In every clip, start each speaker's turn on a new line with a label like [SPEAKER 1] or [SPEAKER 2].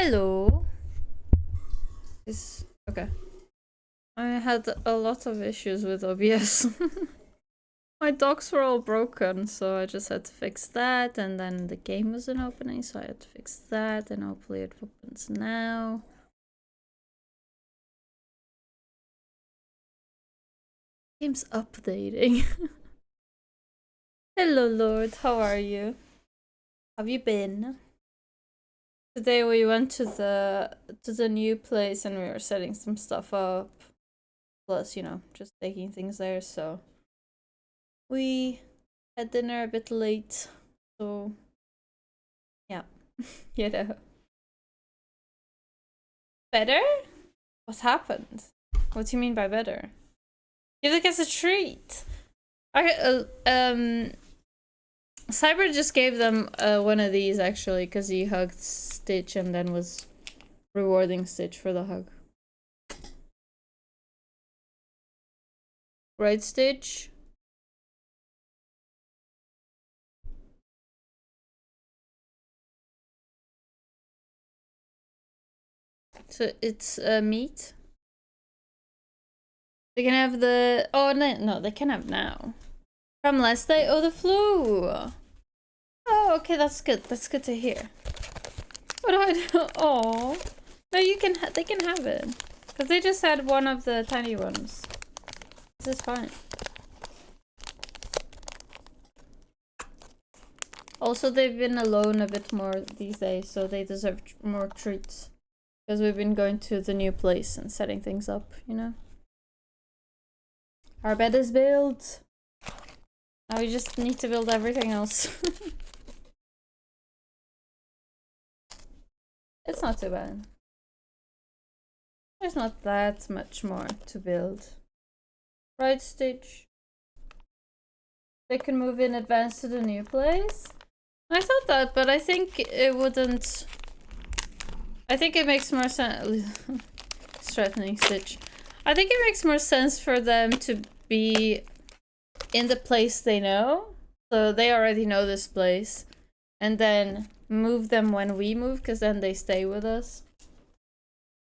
[SPEAKER 1] Hello. Okay. I had a lot of issues with OBS. My docks were all broken, so I just had to fix that, and then the game wasn't opening, so I had to fix that, and hopefully it opens now. Game's updating. Hello, Lord. How are you? Have you been? Today we went to the new place and we were setting some stuff up. Plus, you know, just taking things there, so we had dinner a bit late, so yeah. You know. Better? What happened? What do you mean by better? Give the kids a treat. Cyber just gave them one of these actually, because he hugged Stitch and then was rewarding Stitch for the hug. Right, Stitch? So it's meat. They can have the... Oh, no, they can have now. From last day? Oh, the flu! Oh, okay, that's good. That's good to hear. What do I do? Oh. No, you can... They can have it. Because they just had one of the tiny ones. This is fine. Also, they've been alone a bit more these days, so they deserve more treats. Because we've been going to the new place and setting things up, you know? Our bed is built. Now we just need to build everything else. It's not too bad. There's not that much more to build. Right, Stitch? They can move in advance to the new place? I thought that, but I think it wouldn't... I think it makes more sense... Threatening Stitch. I think it makes more sense for them to be in the place they know. So they already know this place. And then move them when we move, because then they stay with us.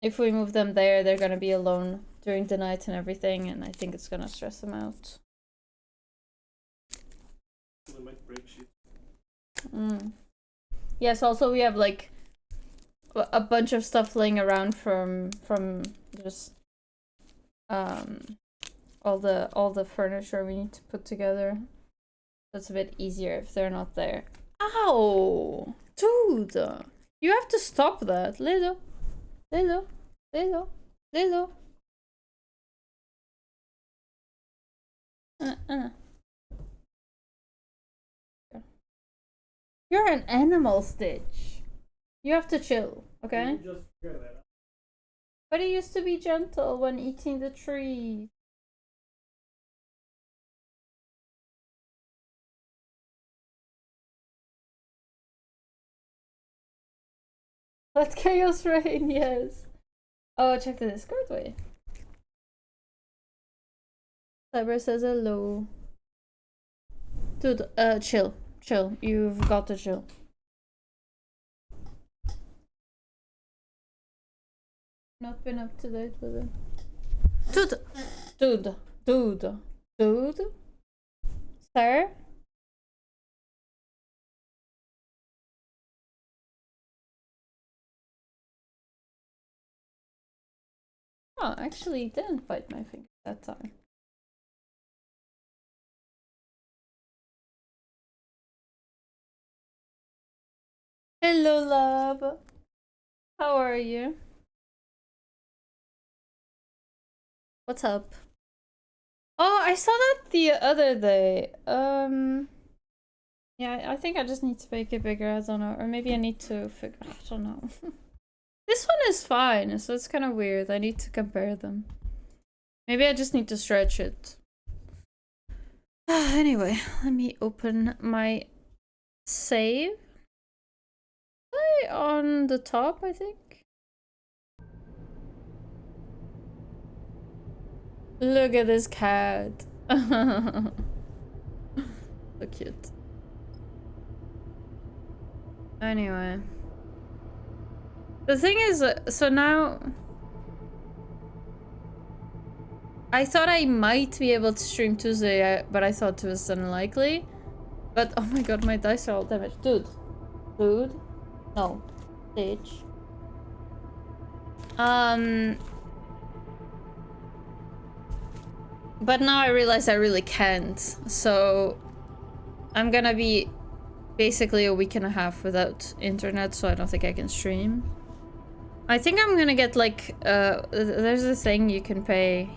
[SPEAKER 1] If we move them there, they're gonna be alone during the night and everything, and I think it's gonna stress them out.
[SPEAKER 2] They might break shit.
[SPEAKER 1] Yes, also we have like a bunch of stuff laying around from just all the furniture we need to put together. So it's a bit easier if they're not there. Ow! Dude! You have to stop that. Lilo. You're an animal, Stitch. You have to chill, okay? But he used to be gentle when eating the tree. Let chaos reign, yes. Oh, check the Discord, wait. Cyber says hello. Dude, chill. Chill. You've got to chill. Not been up to date with it. Dude. Sir? Oh, actually, he didn't bite my finger that time. Hello, love. How are you? What's up? Oh, I saw that the other day. Yeah, I think I just need to make it bigger. I don't know. Or maybe I need to figure... I don't know. This one is fine, so it's kind of weird. I need to compare them. Maybe I just need to stretch it. Anyway, let me open my save. On the top, I think. Look at this cat. So cute. Anyway. The thing is, so now... I thought I might be able to stream Tuesday, but I thought it was unlikely. But, oh my god, my dice are all damaged. Dude. Dude. No. Bitch. But now I realize I really can't. So, I'm gonna be basically a week and a half without internet, so I don't think I can stream. I think I'm gonna get like, there's a thing you can pay.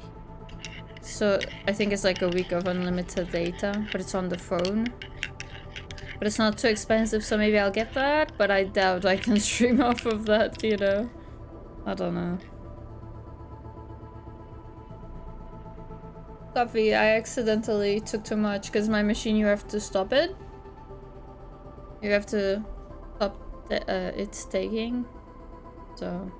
[SPEAKER 1] So I think it's like a week of unlimited data, but it's on the phone. But it's not too expensive, so maybe I'll get that, but I doubt I can stream off of that, you know? I don't know. Coffee, I accidentally took too much, because my machine, you have to stop it. You have to stop it's taking. So...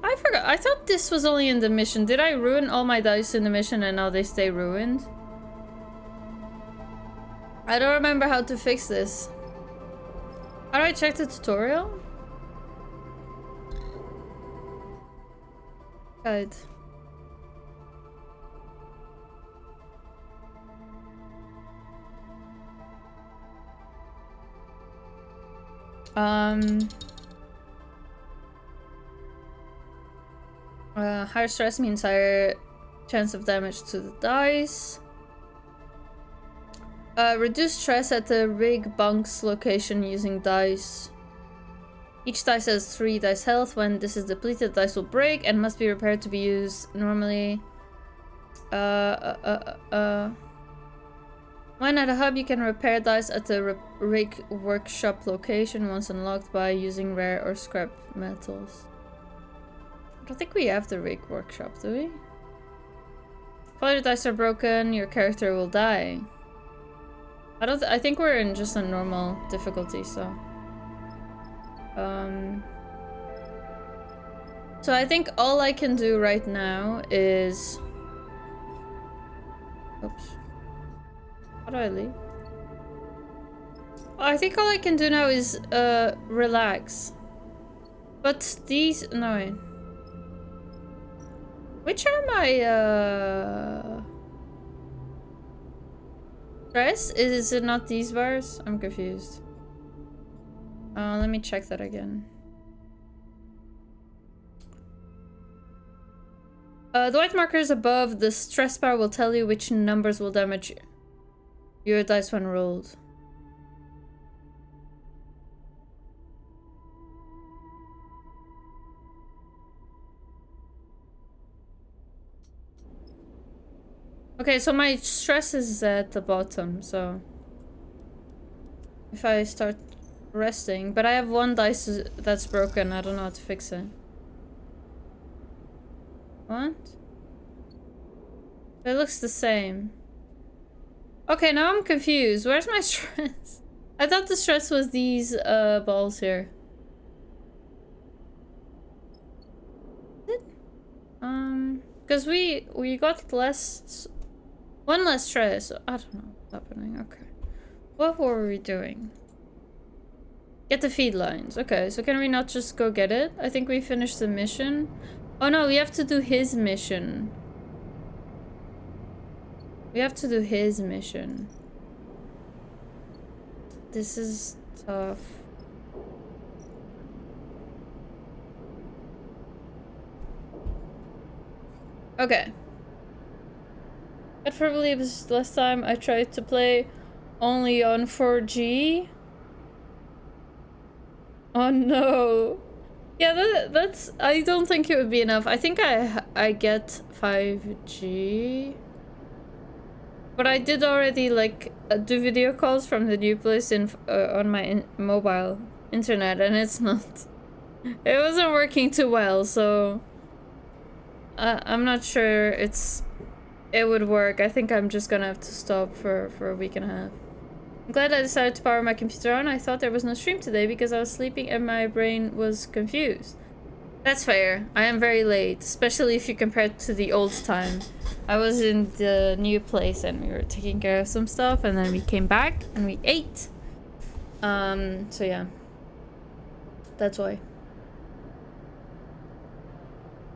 [SPEAKER 1] I forgot. I thought this was only in the mission. Did I ruin all my dice in the mission and now they stay ruined? I don't remember how to fix this. How do I check the tutorial? Guide. Higher stress means higher chance of damage to the dice. Reduce stress at the rig bunk's location using dice. Each dice has 3 dice health. When this is depleted, dice will break and must be repaired to be used normally. When at a hub, you can repair dice at the rig workshop location once unlocked by using rare or scrap metals. I don't think we have the rig workshop, do we? If all your dice are broken, your character will die. I think we're in just a normal difficulty, so... So I think all I can do right now is... Oops. How do I leave? I think all I can do now is, relax. But these... No, wait. Which are my, stress? Is it not these bars? I'm confused. Let me check that again. The white markers above the stress bar will tell you which numbers will damage your dice when rolled. Okay, so my stress is at the bottom, so... If I start resting... But I have 1 dice that's broken, I don't know how to fix it. What? It looks the same. Okay, now I'm confused. Where's my stress? I thought the stress was these, balls here. Because we got less... 1 less stress. I don't know what's happening. Okay. What were we doing? Get the feed lines. Okay, so can we not just go get it? I think we finished the mission. Oh no, we have to do his mission. We have to do his mission. This is tough. Okay. Preferably because last time I tried to play only on 4G. Oh no. Yeah, that's... I don't think it would be enough. I think I get 5G. But I did already, like, do video calls from the new place in on my mobile internet, and it's not... It wasn't working too well, so... I'm not sure it would work. I think I'm just gonna have to stop for a week and a half. I'm glad I decided to power my computer on. I thought there was no stream today because I was sleeping and my brain was confused. That's fair. I am very late, especially if you compare it to the old time. I was in the new place and we were taking care of some stuff, and then we came back and we ate. So yeah. That's why.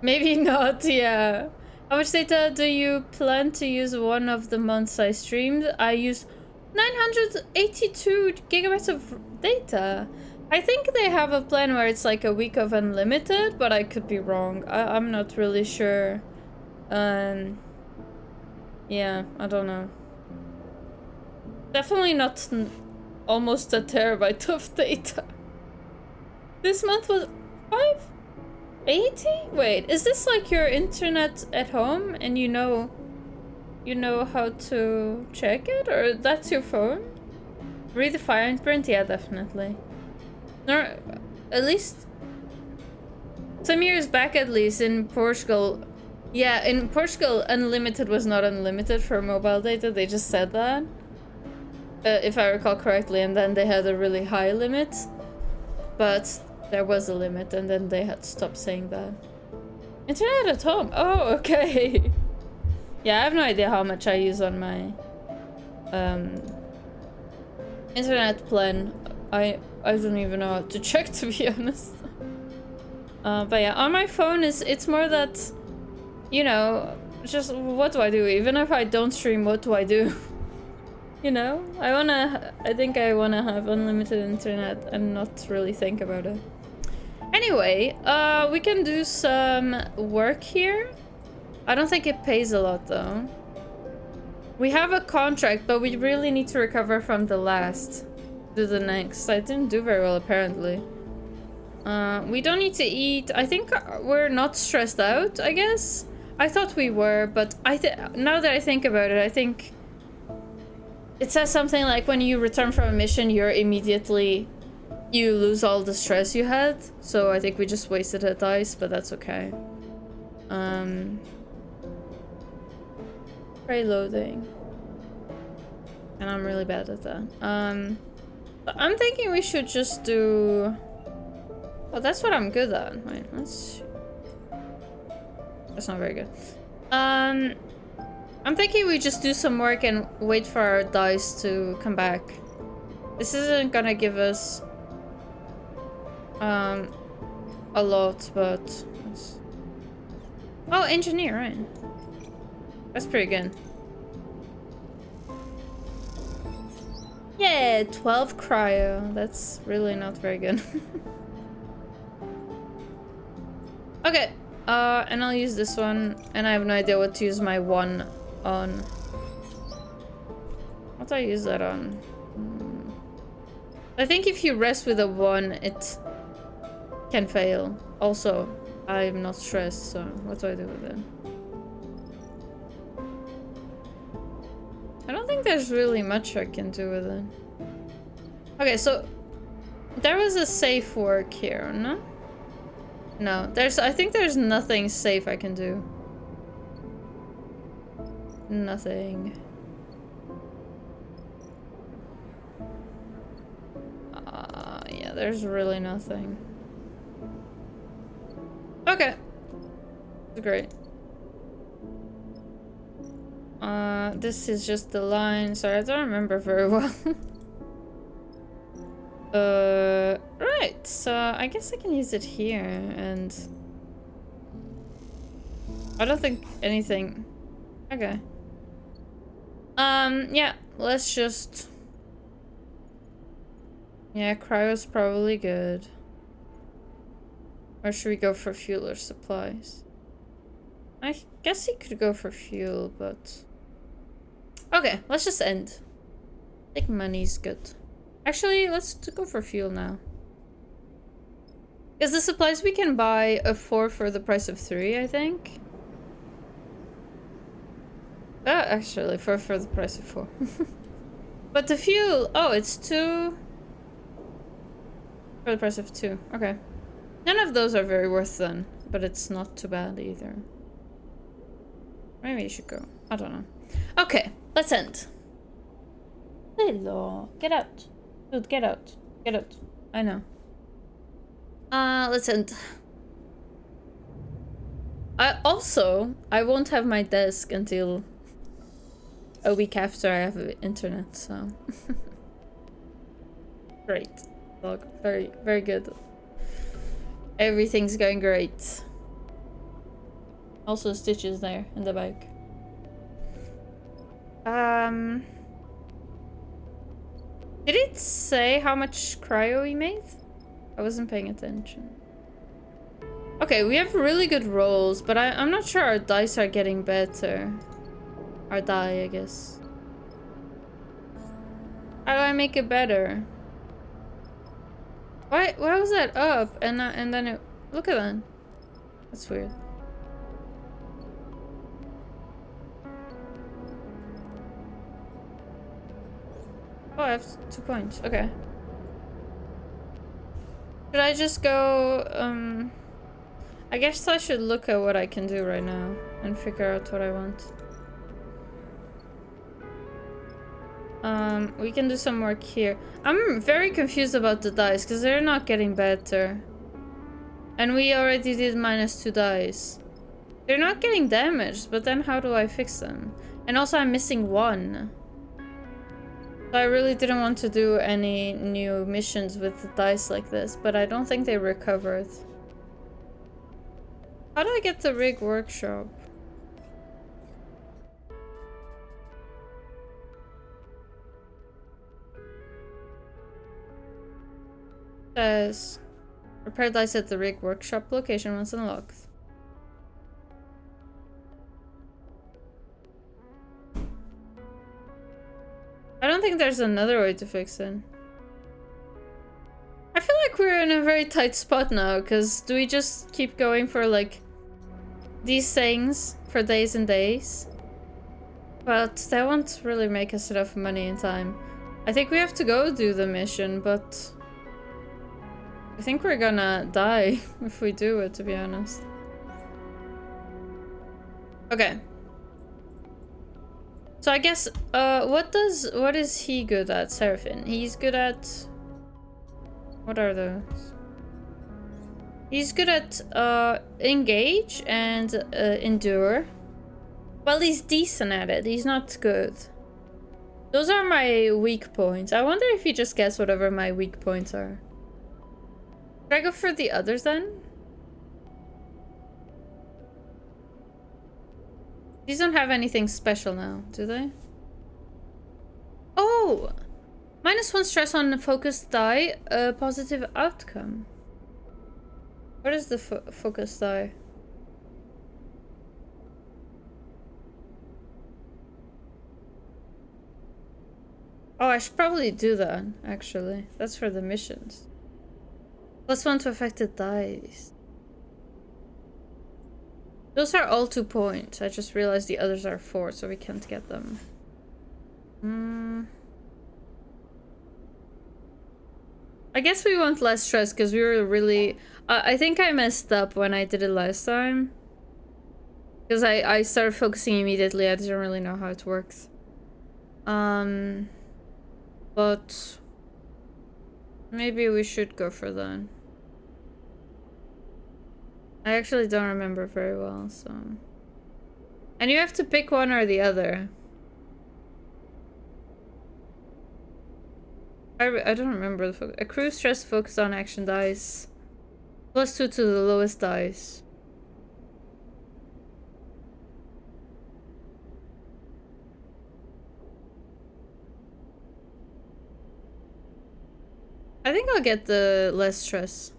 [SPEAKER 1] Maybe not, yeah. How much data do you plan to use one of the months I streamed? I used 982 gigabytes of data. I think they have a plan where it's like a week of unlimited, but I could be wrong. I'm not really sure. Yeah, I don't know. Definitely not almost a terabyte of data. This month was 580? Wait, is this like your internet at home and you know how to check it, or that's your phone? Read the fine print? Yeah, definitely. No, at least some years back, at least in Portugal. Yeah, in Portugal, unlimited was not unlimited for mobile data. They just said that, if I recall correctly, and then they had a really high limit. But there was a limit, and then they had to stop saying that. Internet at home. Oh, okay. Yeah, I have no idea how much I use on my internet plan. I don't even know how to check, to be honest. But yeah, on my phone it's more that, you know, just what do I do? Even if I don't stream, what do I do? You know, I think I wanna have unlimited internet and not really think about it. Anyway, we can do some work here. I don't think it pays a lot though. We have a contract, but we really need to recover from the last. Do the next. I didn't do very well apparently. We don't need to eat. I think we're not stressed out, I guess. I thought we were, but now that I think about it, I think it says something like when you return from a mission, you lose all the stress you had. So I think we just wasted a dice, but that's okay. Try loading. And I'm really bad at that. I'm thinking we should just do... Oh, that's what I'm good at. Wait, that's not very good. I'm thinking we just do some work and wait for our dice to come back. This isn't gonna give us a lot, but oh, engineer, right? That's pretty good. Yeah, 12 cryo. That's really not very good. Okay, and I'll use this one, and I have no idea what to use my one on. What do I use that on? I think if you rest with a 1, it can fail. Also, I'm not stressed, so what do I do with it? I don't think there's really much I can do with it. Okay, so there was a safe work here, no? No, I think there's nothing safe I can do. Nothing. Yeah, there's really nothing. Okay. Great. This is just the line. Sorry, I don't remember very well. Right, so I guess I can use it here, and I don't think anything... Okay. Yeah, let's just... Yeah, cryo's probably good. Or should we go for fuel or supplies? I guess he could go for fuel, but... Okay, let's just end. I think money's good. Actually, let's go for fuel now. Because the supplies we can buy a 4 for the price of 3, I think. Actually, 4 for the price of 4. But the fuel... Oh, it's 2... For the price of 2. Okay. None of those are very worth then. But it's not too bad either. Maybe you should go. I don't know. Okay, let's end. Hello. Get out. Dude, get out. Get out. I know. Let's end. I won't have my desk until a week after I have internet, so. Great. Very, very good. Everything's going great. Also stitches there in the back. Did it say how much cryo we made? I wasn't paying attention. Okay, we have really good rolls, but I'm not sure our dice are getting better. Our die, I guess. How do I make it better? Why was that up and then it... Look at that. That's weird. Oh, I have 2 points. Okay. Should I just go, I guess I should look at what I can do right now and figure out what I want. We can do some work here. I'm very confused about the dice because they're not getting better. And we already did -2 dice. They're not getting damaged, but then how do I fix them? And also I'm missing 1. So I really didn't want to do any new missions with the dice like this, but I don't think they recovered. How do I get the rig workshop? Says repair dice at the rig workshop location once unlocked. I don't think there's another way to fix it. I feel like we're in a very tight spot now, because do we just keep going for like these things for days and days? But that won't really make us enough money in time. I think we have to go do the mission, but I think we're gonna die if we do it, to be honest. Okay. So I guess, what is he good at, Seraphim? He's good at... What are those? He's good at, engage and, endure. Well, he's decent at it. He's not good. Those are my weak points. I wonder if he just gets whatever my weak points are. Should I go for the others then? These don't have anything special now, do they? Oh! -1 stress on focus die, a positive outcome. What is the focus die? Oh, I should probably do that, actually. That's for the missions. +1 to affected dice. Those are all 2 points. I just realized the others are 4, so we can't get them. I guess we want less stress because we were really... I think I messed up when I did it last time. Because I started focusing immediately. I didn't really know how it works. But... maybe we should go for that. I actually don't remember very well, so... And you have to pick one or the other. I don't remember the focus. Accrue stress focus on action dice. +2 to the lowest dice. I think I'll get the less stress.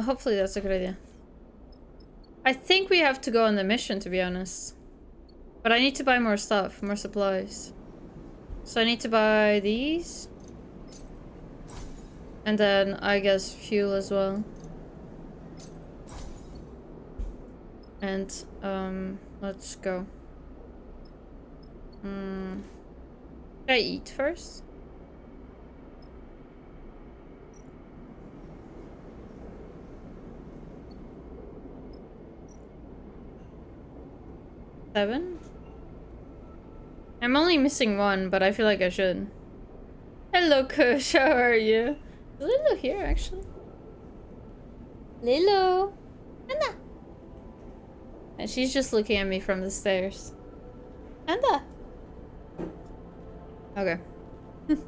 [SPEAKER 1] Hopefully that's a good idea. I think we have to go on the mission, to be honest. But I need to buy more stuff, more supplies. So I need to buy these. And then, I guess, fuel as well. And, let's go. Should I eat first? Seven? I'm only missing 1, but I feel like I should. Hello, Kush. How are you? Is Lilo here, actually? Lilo! Anda! And she's just looking at me from the stairs. Anda! Okay.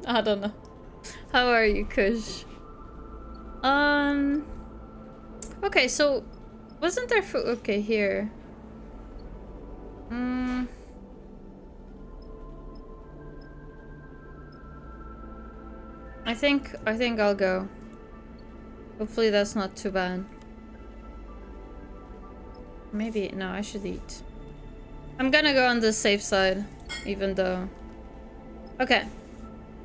[SPEAKER 1] I don't know. How are you, Kush? Okay, so wasn't there food? Okay, here. I think I'll go. Hopefully that's not too bad. Maybe no, I should eat. I'm gonna go on the safe side, even though. Okay.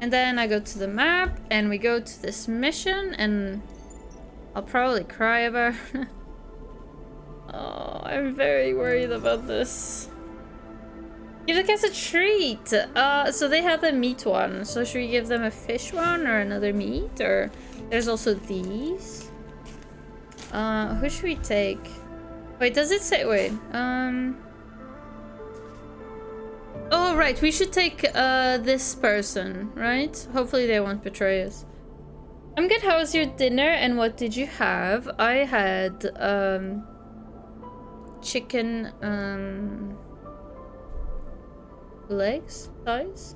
[SPEAKER 1] And then I go to the map and we go to this mission and I'll probably cry about it. Oh, I'm very worried about this. Give the cats a treat! So they have a meat one. So should we give them a fish one or another meat? Or there's also these. Who should we take? Wait, does it say wait? Oh right, we should take this person, right? Hopefully they won't betray us. I'm good, how was your dinner and what did you have? I had chicken legs, thighs,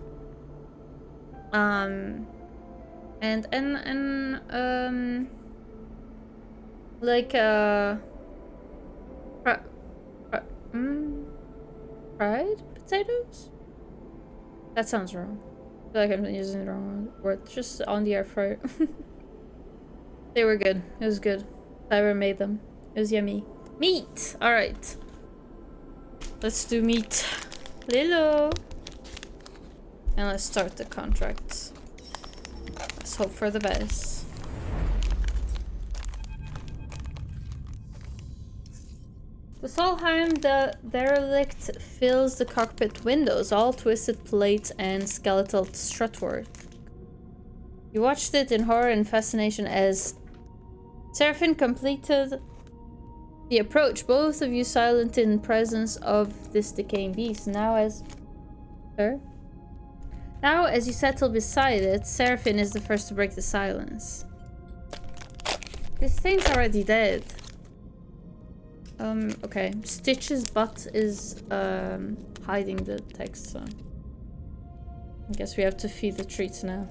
[SPEAKER 1] and like fried potatoes. That sounds wrong. I feel like I'm using the wrong word. Just on the air fryer. They were good. It was good. Clever made them. It was yummy. Meat. All right. Let's do meat. Lilo. And let's start the contracts. Let's hope for the best. The Solheim, the derelict, fills the cockpit windows, all twisted plates and skeletal strutwork. You watched it in horror and fascination as Seraphine completed the approach, both of you silent in presence of this decaying beast. Now as you settle beside it, Seraphine is the first to break the silence. This thing's already dead. Okay. Stitch's butt is hiding the text, so I guess we have to feed the treats now.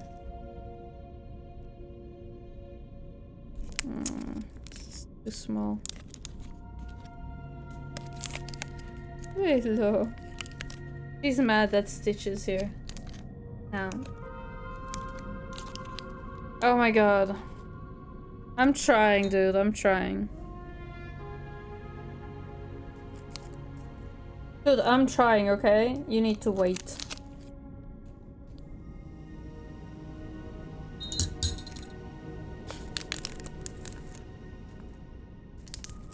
[SPEAKER 1] It's too small. Hello. She's mad that Stitch is here. Now. Oh my god. I'm trying, dude. I'm trying. Dude, I'm trying, okay? You need to wait.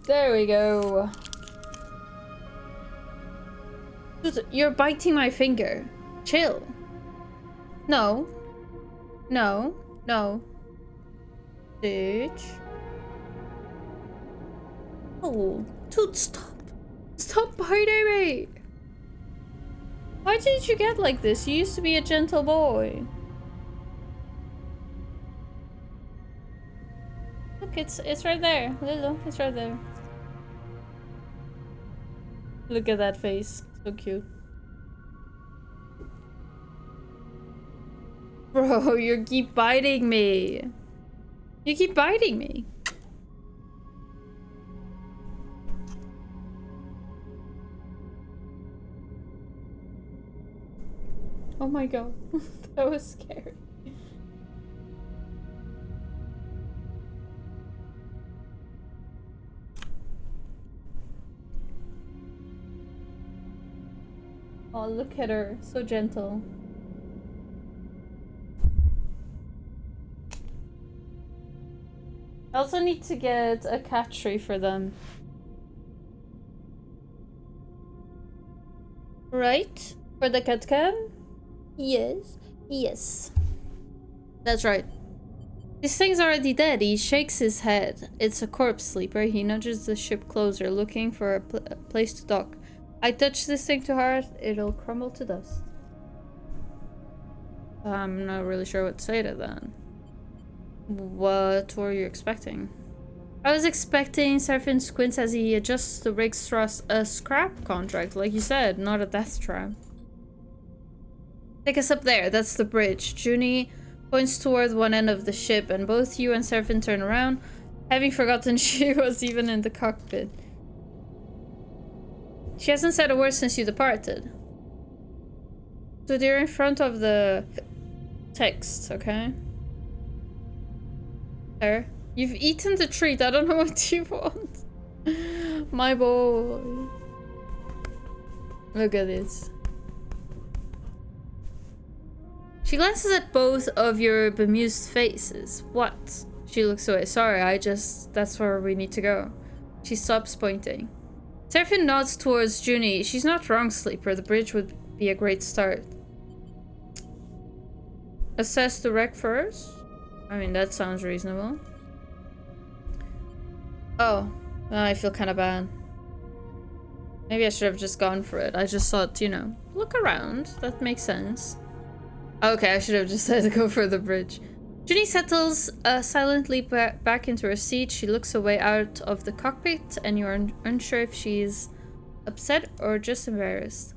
[SPEAKER 1] There we go. Dude, you're biting my finger. Chill. No. No. No. Stitch. Oh, dude, stop. Stop biting me! Why did you get like this? You used to be a gentle boy. Look, it's right there. Lilo, it's right there. Look at that face. So cute. Bro, you keep biting me. You keep biting me. Oh my god, that was scary. Oh, look at her, so gentle. I also need to get a cat tree for them. Right? For the cat cam? Yes. Yes. That's right. This thing's already dead. He shakes his head. It's a corpse sleeper. He nudges the ship closer, looking for a place to dock. I touch this thing too hard, it'll crumble to dust. I'm not really sure what to say to that. What were you expecting? I was expecting Seraphine squints as he adjusts the rig's thrust, a scrap contract, like you said, not a death trap. Take us up there, that's the bridge. Junie points toward one end of the ship, and both you and Seraphine turn around. Having forgotten she was even in the cockpit. She hasn't said a word since you departed. So they're in front of the text, okay? There. You've eaten the treat. I don't know what you want. My boy. Look at this. She glances at both of your bemused faces. What? She looks away. Sorry, that's where we need to go. She stops pointing. Seraphine nods towards Junie. She's not wrong, Sleeper. The bridge would be a great start. Assess the wreck first? I mean, that sounds reasonable. Oh, I feel kind of bad. Maybe I should have just gone for it. I just thought, you know, look around. That makes sense. Okay, I should have just said to go for the bridge. Junie settles silently back into her seat. She looks away out of the cockpit, and you are unsure if she's upset or just embarrassed.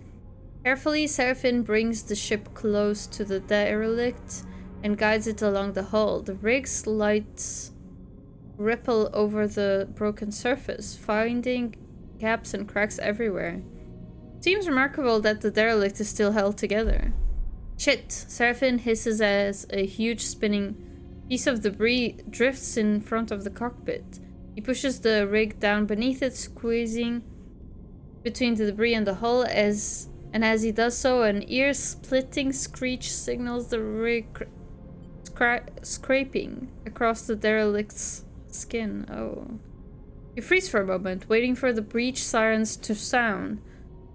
[SPEAKER 1] Carefully, Seraphine brings the ship close to the derelict and guides it along the hull. The rig's lights ripple over the broken surface, finding gaps and cracks everywhere. It seems remarkable that the derelict is still held together. Shit, Seraphine hisses as a huge spinning piece of debris drifts in front of the cockpit. He pushes the rig down beneath it, squeezing between the debris and the hull, as he does so, an ear-splitting screech signals the rig scraping across the derelict's skin. Oh. You freeze for a moment, waiting for the breach sirens to sound,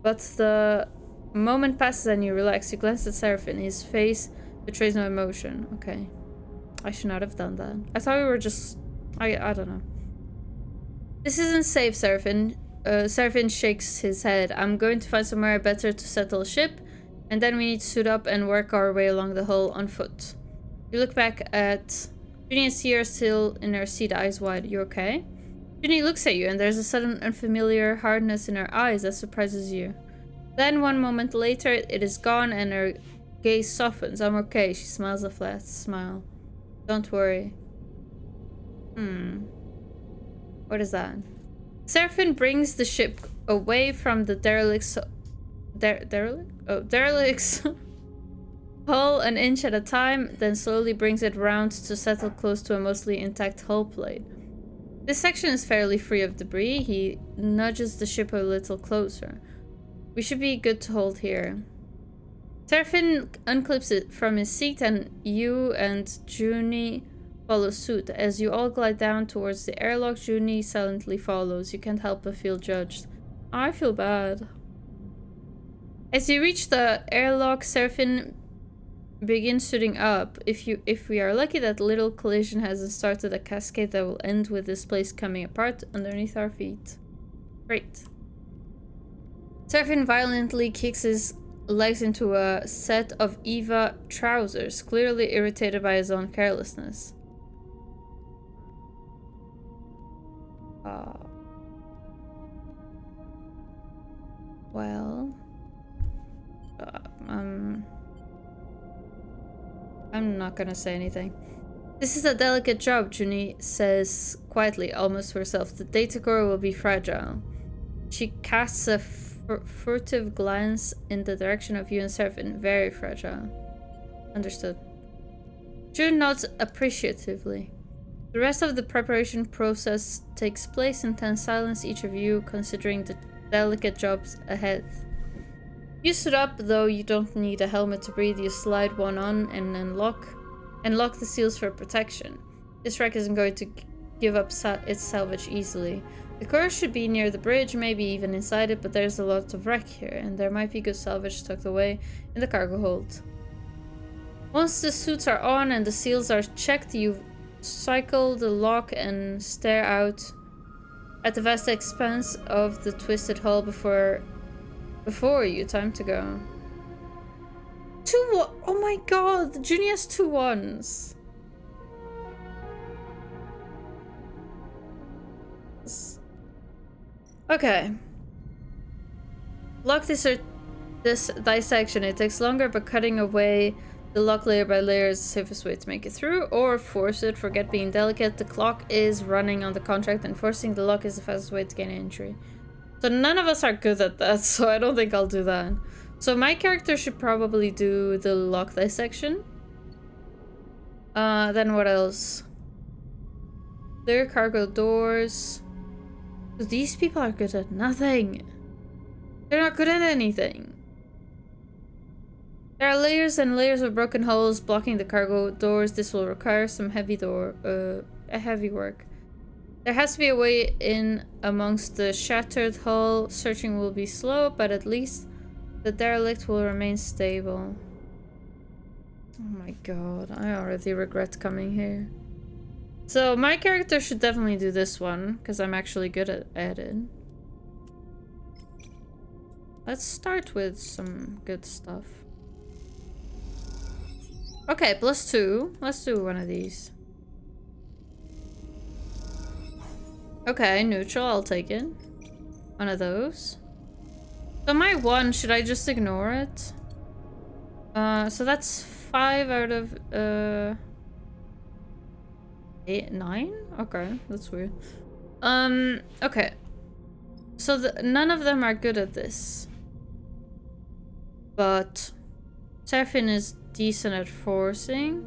[SPEAKER 1] but the moment passes and you relax. You glance at Seraphine. His face betrays no emotion. Okay. I should not have done that. I thought we were just... I don't know. This isn't safe, Seraphine. Seraphine shakes his head. I'm going to find somewhere better to settle ship, and then we need to suit up and work our way along the hull on foot. You look back at Junie and see her still in her seat, eyes wide. You okay? Junie looks at you, and there's a sudden unfamiliar hardness in her eyes that surprises you. Then, one moment later, it is gone, and her gaze softens. I'm okay. She smiles a flat smile. Don't worry. What is that? Seraphine brings the ship away from the derelict's... derelict's hull an inch at a time, then slowly brings it round to settle close to a mostly intact hull plate. This section is fairly free of debris. He nudges the ship a little closer. We should be good to hold here. Seraphine unclips it from his seat, and you and Junie follow suit. As you all glide down towards the airlock, Junie silently follows. You can't help but feel judged. I feel bad. As you reach the airlock, Seraphine begins suiting up. If we are lucky, that little collision hasn't started a cascade that will end with this place coming apart underneath our feet. Great. Seraphine violently kicks his legs into a set of Eva trousers, clearly irritated by his own carelessness. Well... I'm not gonna say anything. This is a delicate job, Junie says quietly, almost to herself. The data core will be fragile. She casts a furtive glance in the direction of you and Seraphine. Very fragile. Understood. June nods appreciatively. The rest of the preparation process takes place in tense silence, each of you considering the delicate jobs ahead. You stood up, though you don't need a helmet to breathe. You slide one on and unlock the seals for protection. This wreck isn't going to give up its salvage easily. The core should be near the bridge, maybe even inside it, but there's a lot of wreck here, and there might be good salvage tucked away in the cargo hold. Once the suits are on and the seals are checked, you cycle the lock and stare out at the vast expanse of the twisted hull before you. Time to go. Oh my god, Junie has 2 1s. Okay. Lock this dissection. It takes longer, but cutting away The lock layer by layer is the safest way to make it through, or force it. Forget being delicate. The clock is running on the contract, and forcing the lock is the fastest way to gain entry. So none of us are good at that, so I don't think I'll do that. So my character should probably do the lock dissection. Then what else? Clear cargo doors. So these people are good at nothing. They're not good at anything. There are layers and layers of broken holes blocking the cargo doors. This will require some heavy work. There has to be a way in amongst the shattered hull. Searching will be slow, but at least the derelict will remain stable. Oh my god, I already regret coming here. So my character should definitely do this one, because I'm actually good at it. Let's start with some good stuff. Okay, +2. Let's do one of these. Okay, neutral, I'll take it. One of those. So my 1, should I just ignore it? So that's 5 out of 8, 9? Okay, that's weird. Okay. So none of them are good at this. But Serafin is decent at forcing.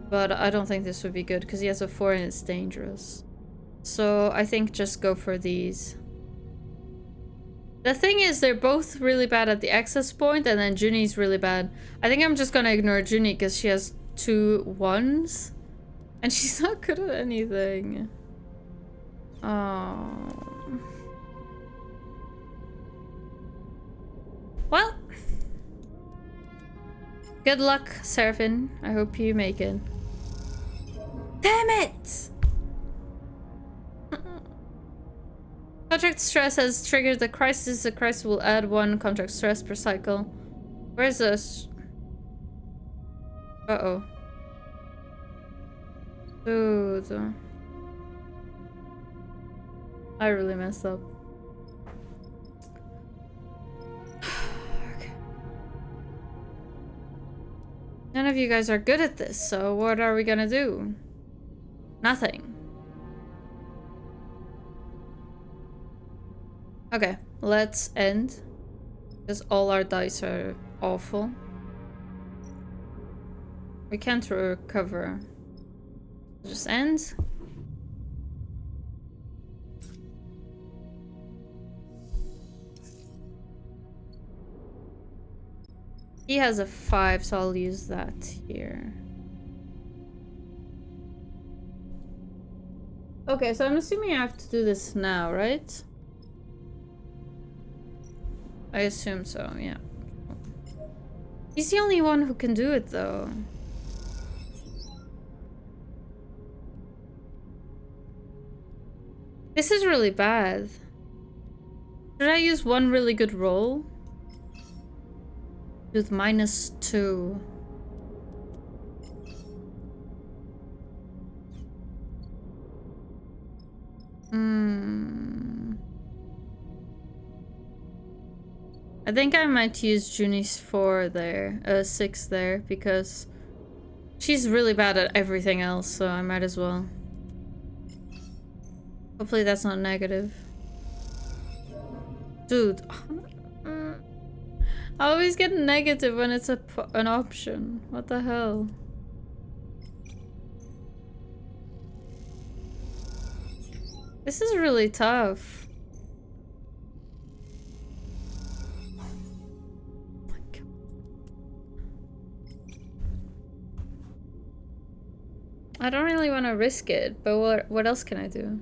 [SPEAKER 1] But I don't think this would be good because he has a 4 and it's dangerous. So I think just go for these. The thing is, they're both really bad at the access point, and then Junie's really bad. I think I'm just gonna ignore Junie because she has 2 1s. And she's not good at anything. Oh. Well. Good luck, Serafin. I hope you make it. Damn it! Contract stress has triggered the crisis. The crisis will add 1 contract stress per cycle. Where's this? Uh-oh. Dude. I really messed up. Okay. None of you guys are good at this, so what are we gonna do? Nothing. Okay, let's end. Because all our dice are awful. We can't recover. Just end. He has a 5, so I'll use that here. Okay, so I'm assuming I have to do this now, right? I assume so, yeah. He's the only one who can do it, though. This is really bad. Should I use one really good roll? With -2. I think I might use Junie's 4 there, 6 there, because she's really bad at everything else, so I might as well. Hopefully that's not negative. Dude. I always get negative when it's an option. What the hell? This is really tough. Oh my God. I don't really want to risk it, but what else can I do?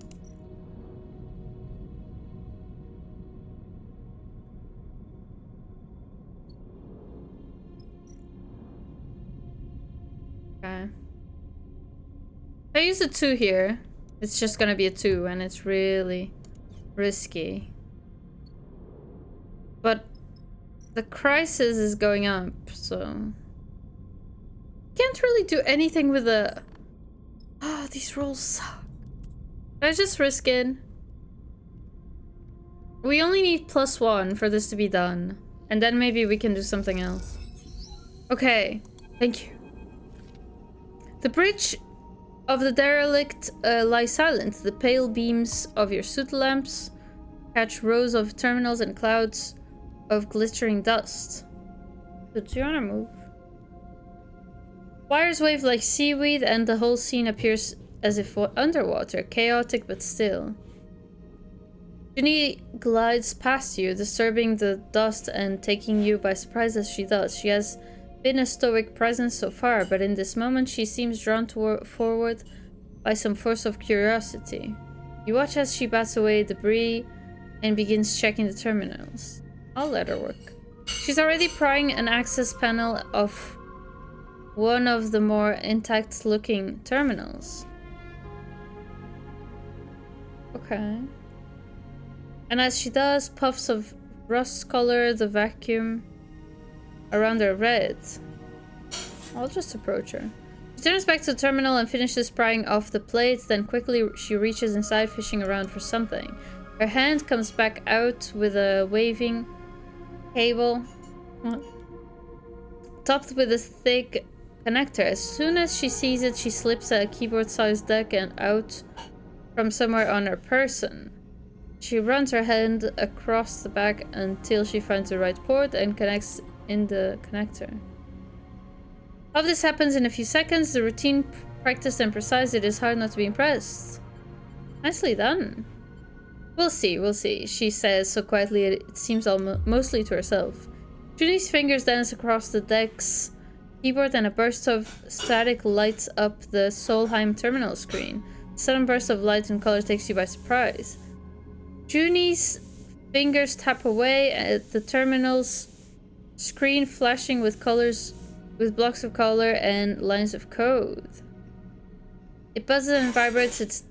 [SPEAKER 1] Okay. If I use a 2 here, it's just gonna be a 2, and it's really risky. But the crisis is going up, so... Can't really do anything with the... Oh, these rolls suck. Should I just risk it? We only need +1 for this to be done. And then maybe we can do something else. Okay. Thank you. The bridge of the derelict lies silent. The pale beams of your soot lamps catch rows of terminals and clouds of glittering dust. So do you wanna move? Wires wave like seaweed and the whole scene appears as if underwater, chaotic but still. Ginny glides past you, disturbing the dust and taking you by surprise as she does. She has been a stoic presence so far, but in this moment she seems drawn forward by some force of curiosity. You watch as she bats away debris and begins checking the terminals. I'll let her work. She's already prying an access panel of one of the more intact-looking terminals. Okay. And as she does, puffs of rust color the vacuum around her red. I'll just approach her. She turns back to the terminal and finishes prying off the plates, then quickly she reaches inside, fishing around for something. Her hand comes back out with a waving cable topped with a thick connector. As soon as she sees it, she slips a keyboard-sized deck and out from somewhere on her person. She runs her hand across the back until she finds the right port and connects in the connector. All of this happens in a few seconds. The routine, practiced and precise, it is hard not to be impressed. Nicely done. We'll see, she says so quietly it seems mostly to herself. Judy's fingers dance across the deck's keyboard and a burst of static lights up the Solheim terminal screen. A sudden burst of light and color takes you by surprise. Junie's fingers tap away at the terminal's screen, flashing with blocks of color and lines of code. It buzzes and vibrates, its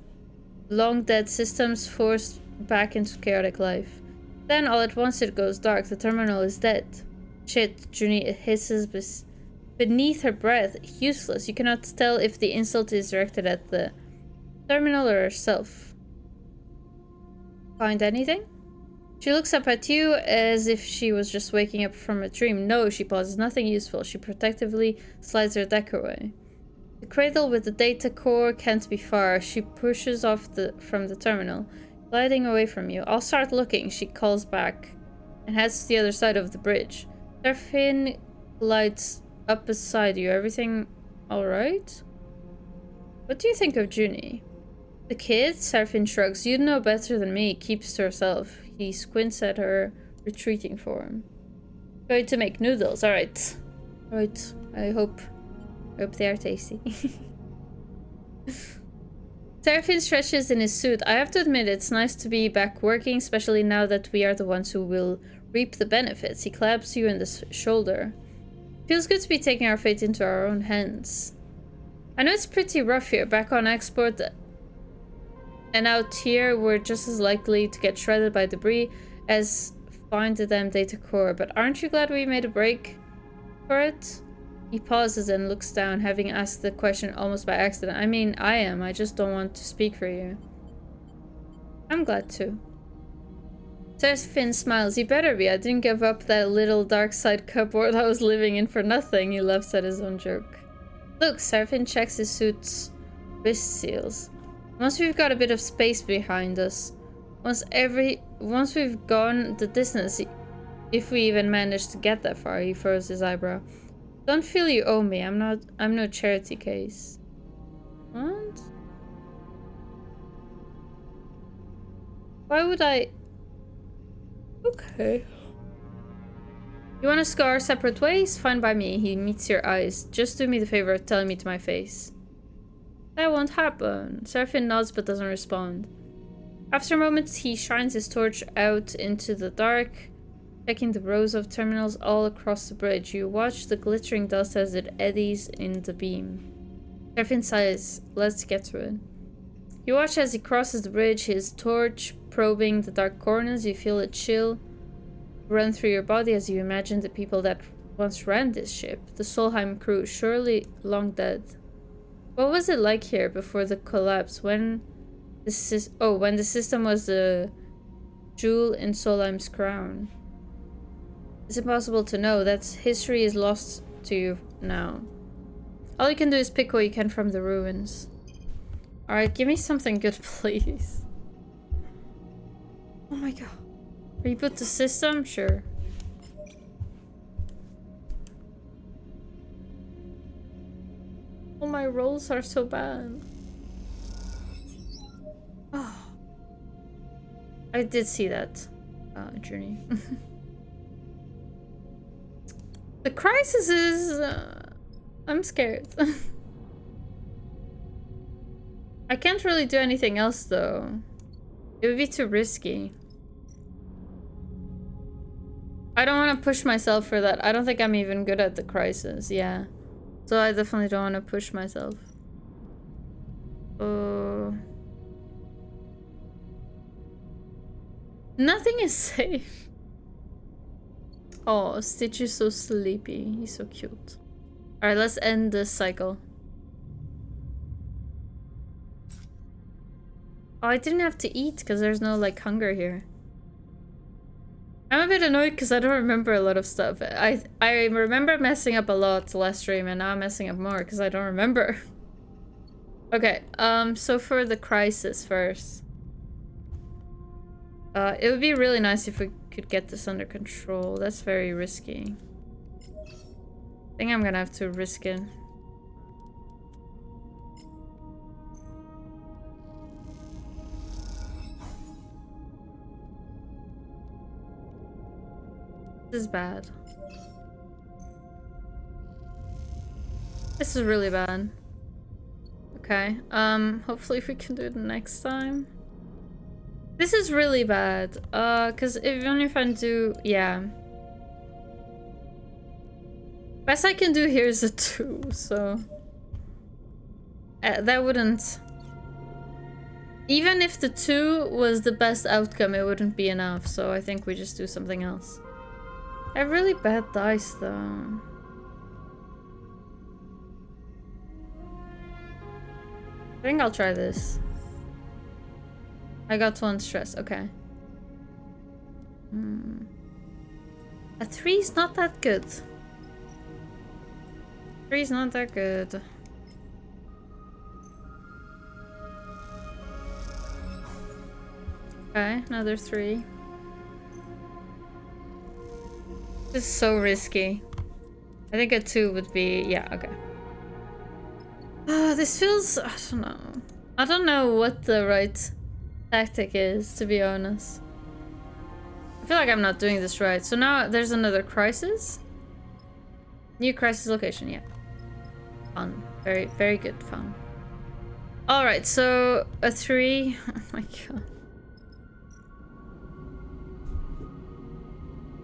[SPEAKER 1] long-dead systems forced back into chaotic life. Then, all at once, it goes dark. The terminal is dead. Shit, Junie hisses beneath her breath. Useless. You cannot tell if the insult is directed at the terminal or herself. Find anything? She looks up at you as if she was just waking up from a dream. No, she pauses. Nothing useful. She protectively slides her deck away. The cradle with the data core can't be far. She pushes off from the terminal, gliding away from you. I'll start looking, she calls back, and heads to the other side of the bridge. Serafin glides up beside you. Everything alright? What do you think of Junie? The kid? Serafin shrugs. You'd know better than me. Keeps to herself. He squints at her retreating form. Going to make noodles. Alright. Alright. I hope they are tasty. Serafin stretches in his suit. I have to admit, it's nice to be back working, especially now that we are the ones who will reap the benefits. He claps you in the shoulder. Feels good to be taking our fate into our own hands. I know it's pretty rough here. Back on Hexport and out here, we're just as likely to get shredded by debris as find the damn data core. But aren't you glad we made a break for it? He pauses and looks down, having asked the question almost by accident. I mean, I am. I just don't want to speak for you. I'm glad too. Serafin smiles. You better be. I didn't give up that little dark side cupboard I was living in for nothing. He laughs at his own joke. Look, Serafin checks his suit's wrist seals. Once we've got a bit of space behind us, once we've gone the distance, if we even manage to get that far, he furrows his eyebrow. Don't feel you owe me. I'm no charity case. What? Why would I? Okay. You want us to go our separate ways? Fine by me. He meets your eyes. Just do me the favor of telling me to my face. That won't happen. Serafin nods but doesn't respond. After a moment, he shines his torch out into the dark, checking the rows of terminals all across the bridge. You watch the glittering dust as it eddies in the beam. Serafin sighs. Let's get to it. You watch as he crosses the bridge, his torch probing the dark corners. You feel a chill run through your body as you imagine the people that once ran this ship. The Solheim crew, surely long dead. What was it like here before the collapse? When the system was the jewel in Solheim's crown? It's impossible to know. That history is lost to you now. All you can do is pick what you can from the ruins. Alright, give me something good, please. Oh my god. Reboot the system? Sure. All my rolls are so bad. Oh. I did see that journey. The crisis is... I'm scared. I can't really do anything else though. It would be too risky. I don't want to push myself for that. I don't think I'm even good at the crisis, yeah. So I definitely don't want to push myself. Nothing is safe. Oh, Stitch is so sleepy. He's so cute. Alright, let's end this cycle. Oh, I didn't have to eat because there's no, like, hunger here. I'm a bit annoyed because I don't remember a lot of stuff. I remember messing up a lot last stream, and now I'm messing up more because I don't remember. Okay, so for the crisis first. It would be really nice if we could get this under control. That's very risky. I think I'm gonna have to risk it. This is bad. This is really bad. Okay, hopefully we can do it next time. This is really bad, cause even if I do, yeah. Best I can do here is a 2, so... that wouldn't... Even if the 2 was the best outcome, it wouldn't be enough, so I think we just do something else. I have really bad dice, though. I think I'll try this. I got 1 stress, okay. A 3 is not that good. 3 is not that good. Okay, another 3. This is so risky. I think a 2 would be... yeah, okay. This feels... I don't know. I don't know what the right tactic is, to be honest. I feel like I'm not doing this right. So now there's another crisis. New crisis location, yeah. Fun. Very, very good fun. Alright, so a 3. Oh my god.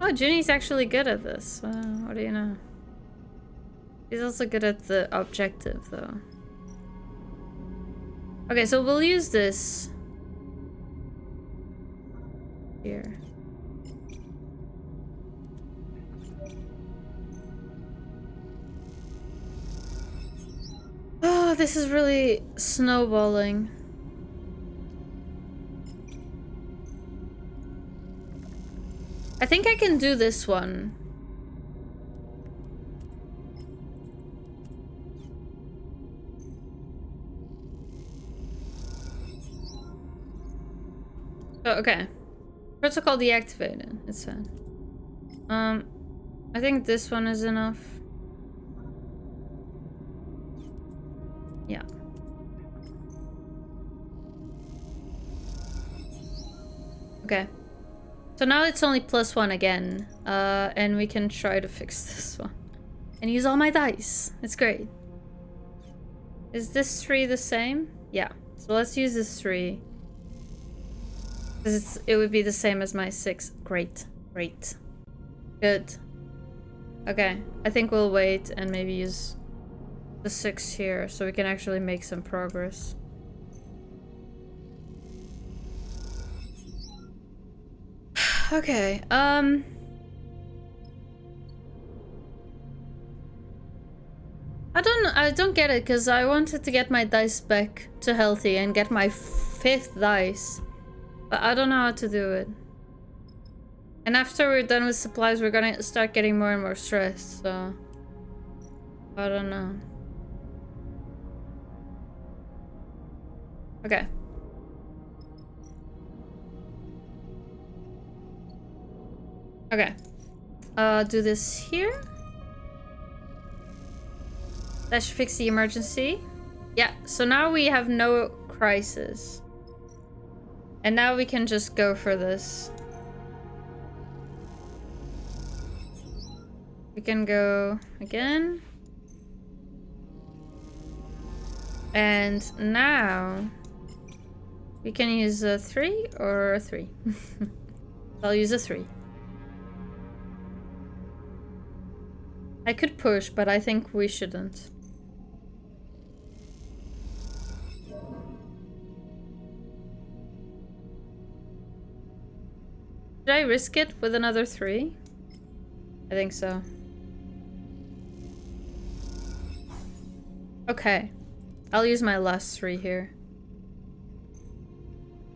[SPEAKER 1] Oh, Ginny's actually good at this. What do you know? She's also good at the objective, though. Okay, so we'll use this here. Oh, this is really snowballing. I think I can do this one. Oh, okay. Protocol deactivated. It's fine. I think this one is enough. Yeah. Okay. So now it's only +1 again. And we can try to fix this one. And use all my dice. It's great. Is this 3 the same? Yeah. So let's use this 3. Because it would be the same as my 6. Great. Great. Good. Okay. I think we'll wait and maybe use the 6 here so we can actually make some progress. Okay. I don't get it because I wanted to get my dice back to healthy and get my 5th dice. But I don't know how to do it. And after we're done with supplies, we're gonna start getting more and more stressed, so... I don't know. Okay. Okay. Do this here. That should fix the emergency. Yeah, so now we have no crisis. And now we can just go for this. We can go again. And now we can use a 3 or a 3. I'll use a 3. I could push, but I think we shouldn't. Should I risk it with another 3? I think so. Okay. I'll use my last 3 here.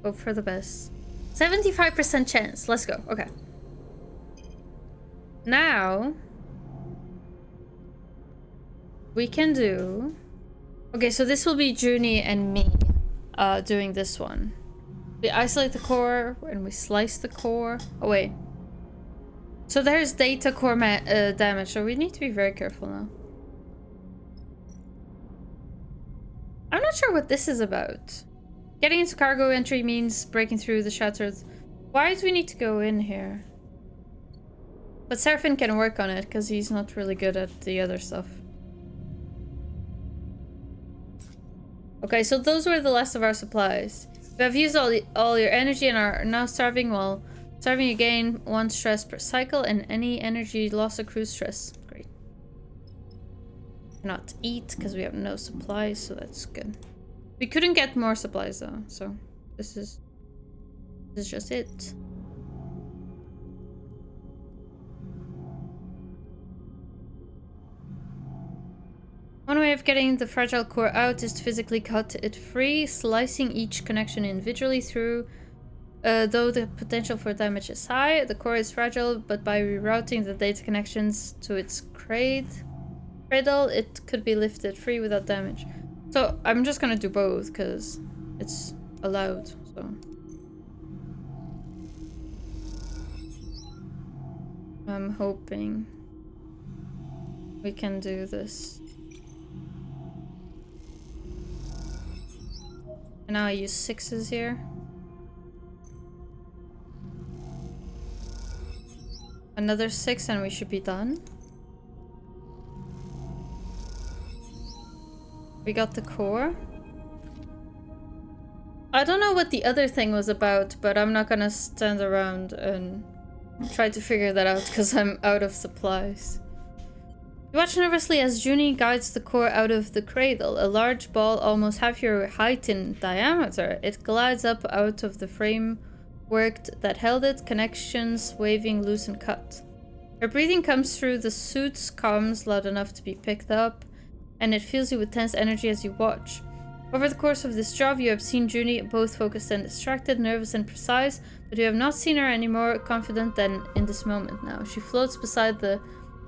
[SPEAKER 1] Hope for the best. 75% chance. Let's go. Okay. Now we can do... Okay, so this will be Junie and me doing this one. We isolate the core and we slice the core. Oh, wait. So there's data core damage, so we need to be very careful now. I'm not sure what this is about. Getting into cargo entry means breaking through the shattered... Why do we need to go in here? But Seraphin can work on it, because he's not really good at the other stuff. Okay, so those were the last of our supplies. We have used all your energy and are now starving. While starving, you gain 1 stress per cycle, and any energy loss accrues stress. Great. Cannot eat because we have no supplies, so that's good. We couldn't get more supplies though, so this is just it. One way of getting the fragile core out is to physically cut it free, slicing each connection individually through. Though the potential for damage is high, the core is fragile, but by rerouting the data connections to its cradle, it could be lifted free without damage. So I'm just gonna do both, because it's allowed, so. I'm hoping we can do this. And now I use 6s here. Another 6 and we should be done. We got the core. I don't know what the other thing was about, but I'm not gonna stand around and try to figure that out because I'm out of supplies. You watch nervously as Junie guides the core out of the cradle. A large ball almost half your height in diameter. It glides up out of the framework that held it, connections waving loose and cut. Her breathing comes through the suit's comms loud enough to be picked up, and it fills you with tense energy as you watch. Over the course of this job, you have seen Junie both focused and distracted, nervous and precise, but you have not seen her any more confident than in this moment now. She floats beside the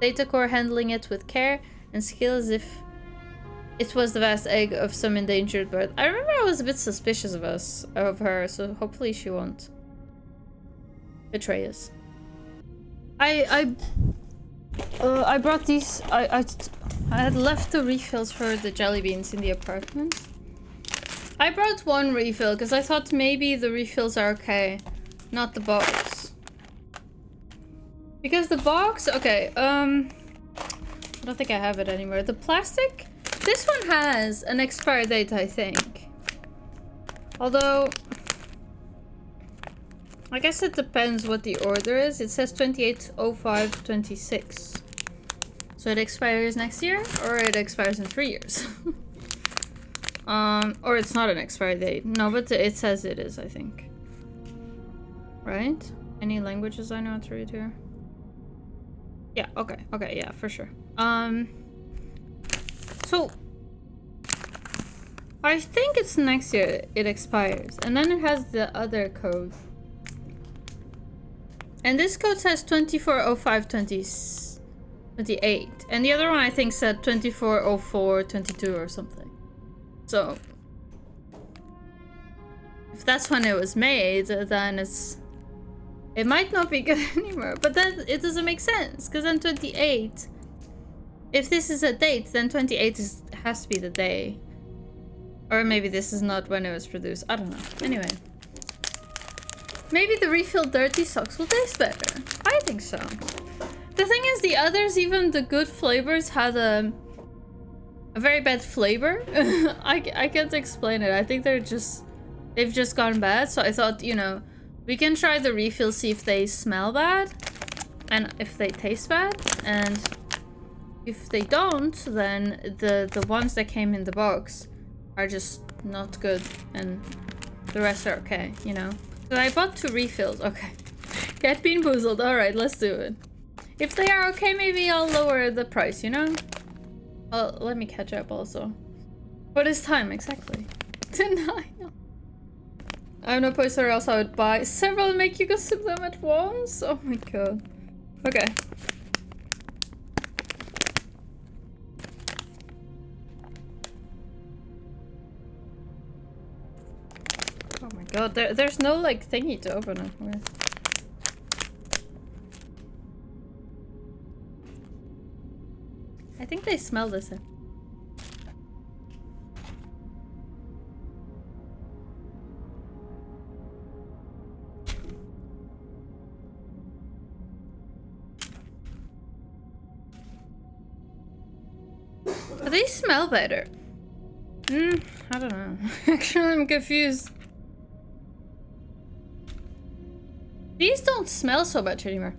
[SPEAKER 1] data core, handling it with care and skill as if it was the vast egg of some endangered bird. I remember I was a bit suspicious of her, so hopefully she won't betray us. I brought these. I had left the refills for the jelly beans in the apartment. I brought 1 refill because I thought maybe the refills are okay, not the box. Because the box, okay, I don't think I have it anymore. The plastic, this one has an expiry date, I think. Although, I guess it depends what the order is. It says 28/05/26. So it expires next year, or it expires in 3 years. Or it's not an expiry date. No, but it says it is, I think. Right? Any languages I know how to read here? Yeah, okay, yeah, for sure. So I think it's next year it expires, and then it has the other code. And this code says 24/05/28, and the other one I think said 24/04/22 or something. So if that's when it was made, then it might not be good anymore. But then it doesn't make sense, because then 28, if this is a date, then 28 has to be the day. Or maybe this is not when it was produced. I don't know. Anyway. Maybe the refilled dirty socks will taste better. I think so. The thing is, the others, even the good flavors, had a very bad flavor. I can't explain it. I think they've just gone bad. So I thought, you know, we can try the refill, see if they smell bad and if they taste bad. And if they don't, then the ones that came in the box are just not good and the rest are okay, you know. So I bought 2 refills. Okay. Get bean boozled. Alright, let's do it. If they are okay, maybe I'll lower the price, you know? Oh, let me catch up also. What is time exactly? Denial. I have no place or else I would buy several and make you consume them at once? Oh my god. Okay. Oh my god, there's no like thingy to open it with. I think they smell the same. But they smell better. I don't know. Actually, I'm confused. These don't smell so much anymore.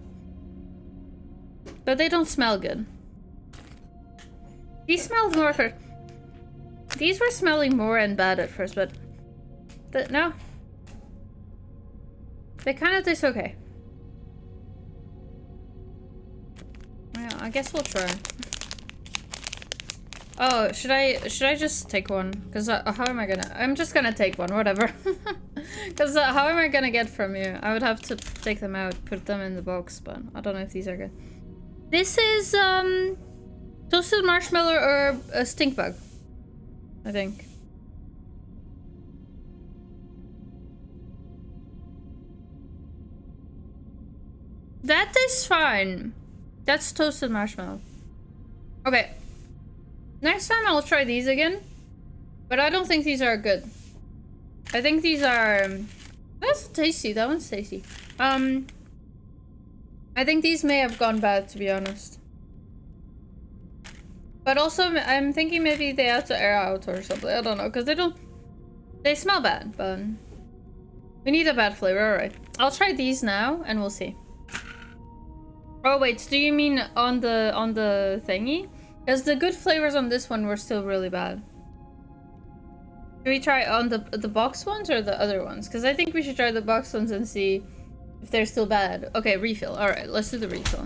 [SPEAKER 1] But they don't smell good. These smelled more for... These were smelling more and bad at first, but... no. They kind of taste okay. Yeah, I guess we'll try. Oh, should I just take one? Because how am I gonna... I'm just gonna take one, whatever. Because how am I gonna get from you? I would have to take them out, put them in the box, but I don't know if these are good. This is, toasted marshmallow or a stink bug, I think. That is fine. That's toasted marshmallow. Okay. Next time I'll try these again. But I don't think these are good. I think these are... that's tasty. That one's tasty. I think these may have gone bad, to be honest. But also, I'm thinking maybe they had to air out or something. I don't know, because they don't... They smell bad, but... we need a bad flavor, alright. I'll try these now, and we'll see. Oh, wait, do you mean on the thingy? Because the good flavors on this one were still really bad. Should we try on the box ones or the other ones? Because I think we should try the box ones and see if they're still bad. Okay, refill. Alright, let's do the refill.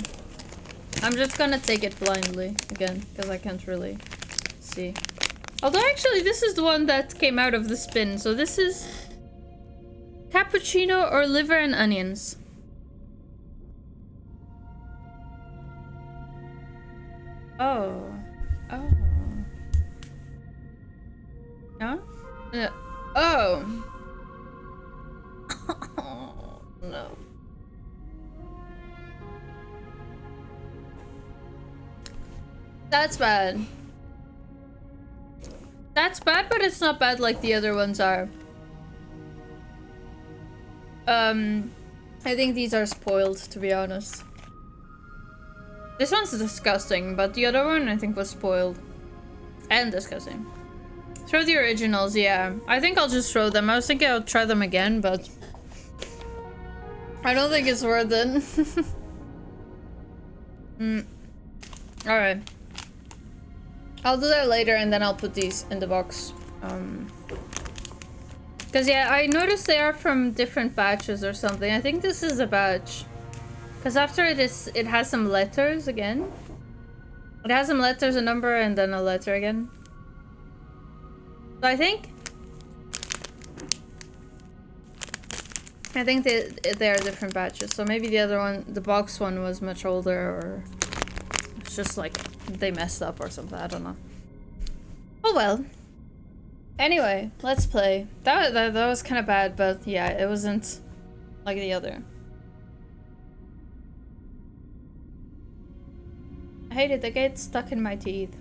[SPEAKER 1] I'm just gonna take it blindly again, because I can't really see. Although actually this is the one that came out of the spin, so this is cappuccino or liver and onions. Oh. Oh. No? Oh. Oh, no. That's bad. That's bad, but it's not bad like the other ones are. I think these are spoiled, to be honest. This one's disgusting, but the other one I think was spoiled. And disgusting. Throw the originals, yeah. I think I'll just throw them. I was thinking I'll try them again, but... I don't think it's worth it. Alright. I'll do that later and then I'll put these in the box. Because yeah, I noticed they are from different batches or something. I think this is a batch. Because after it has some letters again. It has some letters, a number, and then a letter again. So I think they are different batches. So maybe the other one, the box one, was much older, or it's just like they messed up or something. I don't know. Oh well. Anyway, let's play. That was kind of bad, but yeah, it wasn't like the other. I hated the gate stuck in my teeth.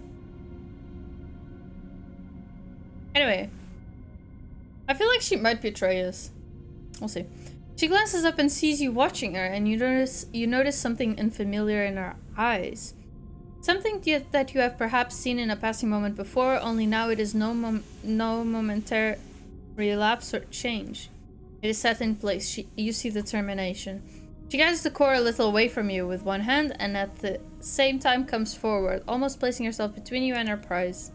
[SPEAKER 1] Anyway, I feel like she might betray us. We'll see. She glances up and sees you watching her, and you notice something unfamiliar in her eyes. Something that you have perhaps seen in a passing moment before, only now it is no momentary relapse or change. It is set in place. You see determination. She guides the core a little away from you with one hand, and at the same time comes forward, almost placing herself between you and her prize.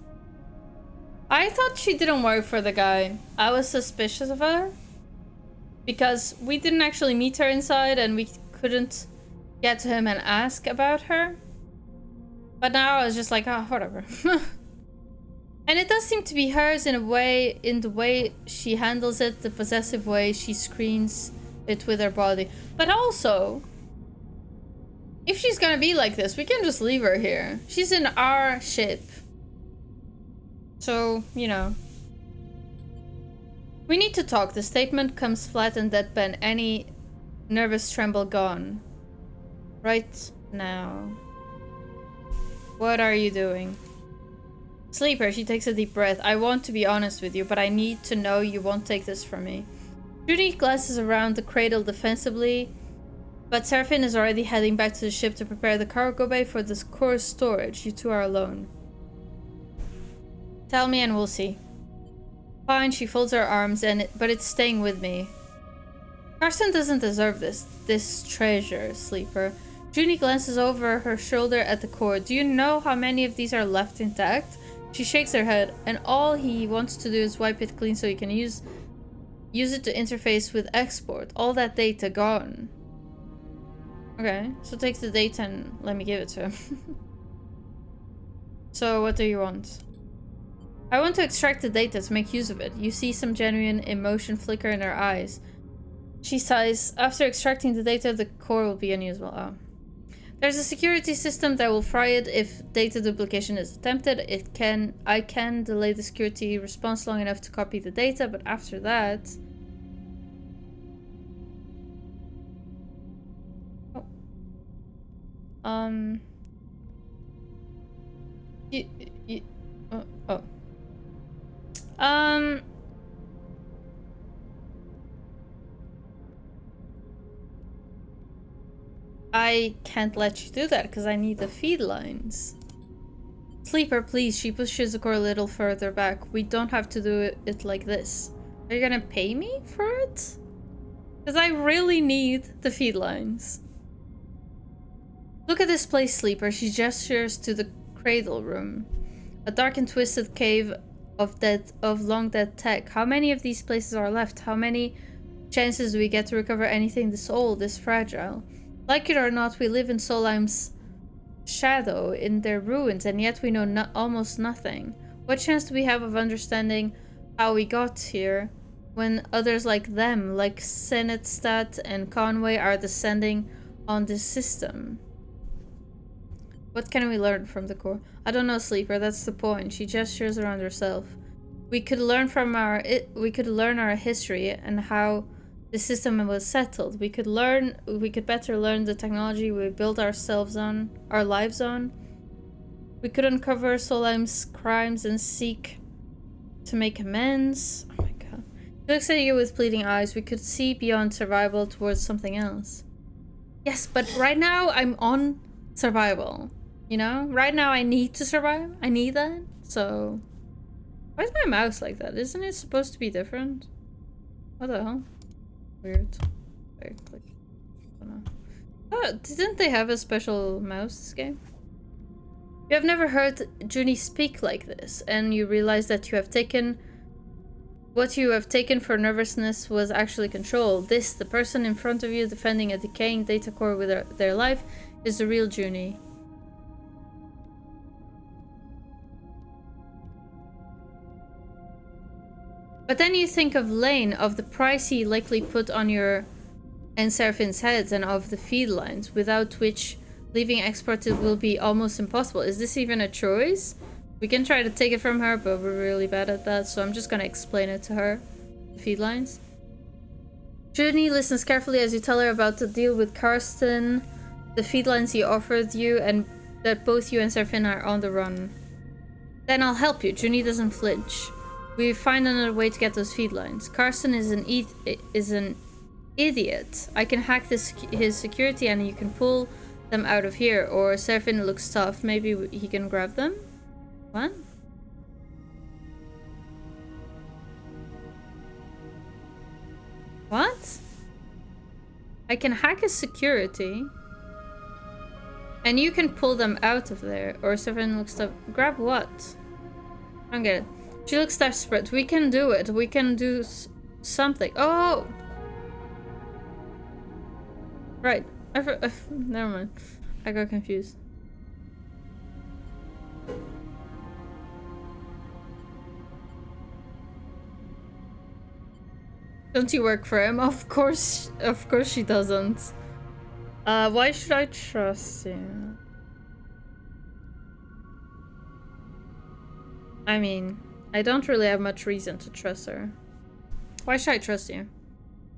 [SPEAKER 1] I thought she didn't work for the guy. I was suspicious of her, because we didn't actually meet her inside, and we couldn't get to him and ask about her. But now I was just like, oh, whatever. And it does seem to be hers in the way she handles it, the possessive way she screens it with her body. But also, if she's gonna be like this, we can just leave her here. She's in our ship. So, you know. We need to talk. The statement comes flat and deadpan, any nervous tremble gone. Right now. What are you doing? Sleeper, she takes a deep breath. I want to be honest with you, but I need to know you won't take this from me. Judy glances around the cradle defensively, but Seraphine is already heading back to the ship to prepare the cargo bay for this core storage. You two are alone. Tell me and we'll see. Fine, she folds her arms, but it's staying with me. Carson doesn't deserve this treasure, Sleeper. Junie glances over her shoulder at the core. Do you know how many of these are left intact? She shakes her head, and all he wants to do is wipe it clean so he can use it to interface with Hexport. All that data gone. Okay, so take the data and let me give it to him. So what do you want? I want to extract the data to make use of it. You see some genuine emotion flicker in her eyes. She sighs. After extracting the data, the core will be unusable. Oh. There's a security system that will fry it if data duplication is attempted. I can delay the security response long enough to copy the data, but after that... Oh. I can't let you do that because I need the feed lines. Sleeper, please. She pushes the core a little further back. We don't have to do it like this. Are you gonna pay me for it? Because I really need the feed lines. Look at this place, Sleeper. She gestures to the cradle room. A dark and twisted cave of long dead tech. How many of these places are left? How many chances do we get to recover anything this old, this fragile? Like it or not, we live in Solheim's shadow, in their ruins, and yet we know almost nothing. What chance do we have of understanding how we got here when others like them, like Senetstadt and Conway, are descending on this system? What can we learn from the core? I don't know, Sleeper. That's the point. She gestures around herself. We could learn from our history and how the system was settled. We could better learn the technology we built our lives on. We could uncover Solheim's crimes and seek to make amends. Oh my god. He looks at you with pleading eyes. We could see beyond survival towards something else. Yes, but right now I'm on survival. You know? Right now I need to survive. I need that. So... Why is my mouse like that? Isn't it supposed to be different? What the hell? Weird. Very quick. I don't know. Oh, didn't they have a special mouse this game? You have never heard Junie speak like this, and you realize that what you have taken for nervousness was actually control. This, the person in front of you defending a decaying data core with their life, is the real Junie. But then you think of Lane, of the price he likely put on your and Seraphine's heads, and of the feed lines, without which leaving Hexport will be almost impossible. Is this even a choice? We can try to take it from her, but we're really bad at that, so I'm just gonna explain it to her. The feed lines. Junie listens carefully as you tell her about the deal with Karsten, the feed lines he offered you, and that both you and Serafin are on the run. Then I'll help you. Junie doesn't flinch. We find another way to get those feed lines. Karsten is an idiot. I can hack his security and you can pull them out of here. Or Serafin looks tough. Maybe he can grab them? What? What? I can hack his security. And you can pull them out of there. Or Serafin looks tough. Grab what? I don't get it. She looks desperate. We can do it. We can do something. Oh! Right. Never mind. I got confused. Don't you work for him? Of course she doesn't. Why should I trust you? I mean, I don't really have much reason to trust her. Why should I trust you?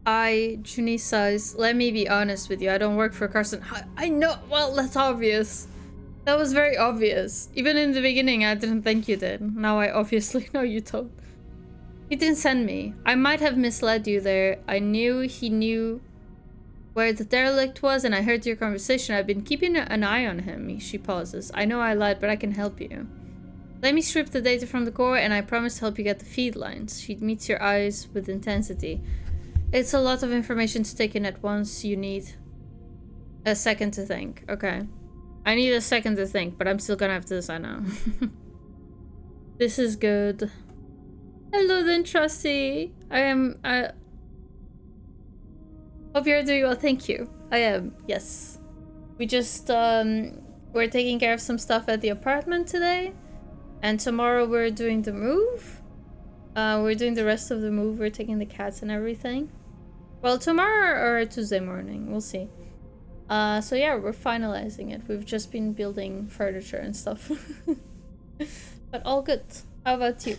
[SPEAKER 1] Junie sighs. Let me be honest with you. I don't work for Karsten. I know. Well, that's obvious. That was very obvious. Even in the beginning, I didn't think you did. Now I obviously know you don't. He didn't send me. I might have misled you there. I knew he knew where the derelict was, and I heard your conversation. I've been keeping an eye on him. She pauses. I know I lied, but I can help you. Let me strip the data from the core, and I promise to help you get the feed lines. She meets your eyes with intensity. It's a lot of information to take in at once. You need a second to think. Okay. I need a second to think, but I'm still gonna have to decide now. This is good. Hello then, Trusty. Hope you're doing well. Thank you. I am. Yes. We just, we're taking care of some stuff at the apartment today. And tomorrow we're doing the move. We're doing the rest of the move. We're taking the cats and everything. Well, tomorrow or Tuesday morning. We'll see. So yeah, we're finalizing it. We've just been building furniture and stuff. But all good. How about you?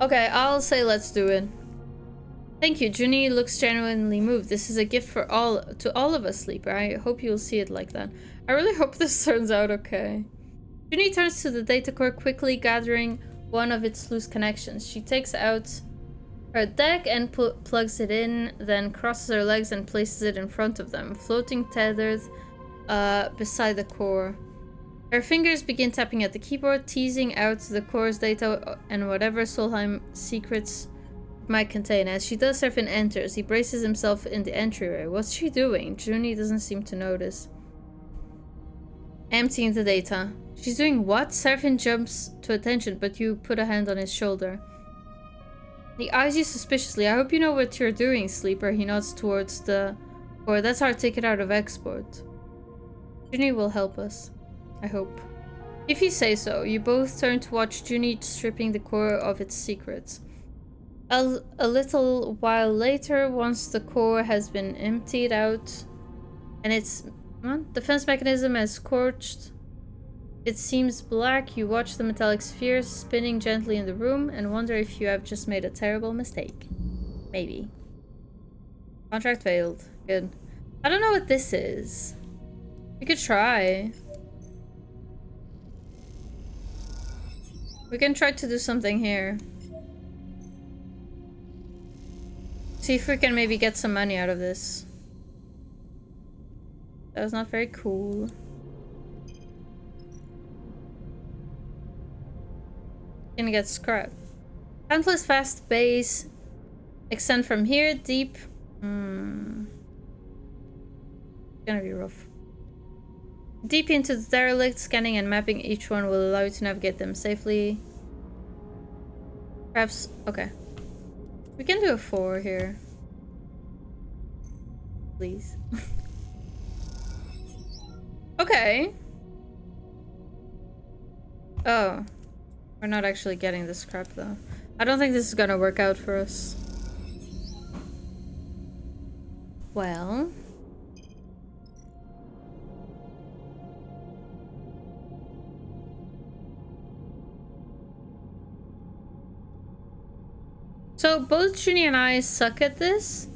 [SPEAKER 1] Okay, I'll say let's do it. Thank you. Junie looks genuinely moved. This is a gift for all of us, Sleeper. I hope you'll see it like that. I really hope this turns out okay. Junie turns to the data core, quickly gathering one of its loose connections. She takes out her deck and plugs it in, then crosses her legs and places it in front of them, floating tethered beside the core. Her fingers begin tapping at the keyboard, teasing out the core's data and whatever Solheim secrets it might contain. As she does, Serafin enters. He braces himself in the entryway. What's she doing? Junie doesn't seem to notice. Emptying the data. She's doing what? Serafin jumps to attention, but you put a hand on his shoulder. He eyes you suspiciously. I hope you know what you're doing, Sleeper. He nods towards the core. That's our ticket out of Hexport. Junie will help us. I hope. If you say so. You both turn to watch Junie stripping the core of its secrets. A little while later, once the core has been emptied out and its defense mechanism has scorched, it seems black. You watch the metallic sphere spinning gently in the room and wonder if you have just made a terrible mistake. Maybe. Contract failed. Good. I don't know what this is. We could try. We can try to do something here. See if we can maybe get some money out of this. That was not very cool. Gonna get scrap. Countless vast bays extend from here deep. It's gonna be rough. Deep into the derelict, scanning and mapping each one will allow you to navigate them safely. Perhaps, okay. We can do a 4 here. Please. Okay. Oh. We're not actually getting the scrap though. I don't think this is gonna work out for us. Well. So both Junie and I suck at this.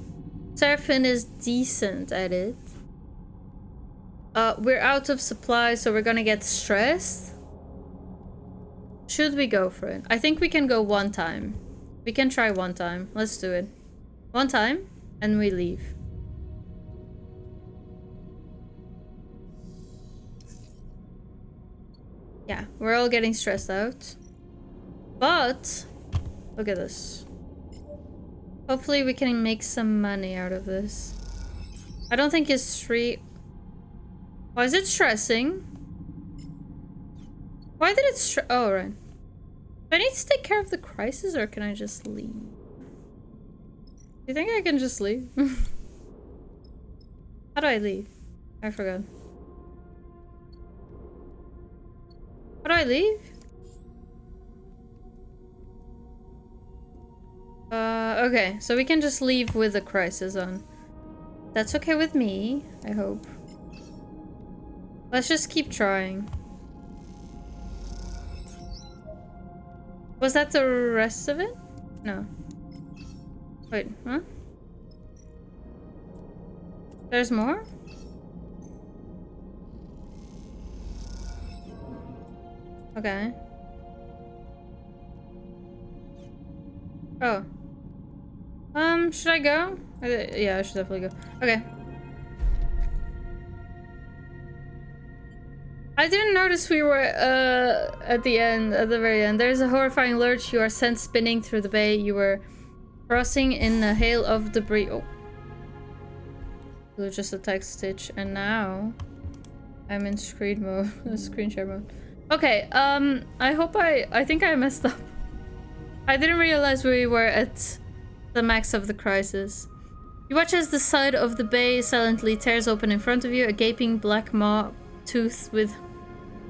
[SPEAKER 1] Serafin is decent at it. We're out of supply, so we're gonna get stressed. Should we go for it? I think we can go one time. We can try one time. Let's do it. One time, and we leave. Yeah, we're all getting stressed out. But, look at this. Hopefully we can make some money out of this. I don't think it's free. Why is it stressing? Why did it oh, right. Do I need to take care of the crisis, or can I just leave? Do you think I can just leave? How do I leave? I forgot. How do I leave? Okay, so we can just leave with the crisis on. That's okay with me, I hope. Let's just keep trying. Was that the rest of it? No. Wait, huh? There's more? Okay. Oh. Should I go? Yeah, I should definitely go. Okay. I didn't notice we were, at the very end. There's a horrifying lurch. You are sent spinning through the bay. You were crossing in a hail of debris. Oh. It was just a text stitch. And now I'm in screen mode. Screen share mode. Okay, I think I messed up. I didn't realize we were at the max of the crisis. You watch as the side of the bay silently tears open in front of you, a gaping black maw tooth with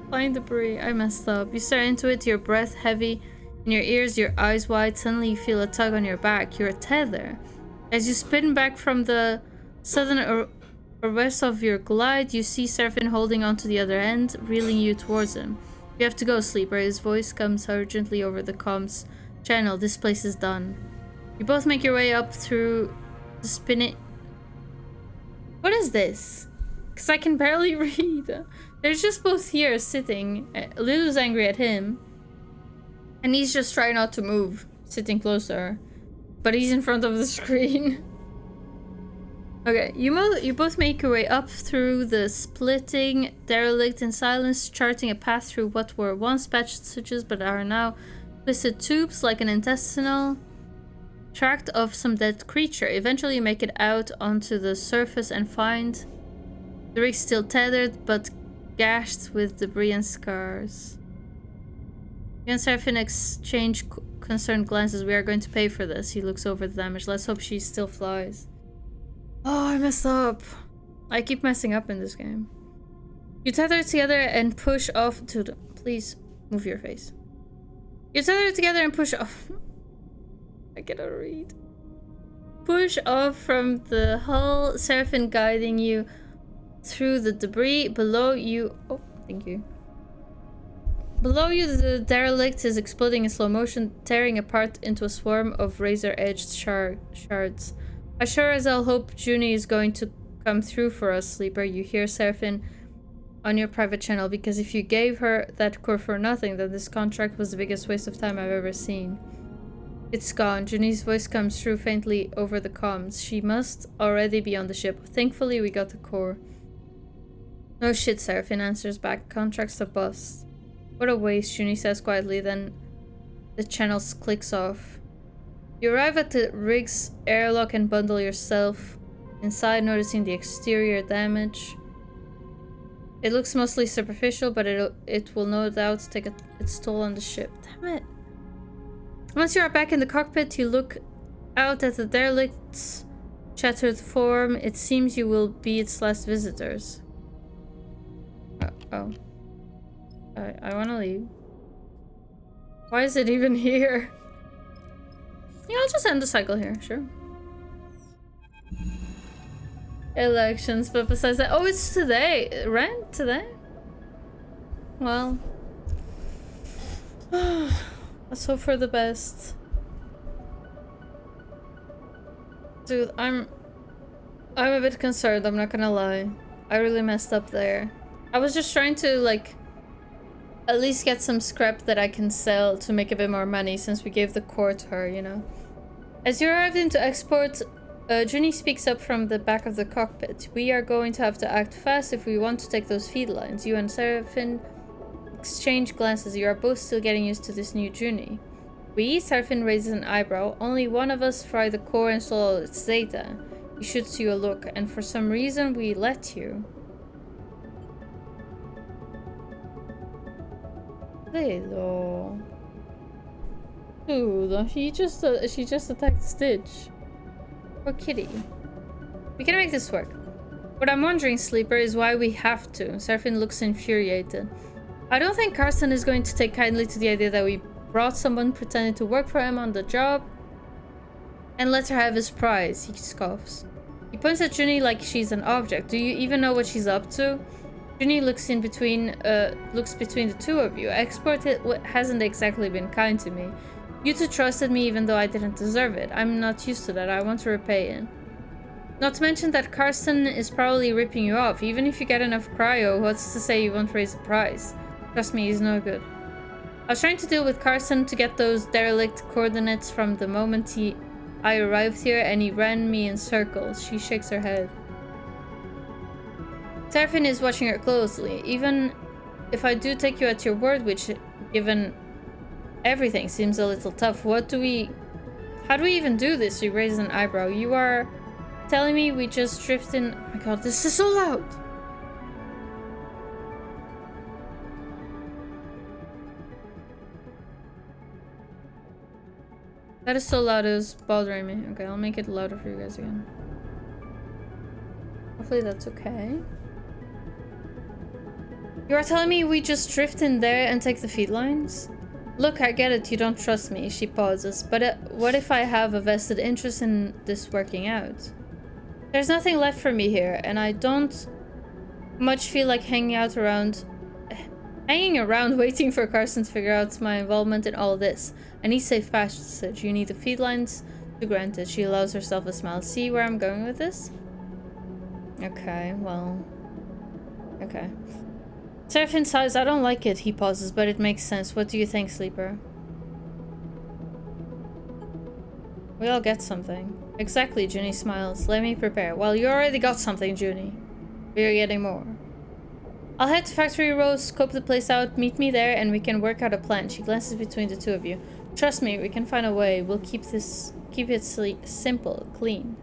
[SPEAKER 1] flying debris. I messed up. You stare into it, your breath heavy in your ears, your eyes wide. Suddenly you feel a tug on your back. You're a tether. As you spin back from the southern or west of your glide, you see Serafin holding onto the other end, reeling you towards him. You have to go, sleeper. His voice comes urgently over the comms channel. This place is done. You both make your way up through the spinning... What is this? Because I can barely read. They're just both here sitting. Lulu's angry at him. And he's just trying not to move, sitting closer. But he's in front of the screen. Okay, you both make your way up through the splitting derelict in silence, charting a path through what were once passages but are now twisted tubes like an intestinal tract of some dead creature. Eventually you make it out onto the surface and find the rig still tethered but gashed with debris and scars. You and Serafin exchange concerned glances. We are going to pay for this. He looks over the damage. Let's hope she still flies. Oh, I messed up. I keep messing up in this game. You tether together and push off to the... Please move your face. You tether together and push off. I cannot read. Push off from the hull, Serafin guiding you through the debris. Below you... Oh, thank you. Below you, the derelict is exploding in slow motion, tearing apart into a swarm of razor-edged shards. As sure as I'll hope Junie is going to come through for us, sleeper. You hear Serafin on your private channel, because if you gave her that core for nothing, then this contract was the biggest waste of time I've ever seen. It's gone. Junie's voice comes through faintly over the comms. She must already be on the ship. Thankfully, we got the core. No shit, Serafin answers back. Contract's a bust. What a waste, Junie says quietly, then the channel clicks off. You arrive at the rig's airlock and bundle yourself inside, noticing the exterior damage. It looks mostly superficial, but it will no doubt take its toll on the ship. Damn it. Once you are back in the cockpit, you look out at the derelict's shattered form. It seems you will be its last visitors. Oh. I want to leave. Why is it even here? Yeah, I'll just end the cycle here, sure. Elections, but besides that... Oh, it's today! Right? Today? Well... let's hope for the best. Dude, I'm a bit concerned, I'm not gonna lie. I really messed up there. I was just trying to, like, at least get some scrap that I can sell to make a bit more money since we gave the core to her, you know? As you arrived into Hexport, Junie speaks up from the back of the cockpit. We are going to have to act fast if we want to take those feed lines. You and Seraphine exchange glances. You are both still getting used to this new Junie. We? Seraphine raises an eyebrow. Only one of us fry the core and stole all its data. He shoots you a look, and for some reason we let you. Hello. Dude, she just attacked Stitch. Poor kitty. We can make this work. What I'm wondering, Sleeper, is why we have to. Seraphine looks infuriated. I don't think Carson is going to take kindly to the idea that we brought someone pretending to work for him on the job and let her have his prize. He scoffs. He points at Junie like she's an object. Do you even know what she's up to? Junie looks between the two of you. Hexport hasn't exactly been kind to me. You two trusted me even though I didn't deserve it. I'm not used to that. I want to repay it. Not to mention that Carson is probably ripping you off. Even if you get enough cryo, what's to say you won't raise the price? Trust me, he's no good. I was trying to deal with Carson to get those derelict coordinates from the moment I arrived here, and he ran me in circles. She shakes her head. Seraphine is watching her closely. Even if I do take you at your word, which, given everything, seems a little tough, how do we even do this? She raises an eyebrow. You are telling me we just drift in... Oh my god, this is so loud! That is so loud, it was bothering me. Okay, I'll make it louder for you guys again. Hopefully that's okay. You are telling me we just drift in there and take the feed lines? Look, I get it, you don't trust me. She pauses. But what if I have a vested interest in this working out? There's nothing left for me here, and I don't much feel like hanging around waiting for Carson to figure out my involvement in all this. I need safe passage. You need the feed lines to grant it. She allows herself a smile. See where I'm going with this? Okay, well... Okay. Seraphine sighs. I don't like it. He pauses, but it makes sense. What do you think, Sleeper? We all get something. Exactly, Junie smiles. Let me prepare. Well, you already got something, Junie. We are getting more. I'll head to Factory Row, scope the place out, meet me there, and we can work out a plan. She glances between the two of you. Trust me, we can find a way. We'll keep it simple, clean.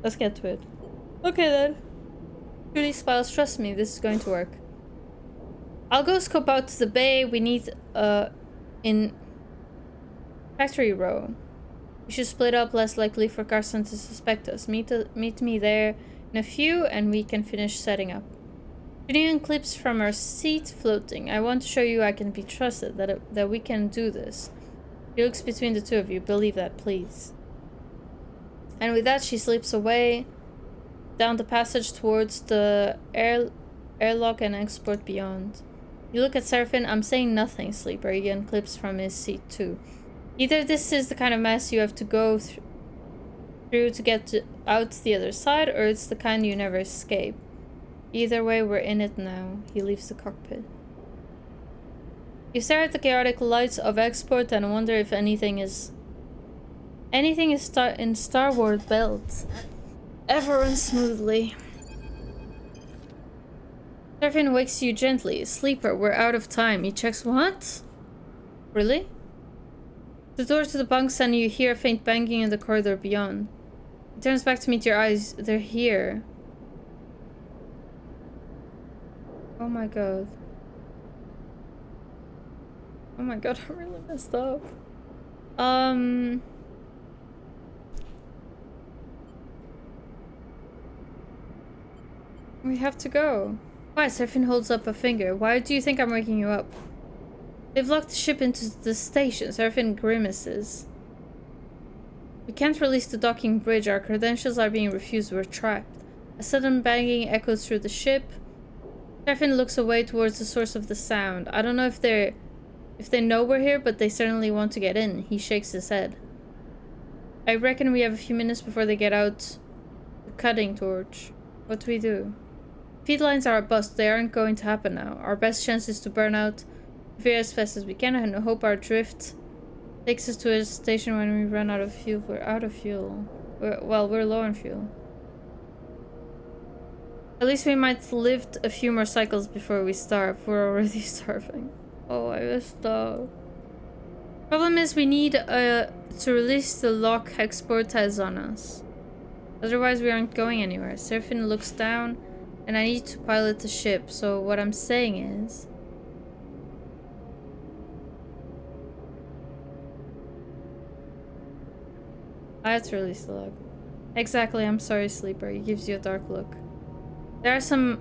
[SPEAKER 1] Let's get to it. Okay then. Julie smiles. Trust me, this is going to work. I'll go scope out the bay we need in Factory Row. We should split up, less likely for Carson to suspect us. Meet me there in a few and we can finish setting up. Julie unclips from her seat, floating. I want to show you I can be trusted, that we can do this. She looks between the two of you. Believe that, please. And with that, she slips away down the passage towards the airlock and Hexport beyond. You look at Seraphine. I'm saying nothing, Sleeper. He unclips from his seat too. Either this is the kind of mess you have to go through to get out the other side, or it's the kind you never escape. Either way, we're in it now. He leaves the cockpit. You stare at the chaotic lights of Hexport and wonder if anything is in Starward Belt ever runs smoothly. Seraphine wakes you gently. Sleeper, we're out of time. He checks. What? Really? The door to the bunks and you hear a faint banging in the corridor beyond. He turns back to meet your eyes. They're here. Oh my god. Oh my god, I really messed up. We have to go. Why? Seraphine holds up a finger. Why do you think I'm waking you up? They've locked the ship into the station. Seraphine grimaces. We can't release the docking bridge. Our credentials are being refused. We're trapped. A sudden banging echoes through the ship. Seraphine looks away towards the source of the sound. I don't know if they know we're here, but they certainly want to get in. He shakes his head. I reckon we have a few minutes before they get out the cutting torch. What do we do? Feed lines are a bust. They aren't going to happen now. Our best chance is to burn out the fear as fast as we can and hope our drift takes us to a station when we run out of fuel. We're out of fuel. We're low on fuel. At least we might live a few more cycles before we starve. We're already starving. Oh, I will starve. Problem is we need to release the lock Hexport has on us. Otherwise we aren't going anywhere. Serafin looks down and I need to pilot the ship. So what I'm saying is... I have to release the lock. Exactly, I'm sorry, Sleeper. He gives you a dark look. There are some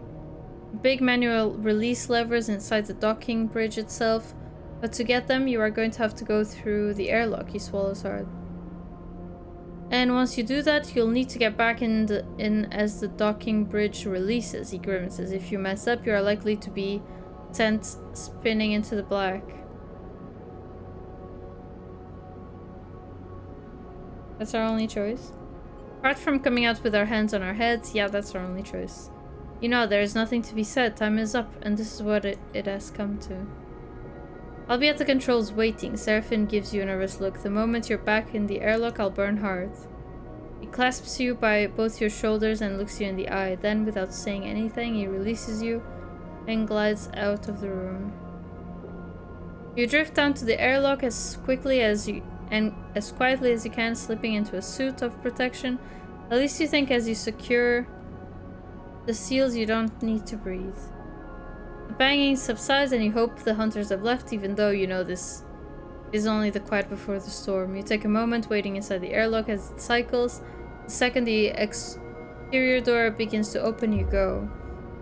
[SPEAKER 1] big manual release levers inside the docking bridge itself, but to get them you are going to have to go through the airlock. He swallows hard. And once you do that, you'll need to get back in as the docking bridge releases. He grimaces. If you mess up, you are likely to be sent spinning into the black. That's our only choice. Apart from coming out with our hands on our heads, yeah, that's our only choice. You know, there is nothing to be said. Time is up, and this is what it has come to. I'll be at the controls waiting. Serafin gives you a nervous look. The moment you're back in the airlock, I'll burn hard. He clasps you by both your shoulders and looks you in the eye. Then, without saying anything, he releases you and glides out of the room. You drift down to the airlock as quickly as you and as quietly as you can, slipping into a suit of protection. At least you think as you secure the seals you don't need to breathe. The banging subsides and you hope the hunters have left, even though you know this is only the quiet before the storm. You take a moment waiting inside the airlock as it cycles. The second the exterior door begins to open, you go.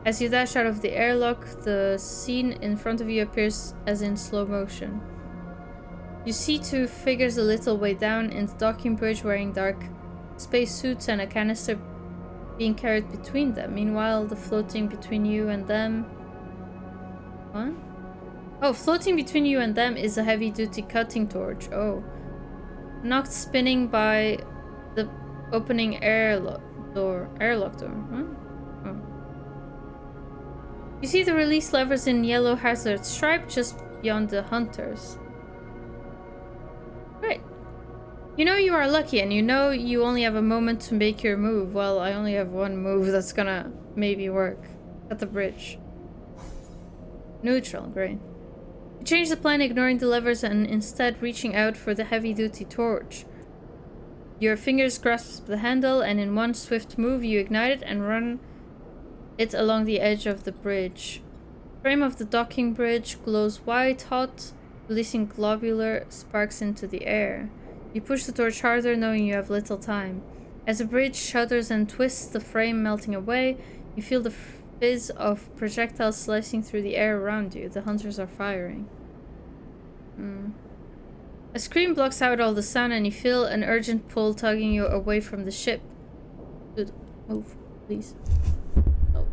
[SPEAKER 1] As you dash out of the airlock, the scene in front of you appears as in slow motion. You see two figures a little way down in the docking bridge wearing dark spacesuits and a canister being carried between them. Meanwhile, the floating between you and them... What? Oh, floating between you and them is a heavy-duty cutting torch. Oh. Knocked spinning by the opening airlock door. Huh? Oh. You see the release levers in yellow hazard stripe just beyond the hunters. Right. You know you are lucky and you know you only have a moment to make your move. Well, I only have one move that's gonna maybe work. At the bridge. Neutral, great. You change the plan, ignoring the levers and instead reaching out for the heavy-duty torch. Your fingers grasp the handle and in one swift move you ignite it and run it along the edge of the bridge. The frame of the docking bridge glows white hot, releasing globular sparks into the air. You push the torch harder, knowing you have little time. As the bridge shudders and twists, the frame melting away, you feel the fizz of projectiles slicing through the air around you. The hunters are firing. A scream blocks out all the sound and you feel an urgent pull tugging you away from the ship. Dude, move, please. Oh.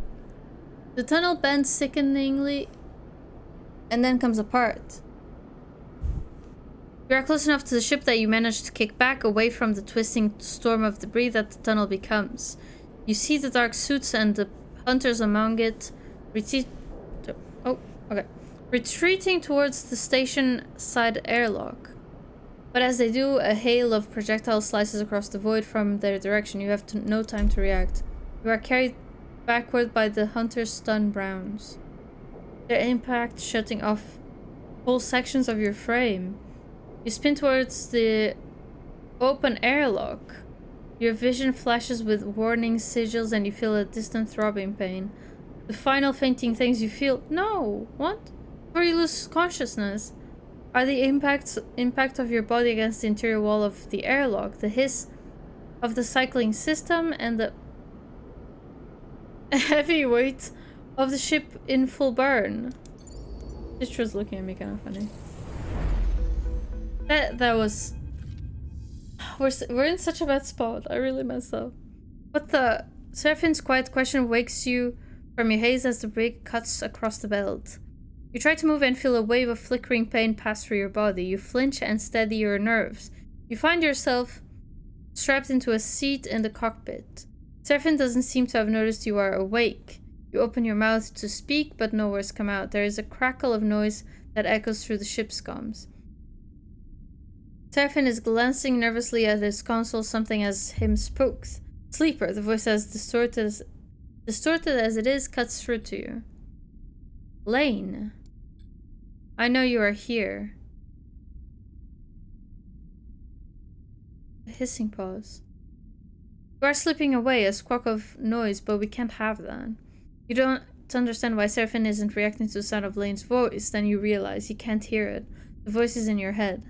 [SPEAKER 1] The tunnel bends sickeningly and then comes apart. You are close enough to the ship that you manage to kick back away from the twisting storm of debris that the tunnel becomes. You see the dark suits and the hunters among it retreating towards the station side airlock. But as they do, a hail of projectiles slices across the void from their direction. You have no time to react. You are carried backward by the hunters' stunned rounds. Their impact shutting off whole sections of your frame. You spin towards the open airlock. Your vision flashes with warning sigils and you feel a distant throbbing pain. The final fainting things you feel... No! What? Before you lose consciousness are the impact of your body against the interior wall of the airlock, the hiss of the cycling system, and the heavy weight of the ship in full burn. Citra's looking at me kind of funny. That was... We're in such a bad spot. I really messed up. What the... Serafin's quiet question wakes you from your haze as the brig cuts across the belt. You try to move and feel a wave of flickering pain pass through your body. You flinch and steady your nerves. You find yourself strapped into a seat in the cockpit. Seraphine doesn't seem to have noticed you are awake. You open your mouth to speak, but no words come out. There is a crackle of noise that echoes through the ship's comms. Seraphine is glancing nervously at his console. Something has him spooked. Sleeper, the voice as distorted as it is, cuts through to you. Lane, I know you are here. A hissing pause. You are slipping away, a squawk of noise, but we can't have that. You don't understand why Seraphine isn't reacting to the sound of Lane's voice. Then you realize you can't hear it. The voice is in your head.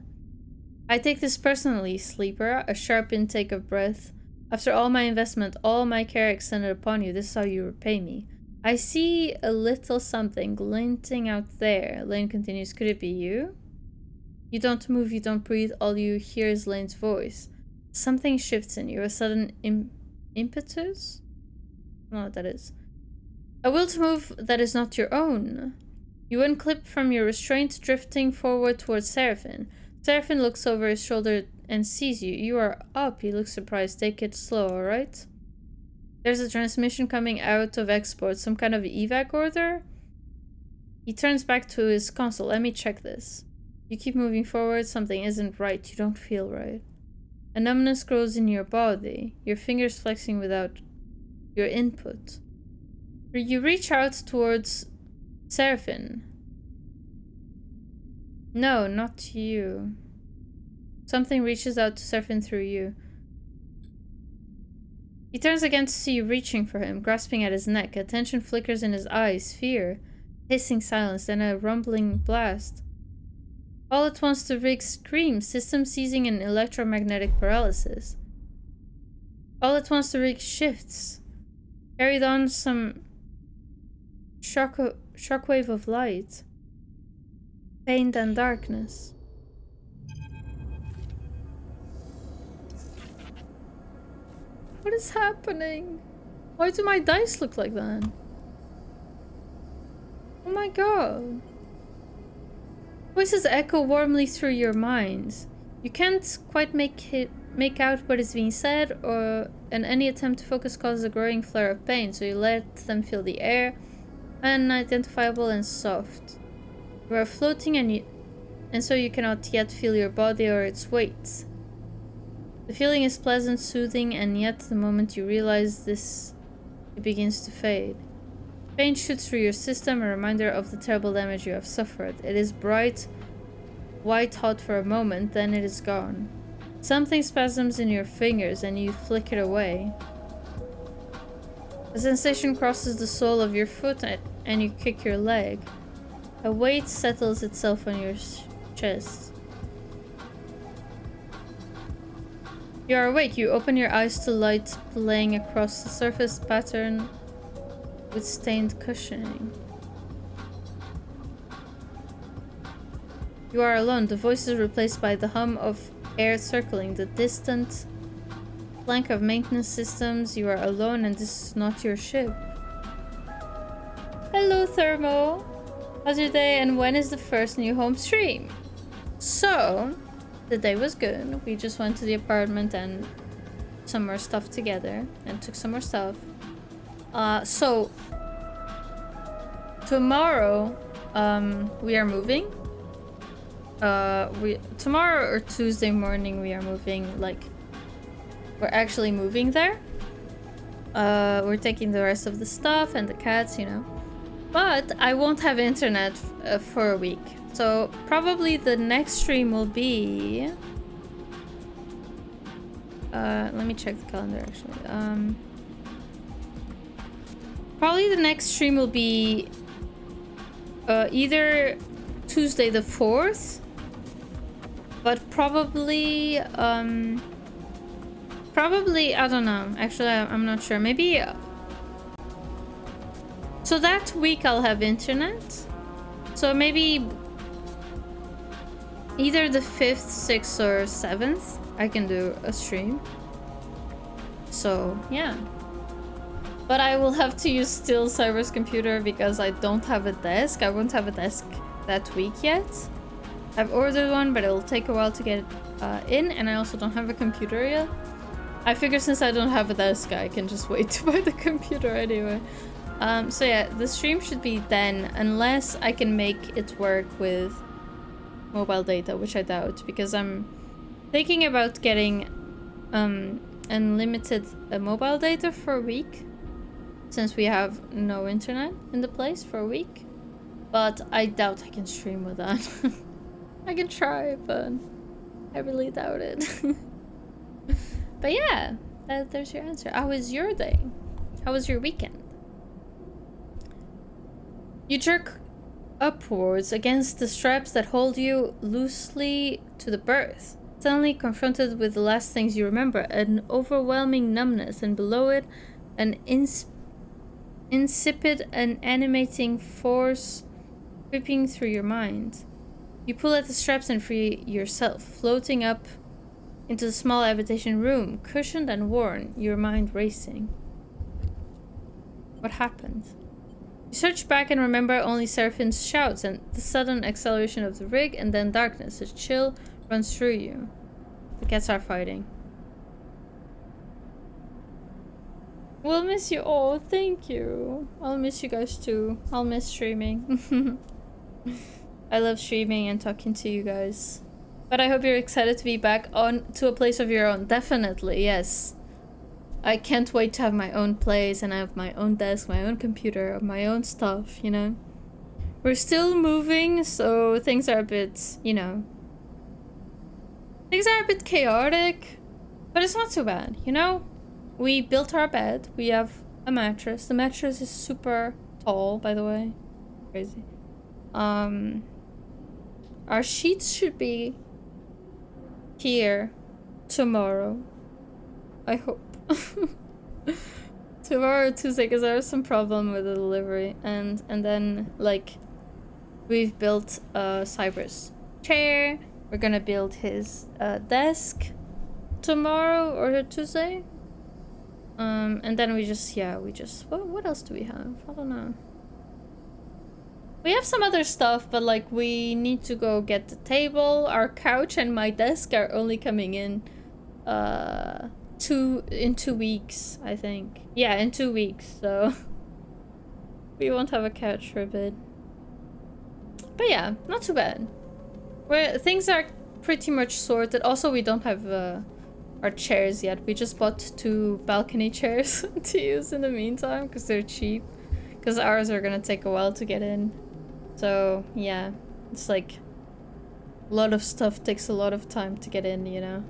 [SPEAKER 1] I take this personally, Sleeper. A sharp intake of breath. After all my investment, all my care extended upon you, this is how you repay me. I see a little something glinting out there. Lane continues. Could it be you? You don't move, you don't breathe. All you hear is Lane's voice. Something shifts in you. A sudden impetus? I don't know what that is. A will to move that is not your own. You unclip from your restraint, drifting forward towards Seraphine. Seraphine looks over his shoulder and sees you. You are up. He looks surprised. Take it slow, alright? There's a transmission coming out of Hexport. Some kind of evac order? He turns back to his console. Let me check this. You keep moving forward. Something isn't right. You don't feel right. A numbness grows in your body. Your fingers flexing without your input. You reach out towards Seraphine. No, not you. Something reaches out to Seraphine through you. He turns again to see you reaching for him, grasping at his neck. Attention flickers in his eyes. Fear. Hissing silence, then a rumbling blast. All at once the rig screams, system seizing in electromagnetic paralysis. All at once the rig shifts. Carried on some shockwave of light. Pain and darkness. What is happening? Why do my dice look like that? Oh my god. Voices echo warmly through your minds. You can't quite make out what is being said, and any attempt to focus causes a growing flare of pain, so you let them fill the air, unidentifiable and soft. You are floating and so you cannot yet feel your body or its weight. The feeling is pleasant, soothing, and yet the moment you realize this, it begins to fade. Pain shoots through your system, a reminder of the terrible damage you have suffered. It is bright, white hot for a moment, then it is gone. Something spasms in your fingers and you flick it away. A sensation crosses the sole of your foot and you kick your leg. A weight settles itself on your chest. You are awake. You open your eyes to light playing across the surface pattern with stained cushioning. You are alone. The voice is replaced by the hum of air circling the distant flank of maintenance systems. You are alone and this is not your ship. Hello, Thermo. How's your day and when is the first new home stream? So, the day was good. We just went to the apartment and some more stuff together and took some more stuff. So tomorrow we are moving. Tomorrow or Tuesday morning we are moving, like we're actually moving there. We're taking the rest of the stuff and the cats, you know. But I won't have internet for a week. So probably the next stream will be let me check the calendar actually. Probably the next stream will be either Tuesday the 4th, but probably I don't know. Actually, I'm not sure. Maybe so that week I'll have internet. So maybe either the 5th, 6th, or 7th I can do a stream. So yeah. But I will have to use still Cyber's computer because I don't have a desk. I won't have a desk that week yet. I've ordered one, but it'll take a while to get in, and I also don't have a computer yet. I figure since I don't have a desk, I can just wait to buy the computer anyway. So yeah, the stream should be then, unless I can make it work with mobile data, which I doubt, because I'm thinking about getting unlimited mobile data for a week, since we have no internet in the place for a week. But I doubt I can stream with that. I can try, but I really doubt it. But yeah, there's your answer. How was your day? How was your weekend? You jerk upwards against the straps that hold you loosely to the berth. Suddenly confronted with the last things you remember, an overwhelming numbness, and below it, an insipid and animating force creeping through your mind. You pull at the straps and free yourself, floating up into the small habitation room, cushioned and worn, your mind racing. What happened? You search back and remember only Seraphine's shouts and the sudden acceleration of the rig, and then darkness. A chill runs through you. The cats are fighting. We'll miss you all. Thank you. I'll miss you guys too. I'll miss streaming. I love streaming and talking to you guys. But I hope you're excited to be back on to a place of your own. Definitely, yes. I can't wait to have my own place and I have my own desk, my own computer, my own stuff, you know? We're still moving, so things are a bit, you know... Things are a bit chaotic, but it's not too bad, you know? We built our bed, we have a mattress. The mattress is super tall, by the way. Crazy. Our sheets should be here tomorrow. I hope. Tomorrow or Tuesday, because there was some problem with the delivery, and then like we've built Cyber's chair. We're gonna build his desk tomorrow or Tuesday. And then we just what else do we have? I don't know. We have some other stuff, but like we need to go get the table. Our couch and my desk are only coming in 2 weeks, I think. Yeah, in 2 weeks, so we won't have a couch for a bit. But yeah, not too bad. Things are pretty much sorted. Also, we don't have our chairs yet. We just bought 2 balcony chairs to use in the meantime because they're cheap. Because ours are gonna take a while to get in. So yeah, it's like a lot of stuff takes a lot of time to get in, you know.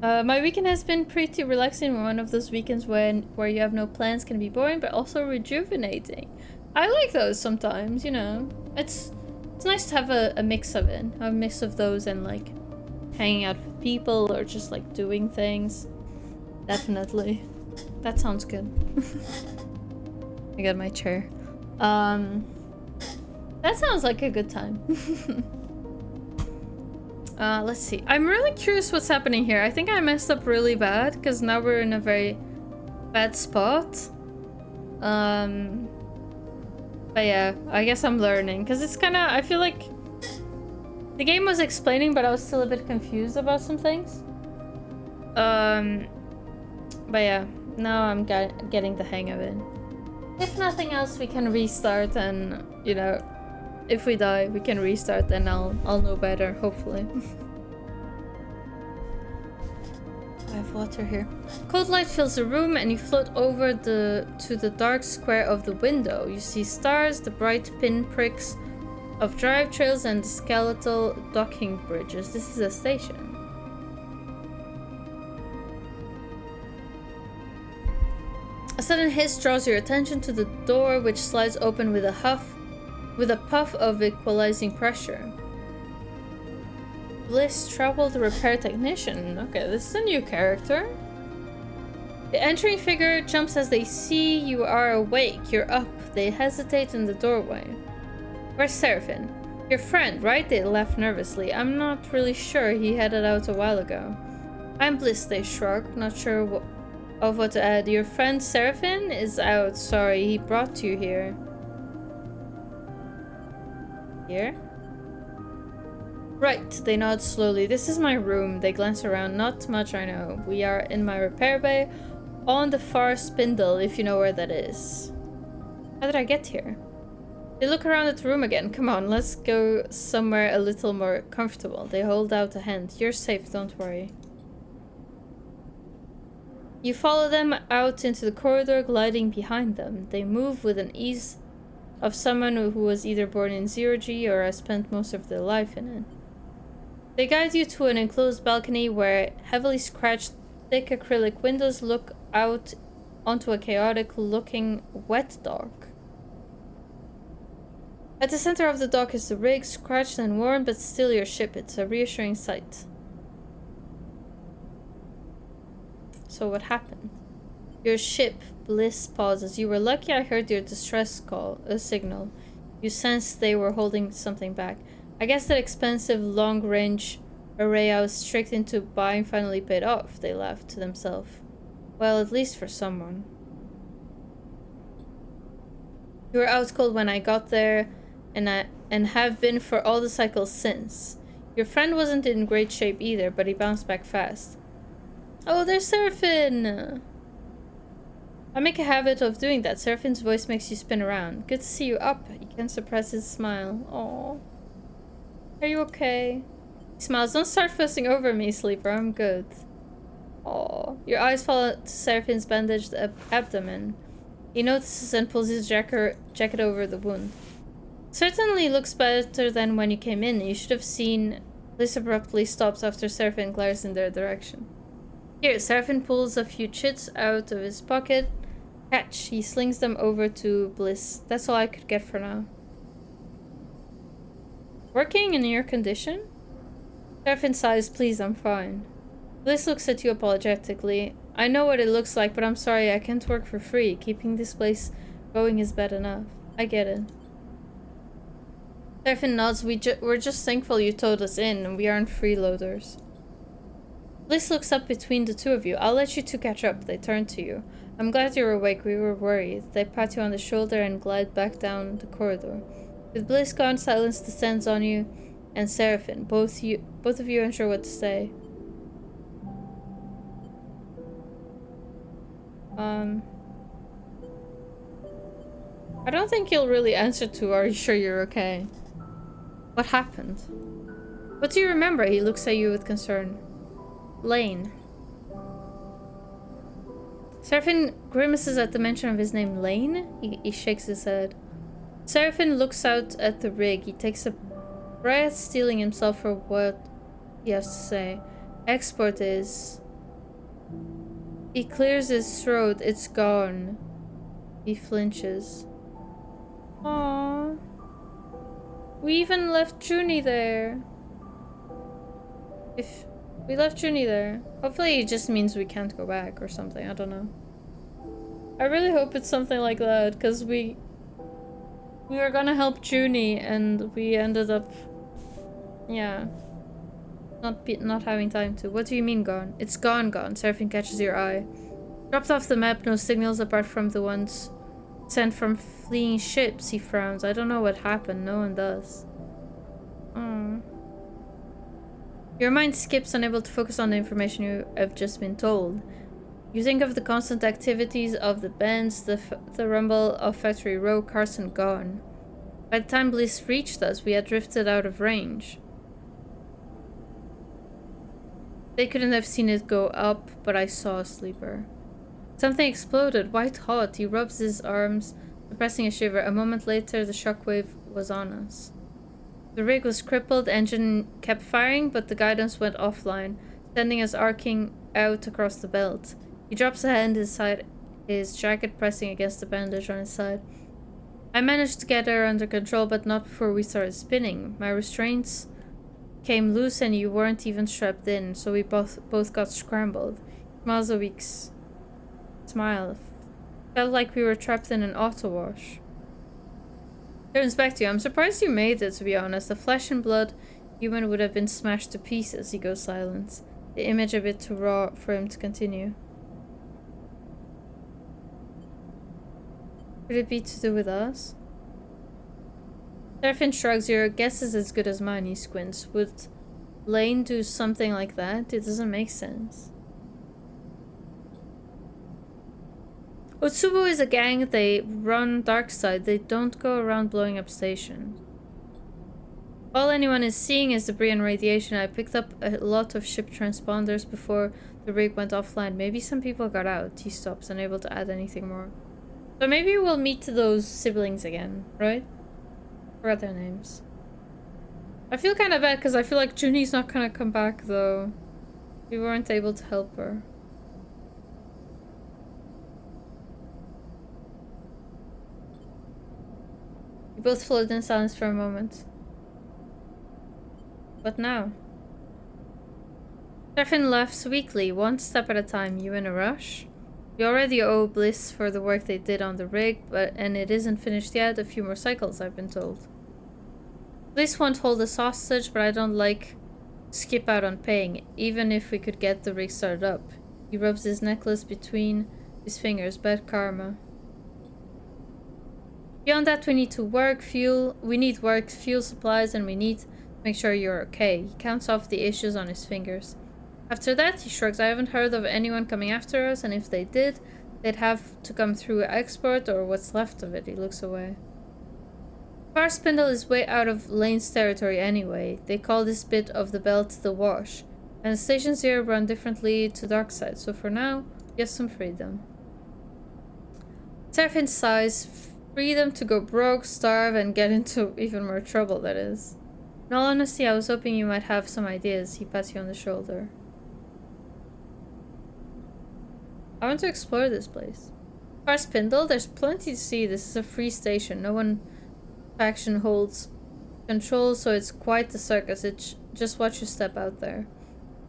[SPEAKER 1] My weekend has been pretty relaxing. One of those weekends where you have no plans can be boring, but also rejuvenating. I like those sometimes, you know. It's nice to have a mix of it. A mix of those and like hanging out with people or just like doing things. Definitely. That sounds good. I got my chair. That sounds like a good time. Let's see. I'm really curious what's happening here. I think I messed up really bad because now we're in a very bad spot. But yeah, I guess I'm learning because it's kind of, I feel like the game was explaining, but I was still a bit confused about some things. But yeah, now I'm getting the hang of it. If nothing else, we can restart, and you know, if we die, we can restart, and I'll know better, hopefully. I have water here. Cold light fills the room, and you float over to the dark square of the window. You see stars, the bright pinpricks of drive trails, and the skeletal docking bridges. This is a station. A sudden hiss draws your attention to the door, which slides open with a puff of equalizing pressure. Bliss, troubled repair technician. Okay, this is a new character. The entering figure jumps as they see you are awake. You're up. They hesitate in the doorway. Where's Seraphine? Your friend, right? They laugh nervously. I'm not really sure. He headed out a while ago. I'm Bliss, they shrug. Not sure of what to add. Your friend Seraphine is out. Sorry, he brought you here. Here? Right, they nod slowly. This is my room. They glance around. Not much I know. We are in my repair bay on the far spindle, if you know where that is. How did I get here? They look around at the room again. Come on, let's go somewhere a little more comfortable. They hold out a hand. You're safe, don't worry. You follow them out into the corridor, gliding behind them. They move with an ease of someone who was either born in zero-G or has spent most of their life in it. They guide you to an enclosed balcony where heavily scratched, thick acrylic windows look out onto a chaotic-looking wet dock. At the center of the dock is the rig, scratched and worn, but still your ship. It's a reassuring sight. So what happened? Your ship, Bliss, pauses. You were lucky I heard your distress call, a signal. You sensed they were holding something back. I guess that expensive long-range array I was tricked into buying finally paid off, they laughed to themselves. Well, at least for someone. You were out cold when I got there, and have been for all the cycles since. Your friend wasn't in great shape either, but he bounced back fast. Oh, there's Seraphine! I make a habit of doing that. Seraphine's voice makes you spin around. Good to see you up. He can't suppress his smile. Aww. Are you okay? He smiles. Don't start fussing over me, sleeper. I'm good. Aww. Your eyes follow to Seraphine's bandaged abdomen. He notices and pulls his jacket over the wound. Certainly looks better than when you came in. You should have seen. Bliss abruptly stops after Seraphine glares in their direction. Here, Seraphine pulls a few chits out of his pocket. Catch. He slings them over to Bliss. That's all I could get for now. Working in your condition? Seraphine sighs. Please, I'm fine. Bliss looks at you apologetically. I know what it looks like, but I'm sorry I can't work for free. Keeping this place going is bad enough. I get it. Seraphine nods. We're just thankful you towed us in, and we aren't freeloaders. Bliss looks up between the two of you. I'll let you two catch up. They turn to you. I'm glad you're awake. We were worried. They pat you on the shoulder and glide back down the corridor. With Bliss gone, silence descends on you and Seraphine. Both of you unsure what to say. I don't think you'll really answer to, are you sure you're okay? What happened? What do you remember? He looks at you with concern. Lane. Seraphine grimaces at the mention of his name. Lane? He shakes his head. Seraphine looks out at the rig. He takes a breath, steeling himself for what he has to say. Hexport is... He clears his throat. It's gone. He flinches. Aww. We even left Junie there. If we left Junie there. Hopefully it just means we can't go back or something. I don't know. I really hope it's something like that, because we were gonna help Junie and we ended up, yeah, not having time to. What do you mean gone? It's gone. Seraphine catches your eye. Dropped off the map, no signals apart from the ones sent from fleeing ships. He frowns. I don't know what happened. No one does. Oh. Your mind skips, unable to focus on the information you have just been told. You think of the constant activities of the bands, the rumble of Factory Row. Carson gone. By the time Bliss reached us, we had drifted out of range. They couldn't have seen it go up, but I saw a sleeper. Something exploded, white hot. He rubs his arms, suppressing a shiver. A moment later, the shockwave was on us. The rig was crippled, engine kept firing, but the guidance went offline, sending us arcing out across the belt. He drops a hand inside his jacket, pressing against the bandage on his side. I managed to get her under control, but not before we started spinning. My restraints came loose and you weren't even strapped in, so we both got scrambled. Smiles a weak smile. Felt like we were trapped in an auto wash. Turns back to you. I'm surprised you made it, to be honest. The flesh and blood human would have been smashed to pieces. He goes silent. The image a bit too raw for him to continue. Could it be to do with us? Seraphine shrugs. Your guess is as good as mine. He squints. Would Lane do something like that? It doesn't make sense. Otsubo is a gang. They run dark side. They don't go around blowing up stations. All anyone is seeing is debris and radiation. I picked up a lot of ship transponders before the rig went offline. Maybe some people got out. He stops, unable to add anything more. So maybe we'll meet those siblings again, right? Forgot their names. I feel kind of bad because I feel like Junie's not gonna come back though. We weren't able to help her. We both floated in silence for a moment. What now? Stefan laughs weakly, one step at a time. You in a rush? You already owe Bliss for the work they did on the rig, and it isn't finished yet. A few more cycles, I've been told. Bliss won't hold us hostage, but I don't like skip out on paying, even if we could get the rig started up. He rubs his necklace between his fingers. Bad karma. Beyond that, we need to work, fuel. We need work, fuel supplies, and we need to make sure you're okay. He counts off the issues on his fingers. After that, he shrugs. I haven't heard of anyone coming after us, and if they did, they'd have to come through Hexport or what's left of it. He looks away. Far Spindle is way out of Lane's territory anyway. They call this bit of the belt the Wash, and the stations here run differently to Darkside, so for now, we have some freedom. Serafin sighs. Freedom to go broke, starve, and get into even more trouble, that is. In all honesty, I was hoping you might have some ideas. He pats you on the shoulder. I want to explore this place. Far Spindle, there's plenty to see. This is a free station. No one faction holds control, so it's quite the circus. It's just watch your step out there.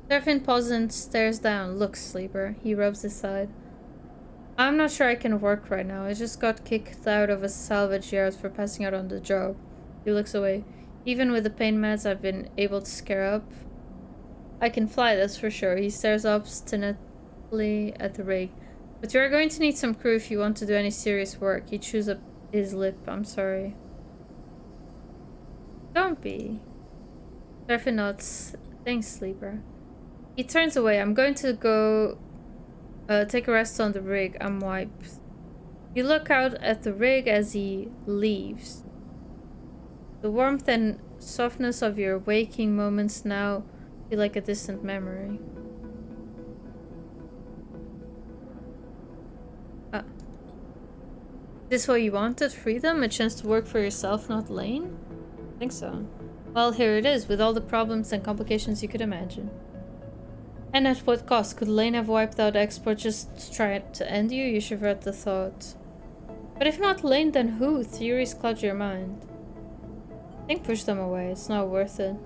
[SPEAKER 1] Serafin pauses and stares down. Look, sleeper. He rubs his side. I'm not sure I can work right now. I just got kicked out of a salvage yard for passing out on the job. He looks away. Even with the pain meds I've been able to scare up. I can fly, that's for sure. He stares obstinately at the rig. But you are going to need some crew if you want to do any serious work. He chews up his lip. I'm sorry. Don't be. Serafin nods. Thanks, sleeper. He turns away. I'm going to go take a rest on the rig. I'm wiped. You look out at the rig as he leaves. The warmth and softness of your waking moments now feel like a distant memory. This what you wanted? Freedom? A chance to work for yourself, not Lane? I think so. Well, here it is, with all the problems and complications you could imagine. And at what cost? Could Lane have wiped out Hexport just to try to end you? You shiver at the thought. But if not Lane, then who? Theories cloud your mind. I think push them away. It's not worth it.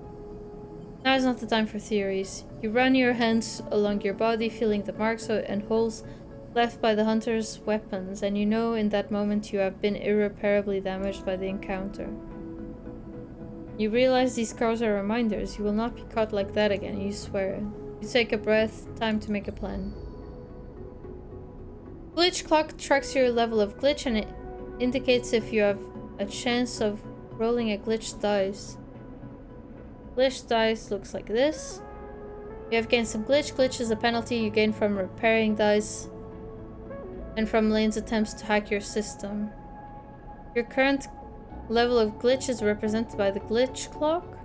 [SPEAKER 1] Now is not the time for theories. You run your hands along your body, feeling the marks and holes left by the hunter's weapons, and you know in that moment you have been irreparably damaged by the encounter. You realize these scars are reminders. You will not be caught like that again, you swear it. You take a breath, time to make a plan. Glitch clock tracks your level of glitch and it indicates if you have a chance of rolling a glitch dice. Glitch dice looks like this. You have gained some glitch. Glitch is a penalty you gain from repairing dice and from Lane's attempts to hack your system. Your current level of glitch is represented by the glitch clock.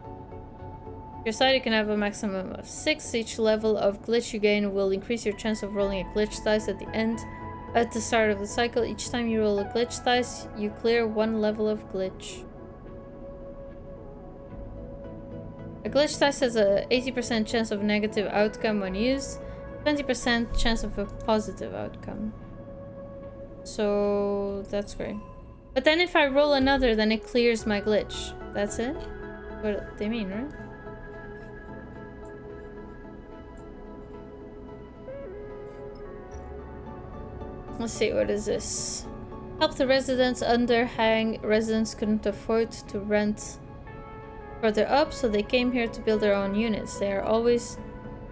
[SPEAKER 1] Your side, you can have a maximum of 6. Each level of glitch you gain will increase your chance of rolling a glitch dice at the start of the cycle. Each time you roll a glitch dice, you clear 1 level of glitch. A glitch dice has a 80% chance of negative outcome when used, 20% chance of a positive outcome. So that's great. But then if I roll another, then it clears my glitch. That's it? What they mean, right? Let's see, what is this? Help the residents. Underhang residents couldn't afford to rent further up, so they came here to build their own units. They are always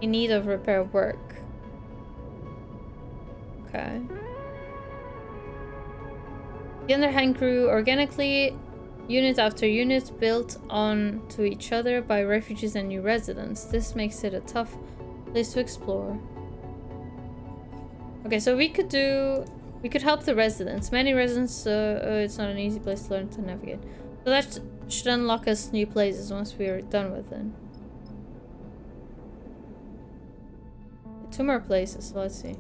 [SPEAKER 1] in need of repair work. Okay. The Underhang grew organically Unit after unit built on to each other by refugees and new residents. This makes it a tough place to explore. Okay, so we could help the residents. Many residents, it's not an easy place to learn to navigate. So that should unlock us new places once we are done with it. 2 more places, so let's see.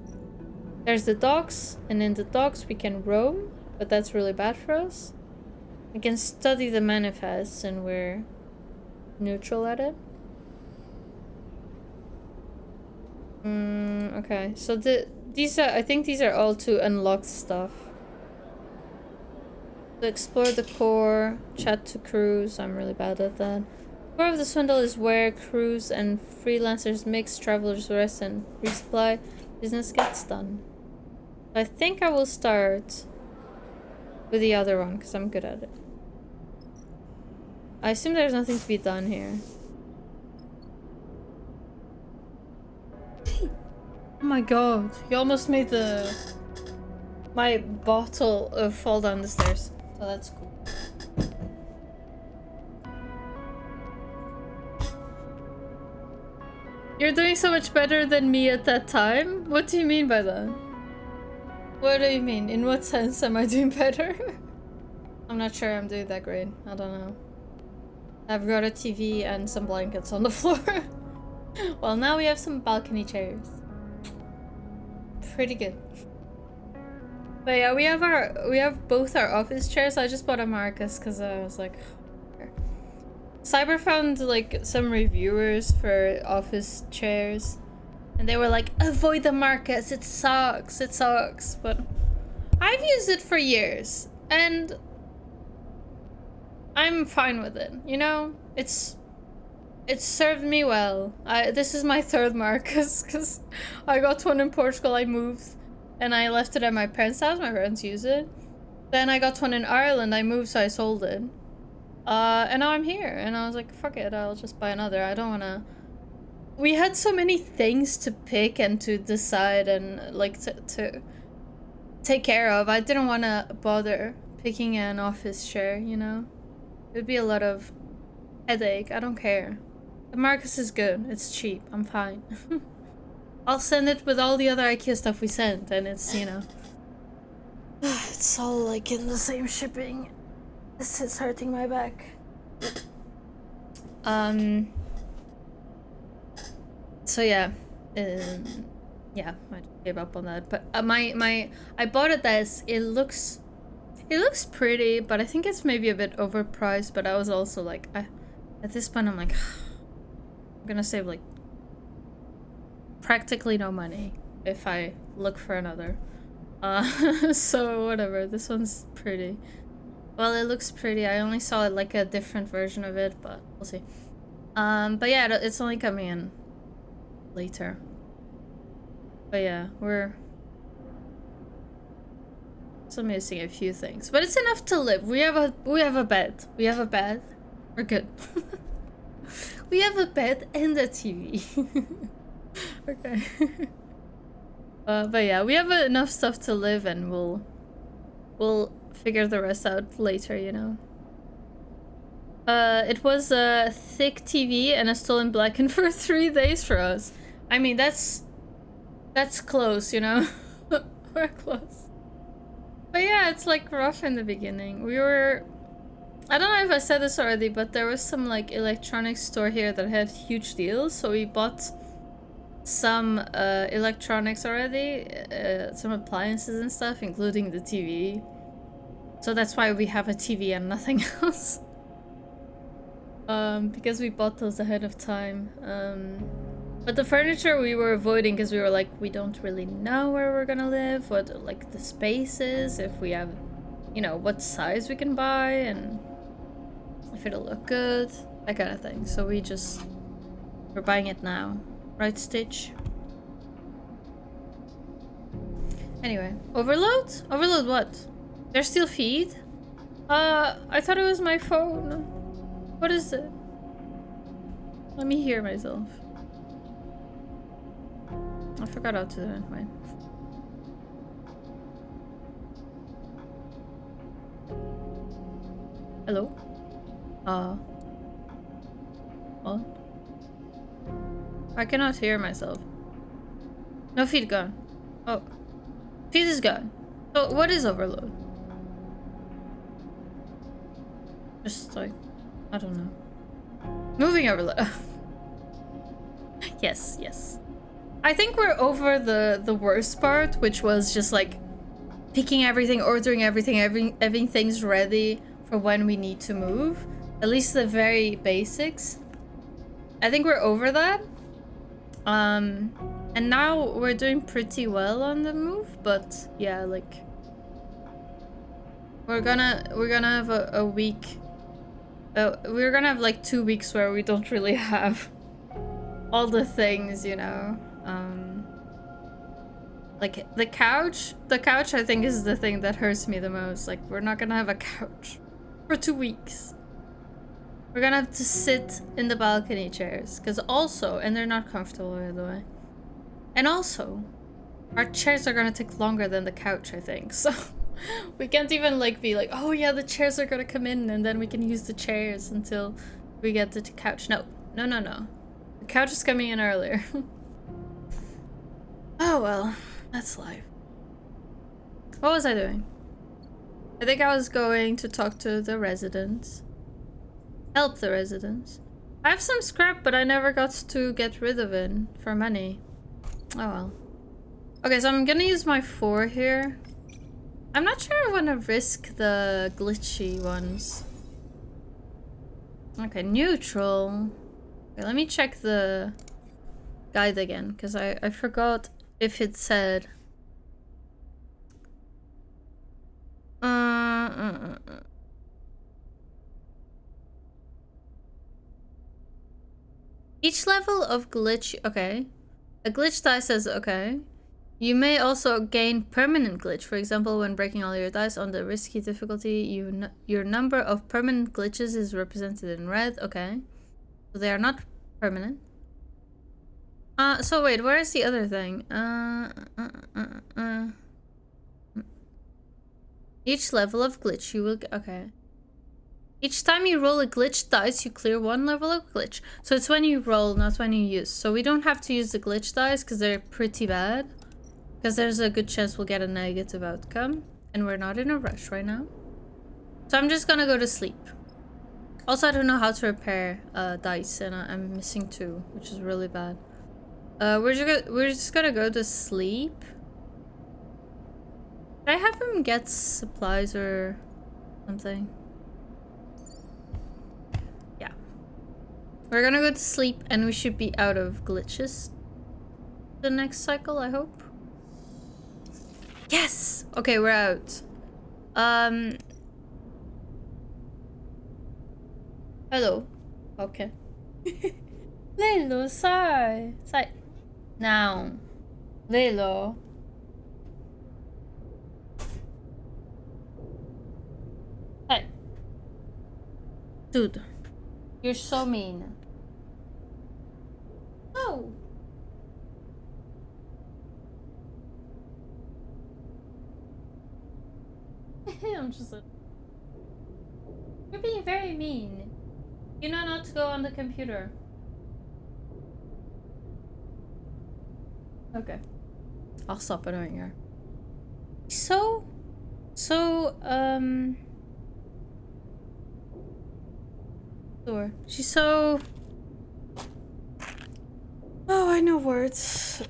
[SPEAKER 1] There's the docks, and in the docks we can roam, but that's really bad for us. We can study the manifests, and we're neutral at it. Okay, so I think these are all to unlock stuff. To explore the core, chat to crews. I'm really bad at that. The core of the swindle is where crews and freelancers mix, travelers rest, and resupply. Business gets done. I think I will start with the other one because I'm good at it. I assume there's nothing to be done here. Oh my god, you almost made my bottle fall down the stairs. So that's cool. You're doing so much better than me at that time? What do you mean by that? What do you mean? In what sense am I doing better? I'm not sure I'm doing that great. I don't know. I've got a TV and some blankets on the floor. Well, now we have some balcony chairs. Pretty good. But yeah, we have both our office chairs. I just bought a Marcus because I was like, Cyber found like some reviewers for office chairs, and they were like, avoid the Marcus, it sucks, but I've used it for years and I'm fine with it, you know? It's served me well. This is my 3rd Marcus because I got one in Portugal. I moved and I left it at my parents' house. My parents use it. Then I got one in Ireland. I moved, so I sold it. And now I'm here, and I was like, fuck it, I'll just buy another. I don't wanna... We had so many things to pick and to decide and, like, to take care of. I didn't want to bother picking an office chair, you know? It would be a lot of headache. I don't care. The Marcus is good. It's cheap. I'm fine. I'll send it with all the other IKEA stuff we sent, and it's, you know... It's all, like, in the same shipping. This is hurting my back. So yeah. Yeah, I just gave up on that. But I bought a desk. It looks pretty, but I think it's maybe a bit overpriced. But I was also like, at this point, I'm like, I'm gonna save like practically no money if I look for another. So whatever. This one's pretty. Well, it looks pretty. I only saw like a different version of it, but we'll see. But yeah, it's only coming in later. But yeah, we're still missing a few things, but it's enough to live. We have a bed. We have a bed. We're good. We have a bed and a TV. Okay. But yeah, we have enough stuff to live, and we'll figure the rest out later, you know. It was a thick TV and a stolen blackened for 3 days for us. I mean, that's close, you know. We're close. But yeah, it's like rough in the beginning. I don't know if I said this already, but there was some like electronics store here that had huge deals, so we bought some electronics already, some appliances and stuff, including the TV. So that's why we have a TV and nothing else. Because we bought those ahead of time. But the furniture we were avoiding because we were like, we don't really know where we're gonna live, what like the space is, if we have, you know, what size we can buy, and if it'll look good, that kind of thing. So we're buying it now. Right, Stitch? Anyway, overload? Overload what? There's still feed? I thought it was my phone. What is it? Let me hear myself. I forgot how to do it. Wait. Hello? What? I cannot hear myself. No, feed gone. Oh. Feed is gone. So, what is overload? Just like, I don't know. Moving overload. Yes, yes. I think we're over the worst part, which was just like picking everything, ordering everything, everything's ready for when we need to move. At least the very basics. I think we're over that. And now we're doing pretty well on the move, but yeah, like we're gonna have a week. We're gonna have like 2 weeks where we don't really have all the things, you know. Like the couch I think is the thing that hurts me the most. Like we're not gonna have a couch for 2 weeks. We're gonna have to sit in the balcony chairs, because also, and they're not comfortable by the way. And also, our chairs are gonna take longer than the couch, I think. So we can't even like be like, oh yeah, the chairs are gonna come in and then we can use the chairs until we get the couch. No. The couch is coming in earlier. Oh well, that's life. What was I doing? I think I was going to talk to the residents. Help the residents. I have some scrap, but I never got to get rid of it for money. Oh well. Okay, so I'm gonna use my 4 here. I'm not sure I want to risk the glitchy ones. Okay, neutral. Okay, let me check the guide again, because I forgot if it said... Each level of glitch... Okay. A glitch die says okay. You may also gain permanent glitch. For example, when breaking all your dice on the risky difficulty, your number of permanent glitches is represented in red. Okay. So they are not permanent. So wait, where is the other thing? Each level of glitch you will get... Okay. Each time you roll a glitch dice, you clear 1 level of glitch. So it's when you roll, not when you use. So we don't have to use the glitch dice because they're pretty bad. Because there's a good chance we'll get a negative outcome. And we're not in a rush right now. So I'm just gonna go to sleep. Also, I don't know how to repair dice, and I'm missing 2, which is really bad. We're just gonna go to sleep. Did I have him get supplies or something? Yeah. We're gonna go to sleep, and we should be out of glitches the next cycle, I hope. Yes! Okay, we're out. Hello. Okay. Lelo, sai. Sai. Não. Lelo. Sai. Dude. You're so mean. Oh. I'm just like... You're being very mean. You know not to go on the computer. Okay. I'll stop annoying her. So, sure. She's so... Oh, I know words.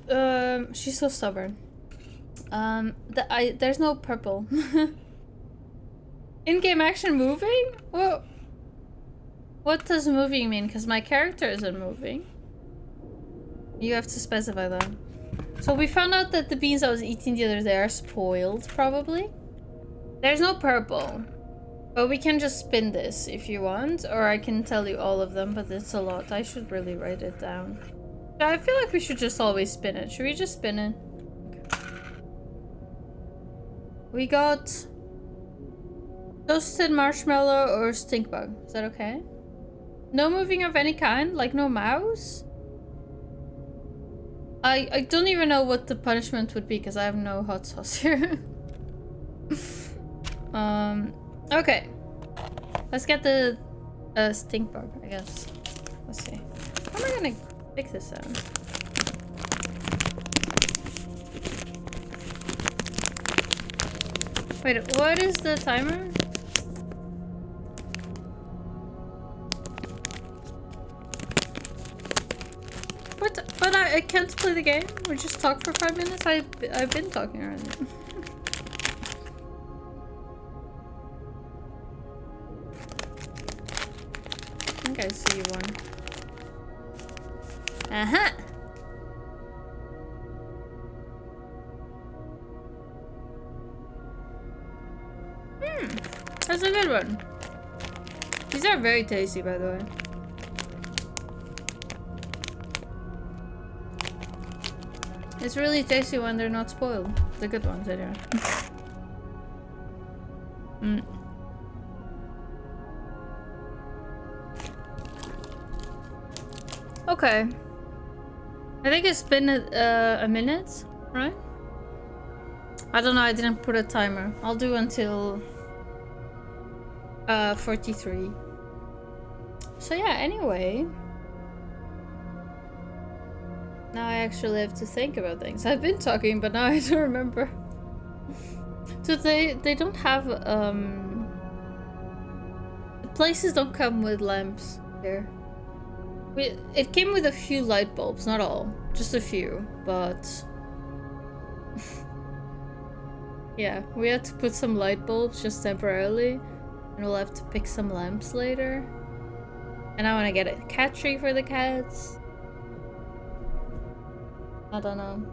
[SPEAKER 1] She's so stubborn. There's no purple. In-game action moving? Well, what does moving mean? Because my character isn't moving. You have to specify that. So we found out that the beans I was eating the other day are spoiled, probably. There's no purple. But we can just spin this if you want. Or I can tell you all of them, but it's a lot. I should really write it down. Yeah, I feel like we should just always spin it. Should we just spin it? Okay. We got... toasted marshmallow or stink bug. Is that okay? No moving of any kind? Like no mouse? I don't even know what the punishment would be because I have no hot sauce here. Okay. Let's get the stink bug, I guess. Let's see. How am I gonna fix this then? Wait, what is the timer? But I can't play the game? We just talk for 5 minutes? I've been talking already. I think I see one. Uh-huh! That's a good one. These are very tasty, by the way. It's really tasty when they're not spoiled. The good ones, anyway. Okay. I think it's been a minute, right? I don't know, I didn't put a timer. I'll do until 43. So yeah, anyway. Now I actually have to think about things. I've been talking, but now I don't remember. So they don't have the places don't come with lamps here. It came with a few light bulbs, not all, just a few, but yeah, we had to put some light bulbs just temporarily, and we'll have to pick some lamps later. And I want to get a cat tree for the cats. I don't know.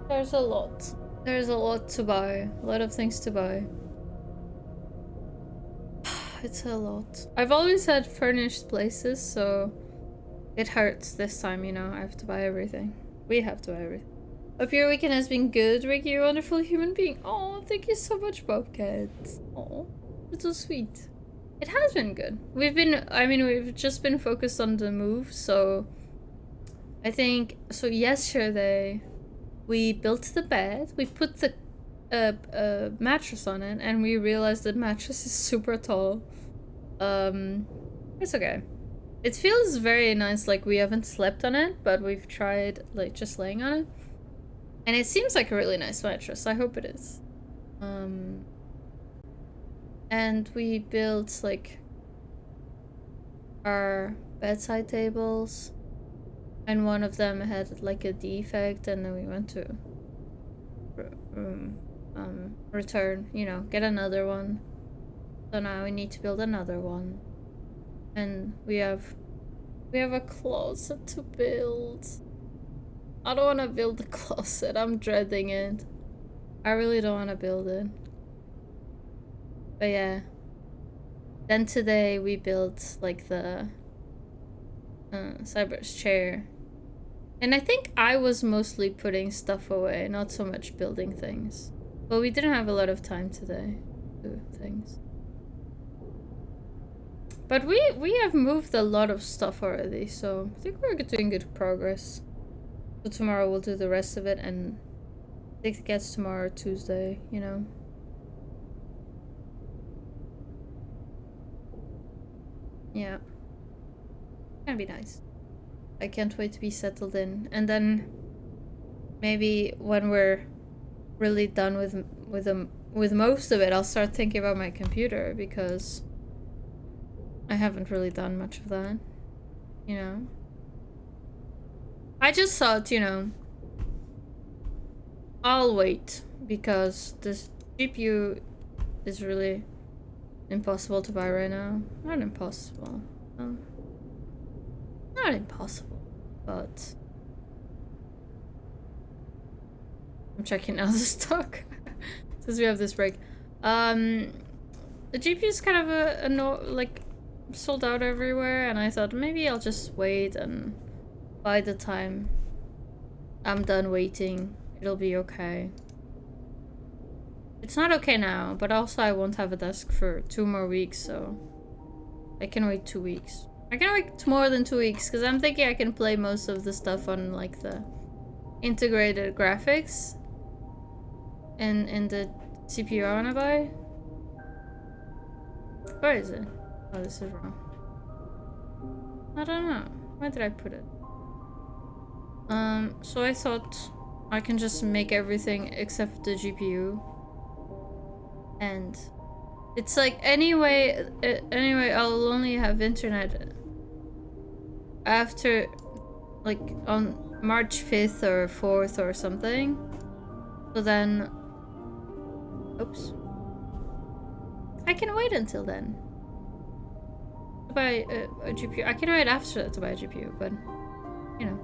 [SPEAKER 1] There's a lot. There's a lot to buy. A lot of things to buy. It's a lot. I've always had furnished places, so it hurts this time, you know. I have to buy everything. We have to buy everything. Hope your weekend has been good, Ricky. You're a wonderful human being. Oh, thank you so much, Bobcat. Oh, it's so sweet. It has been good. We've just been focused on the move, so I think, so yesterday we built the bed, we put the mattress on it, and we realized the mattress is super tall. It's okay. It feels very nice, like we haven't slept on it, but we've tried like just laying on it. And it seems like a really nice mattress. I hope it is. And we built like our bedside tables, and one of them had like a defect, and then we went to return, you know, get another one. So now we need to build another one. And we have a closet to build. I don't want to build the closet. I'm dreading it. I really don't want to build it. But yeah. Then today we built like the Cyber's chair. And I think I was mostly putting stuff away, not so much building things. But we didn't have a lot of time today to do things. But we have moved a lot of stuff already, so I think we're doing good progress. So tomorrow we'll do the rest of it, and take the cats tomorrow, Tuesday, you know. Yeah. Gonna be nice. I can't wait to be settled in. And then maybe when we're really done with most of it, I'll start thinking about my computer, because I haven't really done much of that, you know. I just thought, you know, I'll wait, because this GPU is really impossible to buy right now. Not impossible. Not impossible, but I'm checking out the stock since we have this break. The GPU is kind of like sold out everywhere, and I thought maybe I'll just wait, and by the time I'm done waiting, it'll be okay. It's not okay now, but also I won't have a desk for 2 more weeks, so I can wait 2 weeks. I can wait more than 2 weeks, because I'm thinking I can play most of the stuff on like the integrated graphics in the CPU I want to buy. Where is it? Oh, this is wrong. I don't know. Where did I put it? So I thought I can just make everything except the GPU. And it's like anyway, I'll only have internet after like on March 5th or 4th or something. So then, oops. I can wait until then to buy a GPU. I can wait after that to buy a GPU, but you know.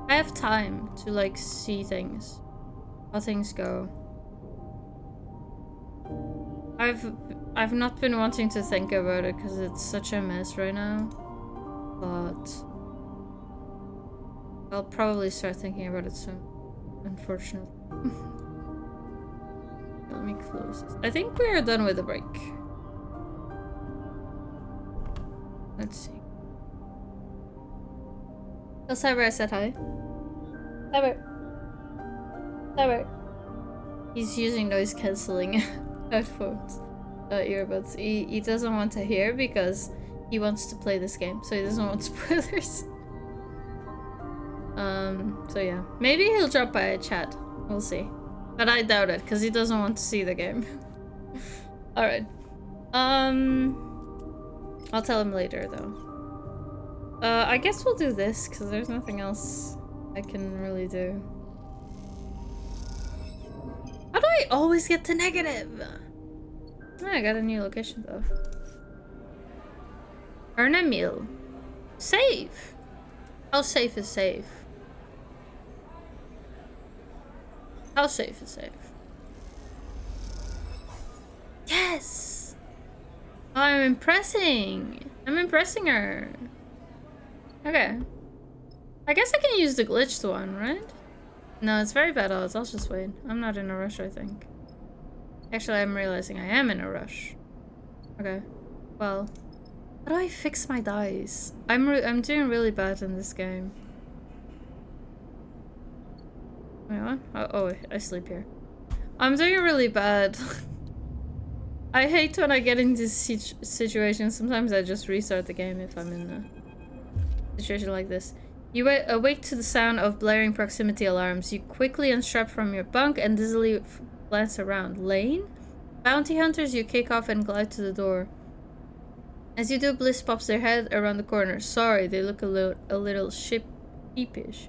[SPEAKER 1] I have time to like see things, how things go. I've not been wanting to think about it because it's such a mess right now, but I'll probably start thinking about it soon, unfortunately. Let me close this. I think we are done with the break. Let's see. Tell Cyber I said hi. Cyber. Cyber. He's using noise cancelling headphones, earbuds. He doesn't want to hear because he wants to play this game, so he doesn't want spoilers. So yeah. Maybe he'll drop by a chat. We'll see. But I doubt it, because he doesn't want to see the game. Alright. I'll tell him later, though. I guess we'll do this, because there's nothing else I can really do. How do I always get to negative? Oh, I got a new location, though. Earn a meal. Save! How safe is safe? How safe is safe? Yes! I'm impressing! I'm impressing her. Okay. I guess I can use the glitched one, right? No, it's very bad odds. I'll just wait. I'm not in a rush, I think. Actually, I'm realizing I am in a rush. Okay. Well, how do I fix my dice? I'm doing really bad in this game. Wait, what? Oh, I sleep here. I'm doing really bad. I hate when I get into situations. Sometimes I just restart the game if I'm in a situation like this. You awake to the sound of blaring proximity alarms. You quickly unstrap from your bunk and dizzily glance around. Lane? Bounty hunters, you kick off and glide to the door. As you do, Bliss pops their head around the corner. Sorry, they look a little sheepish.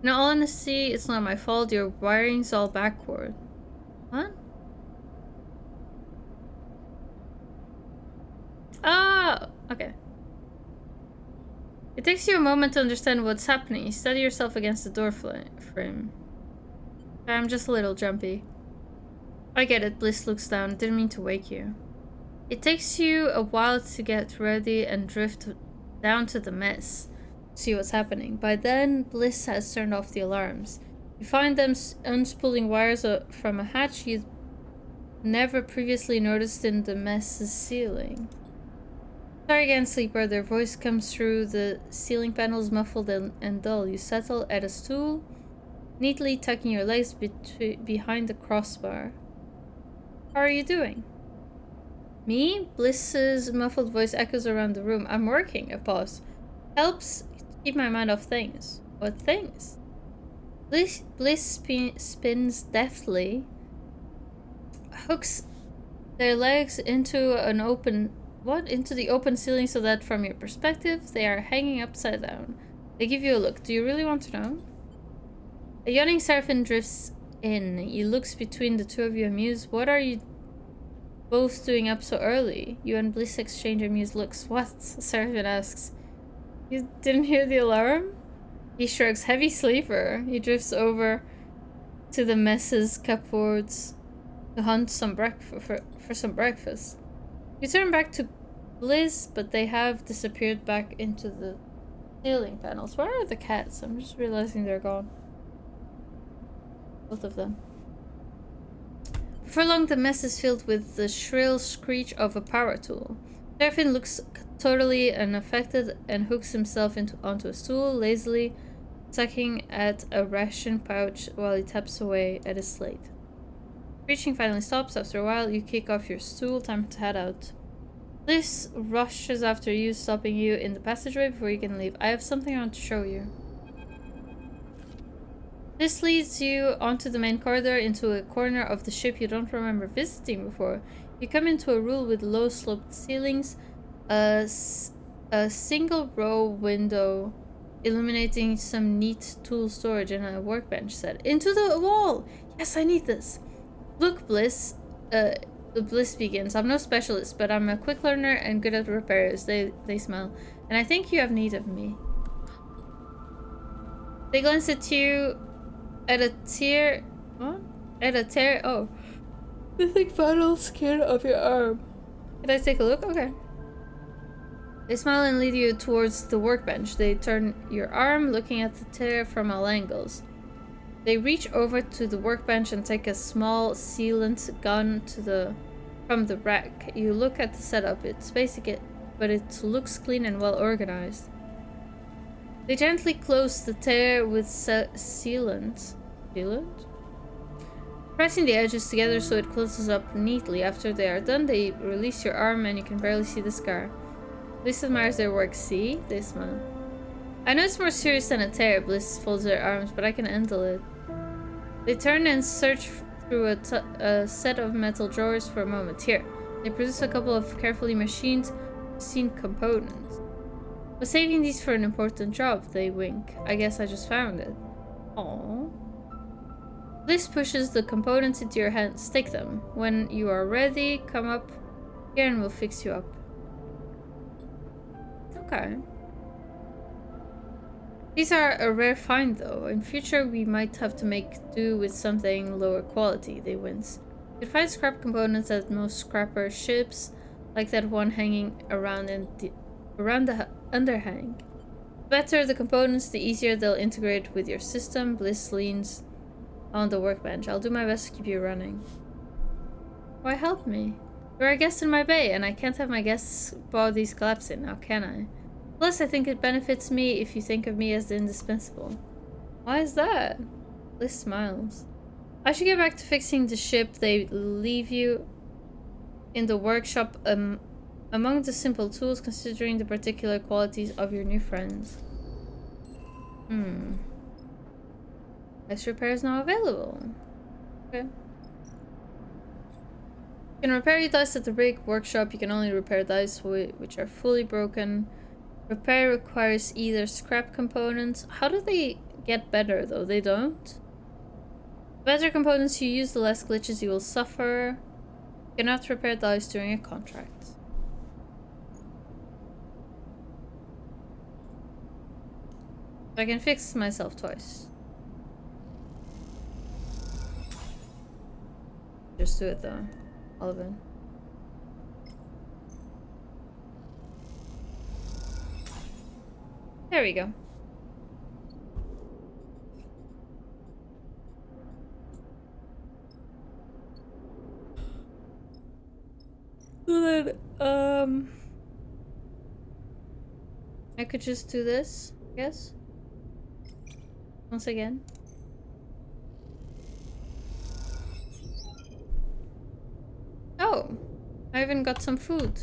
[SPEAKER 1] In all honesty, it's not my fault. Your wiring's all backward. What? Oh, okay. It takes you a moment to understand what's happening. You steady yourself against the door frame. I'm just a little jumpy. I get it. Bliss looks down. Didn't mean to wake you. It takes you a while to get ready and drift down to the mess. See what's happening. By then, Bliss has turned off the alarms. You find them unspooling wires from a hatch you'd never previously noticed in the mess's ceiling. Sorry again, sleeper. Their voice comes through the ceiling panels, muffled and dull. You settle at a stool, neatly tucking your legs behind the crossbar. How are you doing? Me? Bliss's muffled voice echoes around the room. I'm working. A pause. Helps keep my mind off things. What things? Bliss spins deftly, hooks their legs into into the open ceiling so that from your perspective they are hanging upside down. They give you a look. Do you really want to know? A yawning Seraphim drifts in. He looks between the two of you, amused. What are you both doing up so early? You and Bliss exchange amused looks. What? Seraphim asks. You didn't hear the alarm? He shrugs. Heavy sleeper. He drifts over to the mess's cupboards to hunt for some breakfast. You turn back to Bliss, but they have disappeared back into the ceiling panels. Where are the cats? I'm just realizing they're gone. Both of them. For long, the mess is filled with the shrill screech of a power tool. Seraphim looks totally unaffected and hooks himself onto a stool, lazily sucking at a ration pouch while he taps away at his slate. Reaching finally stops. After a while, you kick off your stool. Time to head out. Bliss rushes after you, stopping you in the passageway before you can leave. I have something I want to show you. This leads you onto the main corridor into a corner of the ship you don't remember visiting before. You come into a room with low sloped ceilings, a single row window illuminating some neat tool storage and a workbench set. Into the wall! Yes, I need this. Look, Bliss. The Bliss begins. I'm no specialist, but I'm a quick learner and good at repairs. They smile. And I think you have need of me. They glance at you at a tear. What? At a tear. Oh. The thick vital skin of your arm. Can I take a look? Okay. They smile and lead you towards the workbench. They turn your arm, looking at the tear from all angles. They reach over to the workbench and take a small sealant gun from the rack. You look at the setup. It's basic, but it looks clean and well organized. They gently close the tear with sealant. Sealant? Pressing the edges together so it closes up neatly. After they are done, they release your arm and you can barely see the scar. Bliss admires their work. See? They smile. I know it's more serious than a tear. Bliss folds their arms, but I can handle it. They turn and search through a set of metal drawers for a moment. Here, they produce a couple of carefully machined components. Was saving these for an important job, they wink. I guess I just found it. Aww. Bliss pushes the components into your hands. Take them. When you are ready, come up here and we'll fix you up. Okay. These are a rare find, though. In future, we might have to make do with something lower quality, they wince. You can find scrap components at most scrapper ships, like that one hanging around around the underhang. The better the components, the easier they'll integrate with your system. Bliss leans on the workbench. I'll do my best to keep you running. Why help me? You're a guest in my bay, and I can't have my guests' bodies collapsing now, can I? Plus, I think it benefits me if you think of me as indispensable. Why is that? Bliss smiles. I should get back to fixing the ship. They leave you in the workshop among the simple tools, considering the particular qualities of your new friends. Ice repair is now available. Okay. You can repair your dice at the rig workshop. You can only repair dice which are fully broken. Repair requires either scrap components. How do they get better, though? They don't? The better components you use, the less glitches you will suffer. You cannot repair dice during a contract. I can fix myself twice. Just do it, though. All of it. There we go. So then, I could just do this, I guess. Once again. Oh, I even got some food.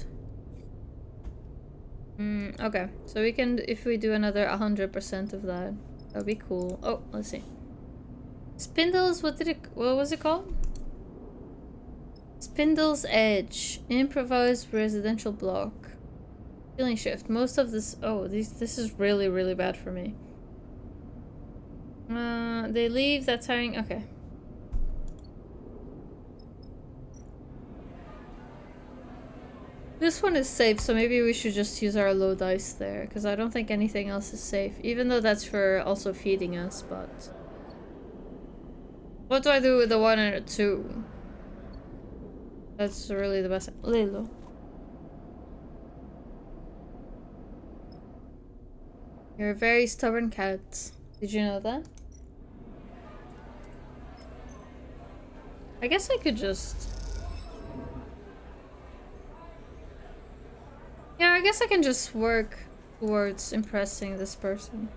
[SPEAKER 1] Okay, so we can, if we do another 100% of that, that'd be cool. Oh, let's see. Spindles, what was it called? Spindle's Edge. Improvised residential block. Healing shift. Most of this, this is really, really bad for me. They leave that tiring, okay. This one is safe, so maybe we should just use our low dice there, because I don't think anything else is safe, even though that's for also feeding us, but... What do I do with the 1 and a 2? That's really the best. Lilo. You're a very stubborn cat. Did you know that? I guess I could just... Yeah, I guess I can just work towards impressing this person.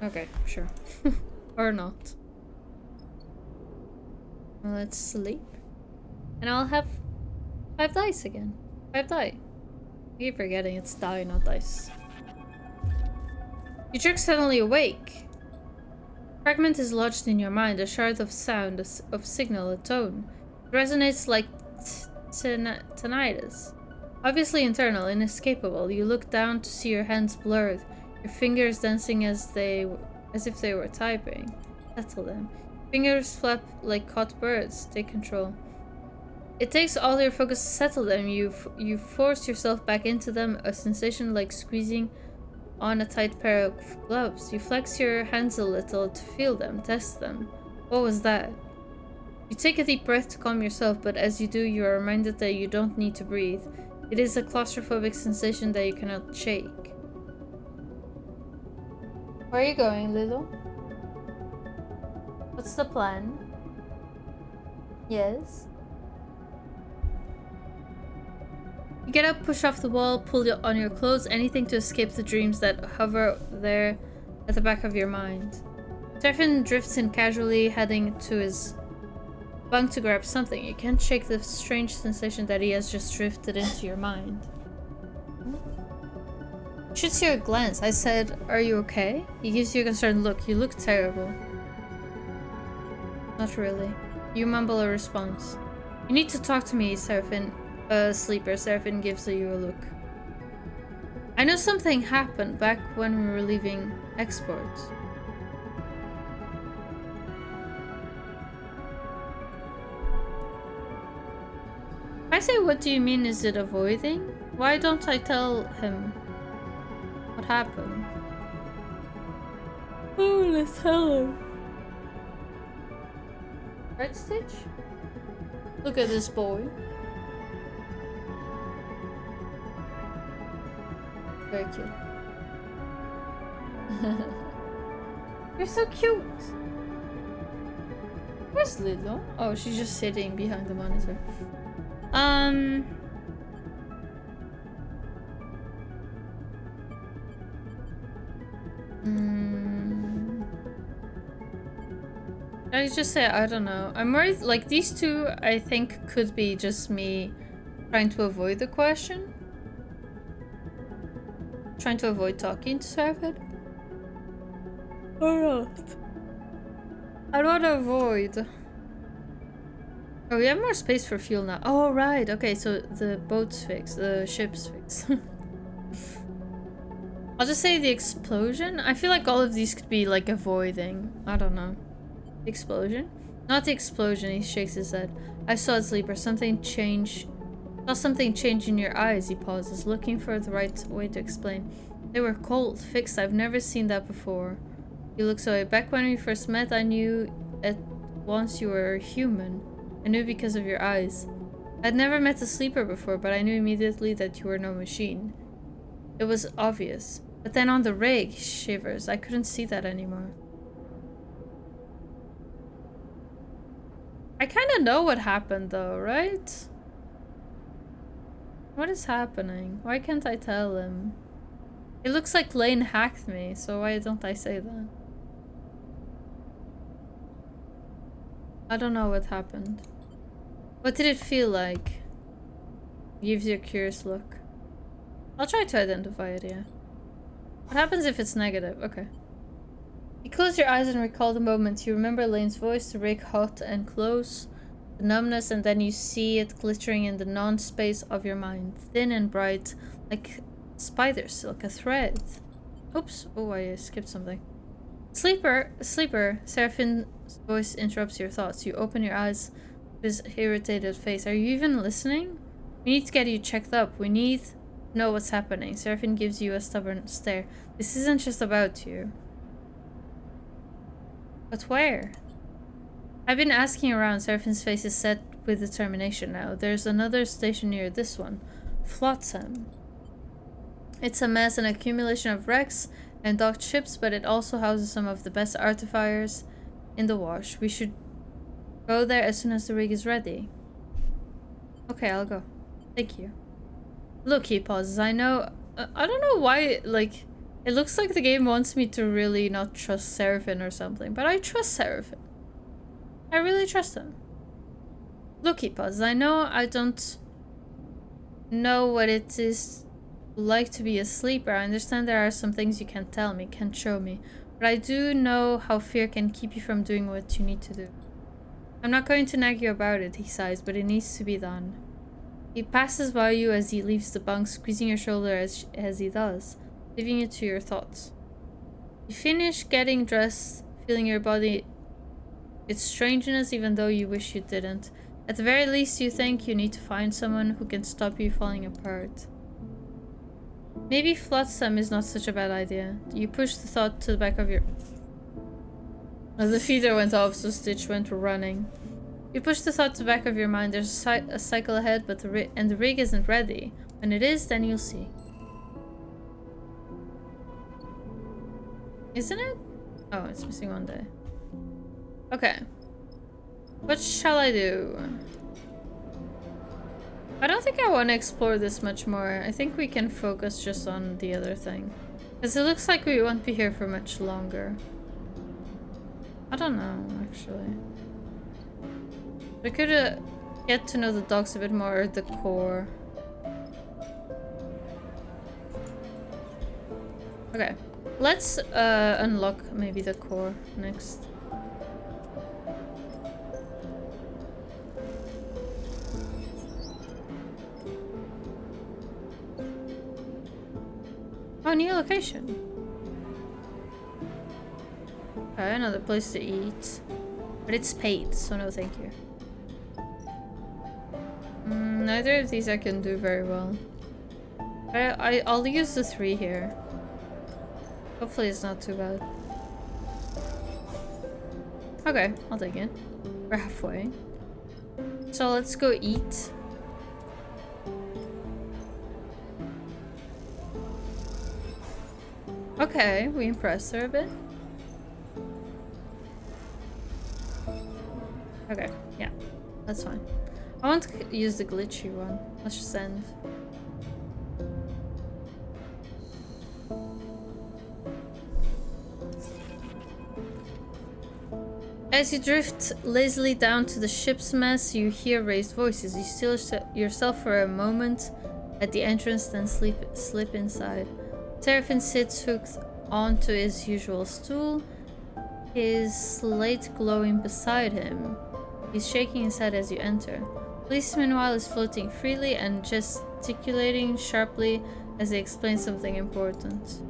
[SPEAKER 1] Okay, sure. Or not. Well, let's sleep. And I'll have 5 dice again. 5 die. I keep forgetting it's die, not dice. You jerk suddenly awake. Fragment is lodged in your mind, a shard of sound, of signal, a tone. It resonates like tinnitus. Obviously internal, inescapable. You look down to see your hands blurred, your fingers dancing as if they were typing. Settle them. Fingers flap like caught birds. Take control. It takes all your focus to settle them. You force yourself back into them, a sensation like squeezing on a tight pair of gloves. You flex your hands a little to feel them, test them. What was that? You take a deep breath to calm yourself, but as you do, you are reminded that you don't need to breathe. It is a claustrophobic sensation that you cannot shake. Where are you going, Lilo? What's the plan? Yes? You get up, push off the wall, pull on your clothes, anything to escape the dreams that hover there at the back of your mind. Serafin drifts in casually, heading to his bunk to grab something. You can't shake the strange sensation that he has just drifted into your mind. Shoots you a glance. I said, "Are you okay?" He gives you a concerned look. You look terrible. Not really. You mumble a response. You need to talk to me, Serafin. Sleeper. Serafin gives you a look. I know something happened back when we were leaving Hexport. I say, what do you mean, is it avoiding? Why don't I tell him what happened? Oh, let's tell him. Right, Stitch? Look at this boy. Very cute. You're so cute! Where's Lilo? Oh, she's just sitting behind the monitor. I just say, I don't know. I'm worried, like, these two, I think, could be just me trying to avoid the question. Trying to avoid talking to Serafin. Or not. I don't want to avoid. Oh, we have more space for fuel now. Oh, right. Okay, so the boat's fixed. The ship's fixed. I'll just say the explosion. I feel like all of these could be, like, avoiding. I don't know. The explosion? Not the explosion. He shakes his head. I saw it, Sleeper. Something change. Saw something change in your eyes. He pauses, looking for the right way to explain. They were cold, fixed. I've never seen that before. You look away. Back when we first met, I knew at once you were human. I knew because of your eyes. I'd never met a sleeper before, but I knew immediately that you were no machine. It was obvious. But then on the rig, shivers. I couldn't see that anymore. I kind of know what happened though, right? What is happening? Why can't I tell him? It looks like Lane hacked me, so why don't I say that? I don't know what happened. What did it feel like? Gives you a curious look. I'll try to identify it, yeah. What happens if it's negative? Okay. You close your eyes and recall the moment. You remember Lane's voice, the rig hot and close, the numbness, and then you see it glittering in the non-space of your mind. Thin and bright, like spider silk, a thread. Oops. Oh, I skipped something. Sleeper, Seraphin's voice interrupts your thoughts. You open your eyes with his irritated face. Are you even listening? We need to get you checked up. We need to know what's happening. Seraphin gives you a stubborn stare. This isn't just about you. But where? I've been asking around. Seraphin's face is set with determination now. There's another station near this one. Flotsam. It's a mess, an accumulation of wrecks and docked ships, but it also houses some of the best artificers in the wash. We should go there as soon as the rig is ready. Okay, I'll go. Thank you. Look, he pauses. I know... I don't know why, like... It looks like the game wants me to really not trust Seraphin or something, but I trust Seraphin. I really trust him. Look, he paused. I know I don't know what it is like to be a sleeper. I understand there are some things you can't tell me, can't show me. But I do know how fear can keep you from doing what you need to do. I'm not going to nag you about it, he sighs, but it needs to be done. He passes by you as he leaves the bunk, squeezing your shoulder as he does, leaving you to your thoughts. You finish getting dressed, feeling your body its strangeness even though you wish you didn't. At the very least, you think you need to find someone who can stop you falling apart. Maybe Flotsam is not such a bad idea. You push the thought to the back of your... As the feeder went off, so Stitch went running. You push the thought to the back of your mind. There's a cycle ahead, but the rig isn't ready. When it is, then you'll see. Isn't it? Oh, it's missing one day. Okay. What shall I do? I don't think I want to explore this much more. I think we can focus just on the other thing. Because it looks like we won't be here for much longer. I don't know, actually. We could get to know the dogs a bit more, or the core. Okay. Let's unlock maybe the core next. Oh, new location. Okay, another place to eat. But it's paid, so no thank you. Neither of these I can do very well. I'll use the 3 here. Hopefully it's not too bad. Okay, I'll take it. We're halfway. So let's go eat. Okay, we impressed her a bit. Okay, yeah, that's fine. I want to use the glitchy one. Let's just end. As you drift lazily down to the ship's mess, you hear raised voices. You still yourself for a moment at the entrance, then slip inside. Seraphin sits hooked onto his usual stool, his slate glowing beside him. He's shaking his head as you enter. Bliss, meanwhile, is floating freely and gesticulating sharply as he explains something important.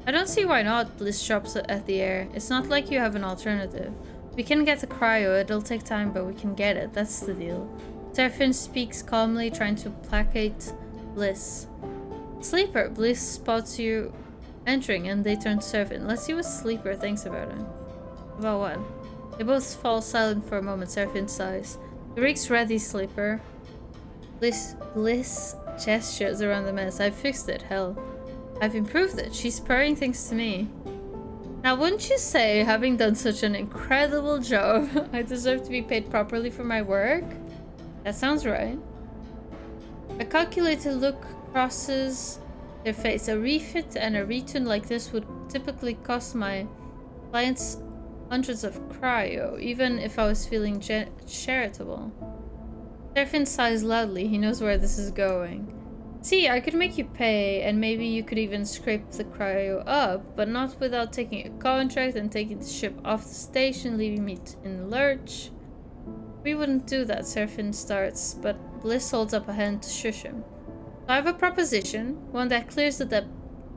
[SPEAKER 1] I don't see why not, Bliss chops at the air. It's not like you have an alternative. We can get the cryo, it'll take time, but we can get it, that's the deal. Seraphin speaks calmly, trying to placate Bliss. Sleeper, Bliss spots you entering and they turn to Seraphin. Let's see what Sleeper thinks about it. About what? They both fall silent for a moment. Seraphin sighs. The rig's ready, Sleeper. Bliss gestures around the mess. I've fixed it, hell. I've improved it. She's purring things to me. Now, wouldn't you say, having done such an incredible job, I deserve to be paid properly for my work? That sounds right. A calculated look crosses their face. A refit and a retune like this would typically cost my clients hundreds of cryo, even if I was feeling charitable. Seraphin sighs loudly. He knows where this is going. See, I could make you pay, and maybe you could even scrape the cryo up, but not without taking a contract and taking the ship off the station, leaving me in the lurch. We wouldn't do that, Seraphin starts, but Bliss holds up a hand to shush him. I have a proposition, one that clears the debt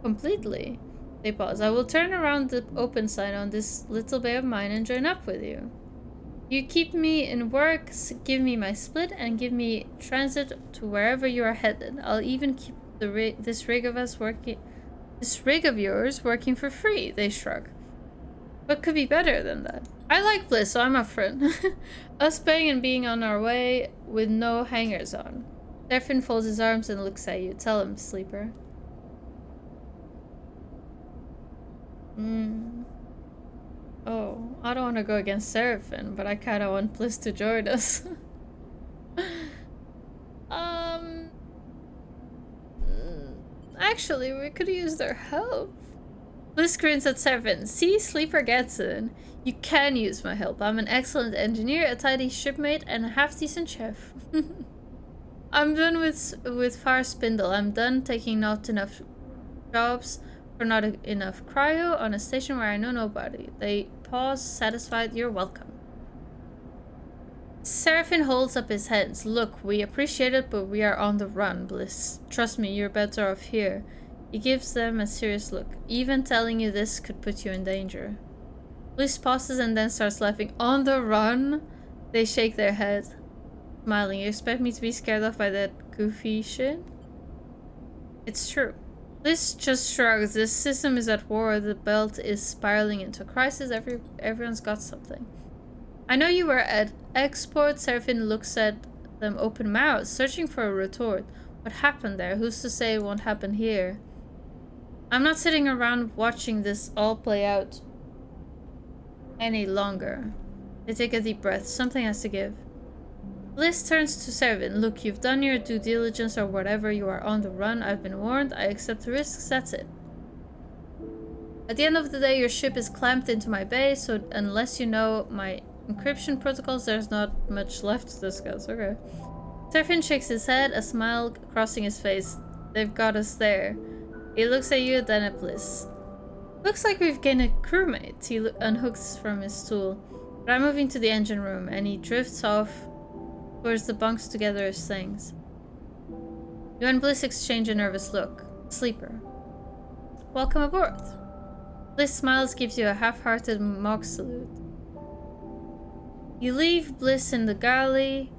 [SPEAKER 1] completely. They pause. I will turn around the open sign on this little bay of mine and join up with you. You keep me in work, give me my split, and give me transit to wherever you are headed. I'll even keep this rig of yours working for free. They shrug. What could be better than that? I like Bliss, so I'm up for it. Us paying and being on our way with no hangers on. Seraphin folds his arms and looks at you. Tell him, Sleeper. Oh, I don't want to go against Seraphin, but I kind of want Bliss to join us. Actually, we could use their help. Bliss grins at Servant. See, Sleeper gets in. You can use my help. I'm an excellent engineer, a tidy shipmate, and a half-decent chef. I'm done with Fire Spindle. I'm done taking not enough jobs for not enough cryo on a station where I know nobody. They pause, satisfied. You're welcome. Seraphim holds up his hands. Look, we appreciate it, but we are on the run, Bliss. Trust me, you're better off here. He gives them a serious look. Even telling you this could put you in danger. Bliss pauses and then starts laughing. On the run? They shake their head. Smiling. You expect me to be scared off by that goofy shit? It's true. Bliss just shrugs. This system is at war. The belt is spiraling into crisis. Everyone's got something. I know you were at Hexport. Seraphim looks at them open-mouthed, searching for a retort. What happened there? Who's to say it won't happen here? I'm not sitting around watching this all play out any longer. They take a deep breath. Something has to give. Bliss turns to Seraphim. Look, you've done your due diligence or whatever. You are on the run. I've been warned. I accept the risks. That's it. At the end of the day, your ship is clamped into my bay, so unless you know my encryption protocols, there's not much left to discuss. Okay. Seraphim shakes his head, a smile crossing his face. They've got us there. He looks at you, then at Bliss. Looks like we've gained a crewmate. He unhooks from his stool. But I'm moving to the engine room, and he drifts off towards the bunks to gather his things. You and Bliss exchange a nervous look. Sleeper. Welcome aboard. Bliss smiles, gives you a half-hearted mock salute. You leave Bliss in the galley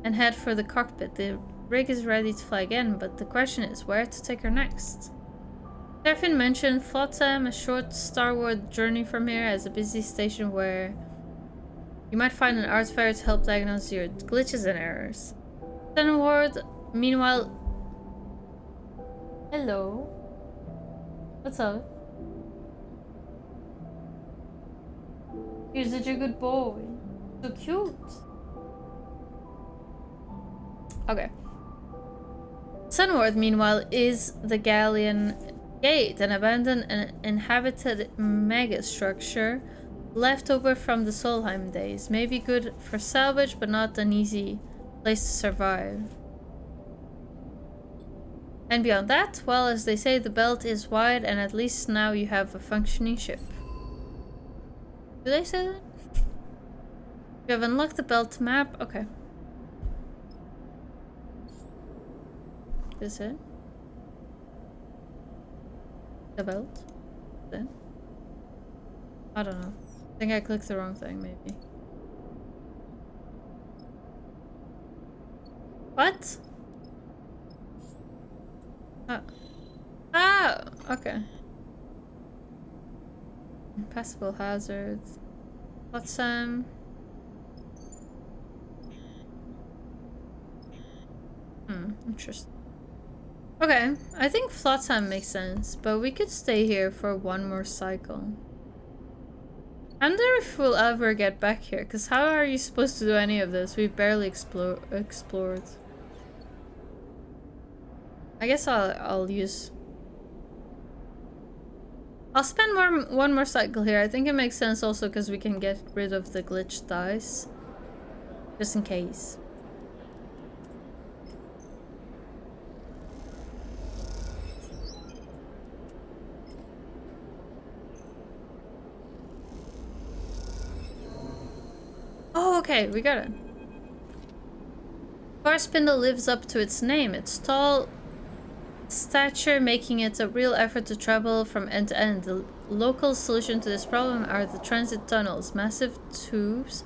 [SPEAKER 1] and head for the cockpit. The rig is ready to fly again, but the question is where to take her next. Seraphim mentioned Flotsam, a short Starward journey from here, as a busy station where you might find an artifact to help diagnose your glitches and errors. Starward, meanwhile... Hello. What's up? You're such a good boy. So cute. Okay. Sunward, meanwhile, is the Galleon Gate, an abandoned and inhabited megastructure left over from the Solheim days. Maybe good for salvage, but not an easy place to survive. And beyond that, well, as they say, the belt is wide, and at least now you have a functioning ship. Do they say that? You have unlocked the belt map. Okay. This it? The belt? Then? I don't know. I think I clicked the wrong thing, maybe. What? Ah! Okay. Impassable hazards. Flotsam. Interesting. Okay, I think Flotsam makes sense, but we could stay here for one more cycle. I wonder if we'll ever get back here, because how are you supposed to do any of this? We've barely explored. I guess I'll spend one more cycle here. I think it makes sense also because we can get rid of the glitched dice. Just in case. Oh, okay, we got it. Fire Spindle lives up to its name. Its tall stature making it a real effort to travel from end to end. The local solution to this problem are the transit tunnels, massive tubes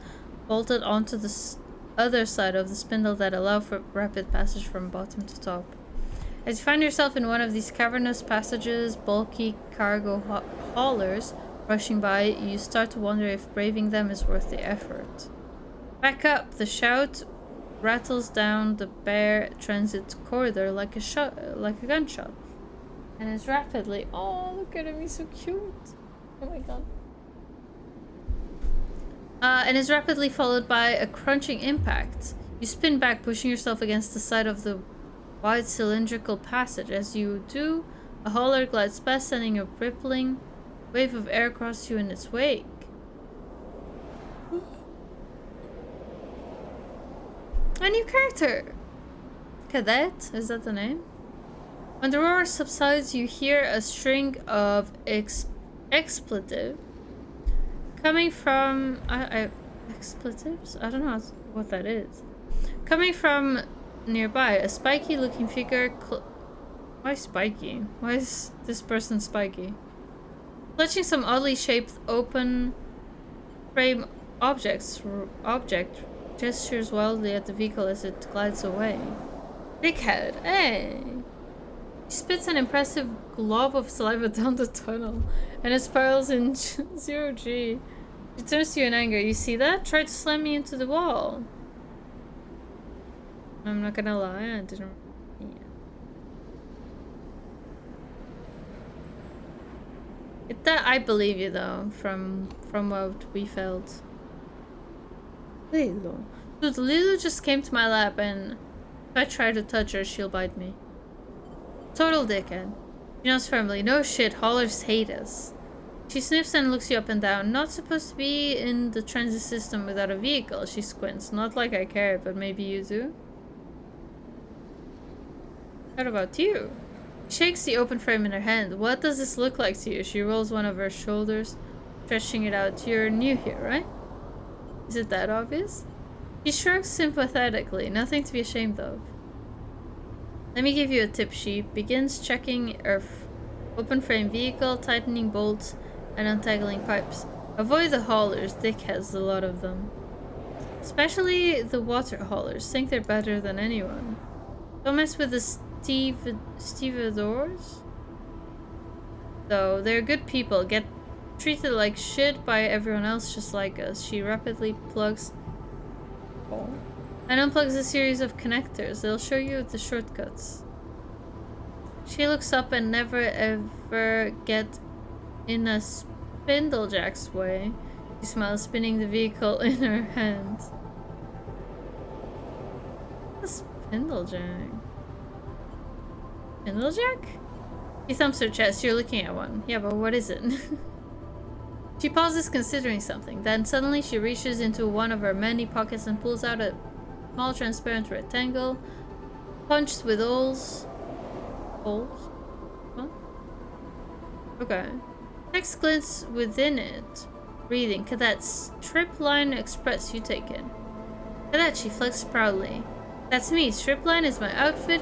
[SPEAKER 1] bolted onto the other side of the spindle that allow for rapid passage from bottom to top. As you find yourself in one of these cavernous passages, bulky cargo haulers rushing by, you start to wonder if braving them is worth the effort. Back up! The shout rattles down the bare transit corridor like a gunshot, and is rapidly. Oh, look at him! He's so cute. Oh my god. And is rapidly followed by a crunching impact. You spin back, pushing yourself against the side of the wide cylindrical passage. As you do, a hauler glides past, sending a rippling wave of air crossed you in its wake. A new character! Cadet? Is that the name? When the roar subsides, you hear a string of expletive coming from... expletives? I don't know what that is. Coming from nearby, a spiky looking figure... Why spiky? Why is this person spiky? Clutching some oddly shaped open frame object gestures wildly at the vehicle as it glides away. Dickhead, hey! He spits an impressive glob of saliva down the tunnel, and it spirals in 0G. He turns to you in anger. You see that? Tried to slam me into the wall. I'm not gonna lie, I didn't... Yeah. That I believe you though, from what we felt. Lilo. Dude, Lilo just came to my lap and if I try to touch her, she'll bite me. Total dickhead. She knows firmly, no shit, haulers hate us. She sniffs and looks you up and down. Not supposed to be in the transit system without a vehicle. She squints. Not like I care, but maybe you do. What about you? She shakes the open frame in her hand. What does this look like to you? She rolls one of her shoulders, stretching it out. You're new here, right? Is it that obvious? He shrugs sympathetically. Nothing to be ashamed of. Let me give you a tip. She begins checking her open frame vehicle, tightening bolts and untangling pipes. Avoid the haulers. Dick has a lot of them. Especially the water haulers. Think they're better than anyone. Don't mess with the stevedores. Though they're good people. Get treated like shit by everyone else just like us. She rapidly plugs and unplugs a series of connectors. They'll show you the shortcuts. She looks up and never ever get in a spindlejack's way. She smiles, spinning the vehicle in her hands. A spindlejack? Spindlejack? He thumps her chest. You're looking at one. Yeah, but what is it? She pauses, considering something. Then suddenly she reaches into one of her many pockets and pulls out a small transparent rectangle, punched with holes. Holes? What? Okay. Text glints within it. Reading. Cadet, Stripline Express, you take it. Cadet, she flexes proudly. That's me. Stripline is my outfit.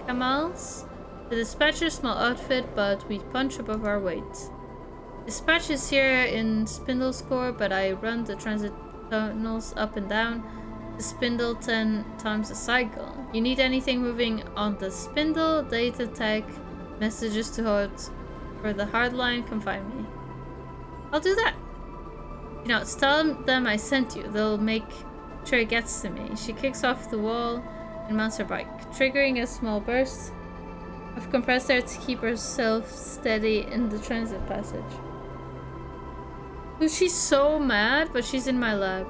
[SPEAKER 1] Kamal's the dispatcher's small outfit, but we punch above our weight. Dispatch is here in Spindle Score, but I run the transit tunnels up and down the spindle 10 times a cycle. You need anything moving on the spindle, data tag, messages to hold for the hard line, come find me. I'll do that. You know, tell them I sent you. They'll make sure it gets to me. She kicks off the wall and mounts her bike, triggering a small burst of compressed air to keep herself steady in the transit passage. She's so mad, but she's in my lap.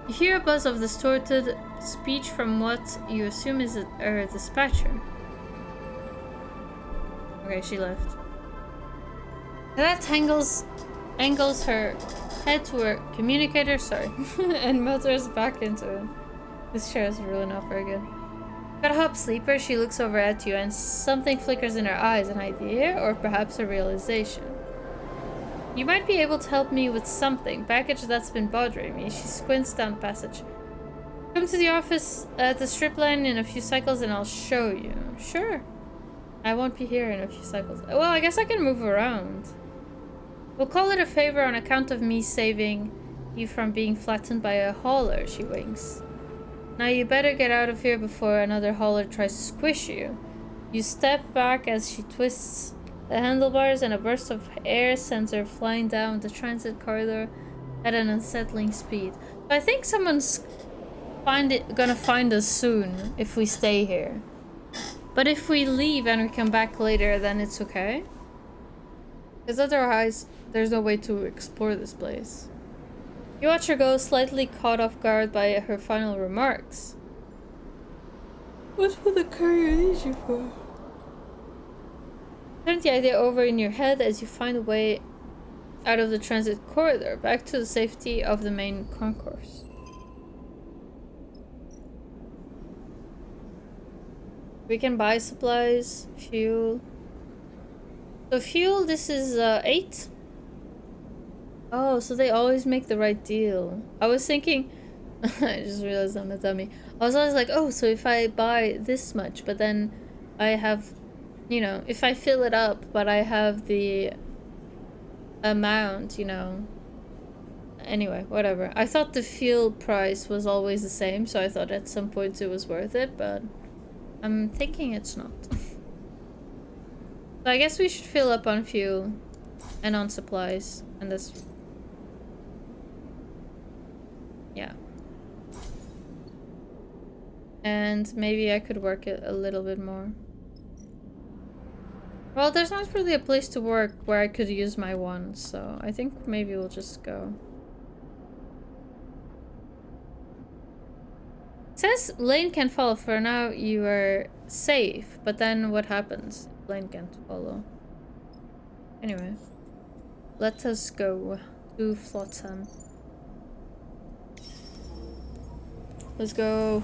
[SPEAKER 1] You hear a buzz of distorted speech from what you assume is a dispatcher. Okay, she left. That angles her head to her communicator, and mutters back into it. This chair is really not very good. Gotta hop, sleeper. She looks over at you and something flickers in her eyes, an idea or perhaps a realization. You might be able to help me with something. Package that's been bothering me. She squints down the passage. Come to the office at the strip line in a few cycles and I'll show you. Sure. I won't be here in a few cycles. Well, I guess I can move around. We'll call it a favor on account of me saving you from being flattened by a hauler, she winks. Now you better get out of here before another hauler tries to squish you. You step back as she twists the handlebars and a burst of air sends her flying down the transit corridor at an unsettling speed. I think someone's gonna find us soon if we stay here. But if we leave and we come back later, then it's okay. Because otherwise, there's no way to explore this place. You watch her go, slightly caught off guard by her final remarks. What would the courier need you for? Turn the idea over in your head as you find a way out of the transit corridor, back to the safety of the main concourse. We can buy supplies, fuel. So fuel, this is 8. Oh, so they always make the right deal. I was thinking, I just realized I'm a dummy. I was always like, oh, so if I buy this much, but then I have, you know, if I fill it up, but I have the amount, you know. Anyway, whatever. I thought the fuel price was always the same, so I thought at some point it was worth it, but I'm thinking it's not. So I guess we should fill up on fuel and on supplies, and that's... yeah. And maybe I could work it a little bit more. Well, there's not really a place to work where I could use my one, so I think maybe we'll just go. It says lane can follow. For now you are safe, but then what happens? Lane can't follow. Anyway, let us go to Flotsam. Let's go.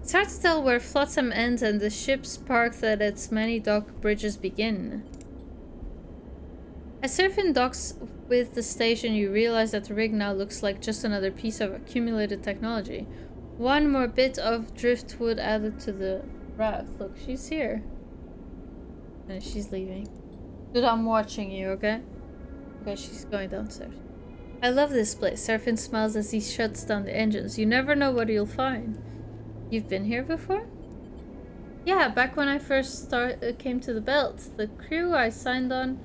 [SPEAKER 1] It's hard to tell where Flotsam ends and the ships parked at its many dock bridges begin. As Seraphin docks with the station, you realize that the rig now looks like just another piece of accumulated technology. One more bit of driftwood added to the raft. Look, she's here. And she's leaving. Dude, I'm watching you, okay? Okay, she's going downstairs. I love this place. Seraphin smiles as he shuts down the engines. You never know what you'll find. You've been here before? Yeah, back when I first came to the belt. The crew I signed on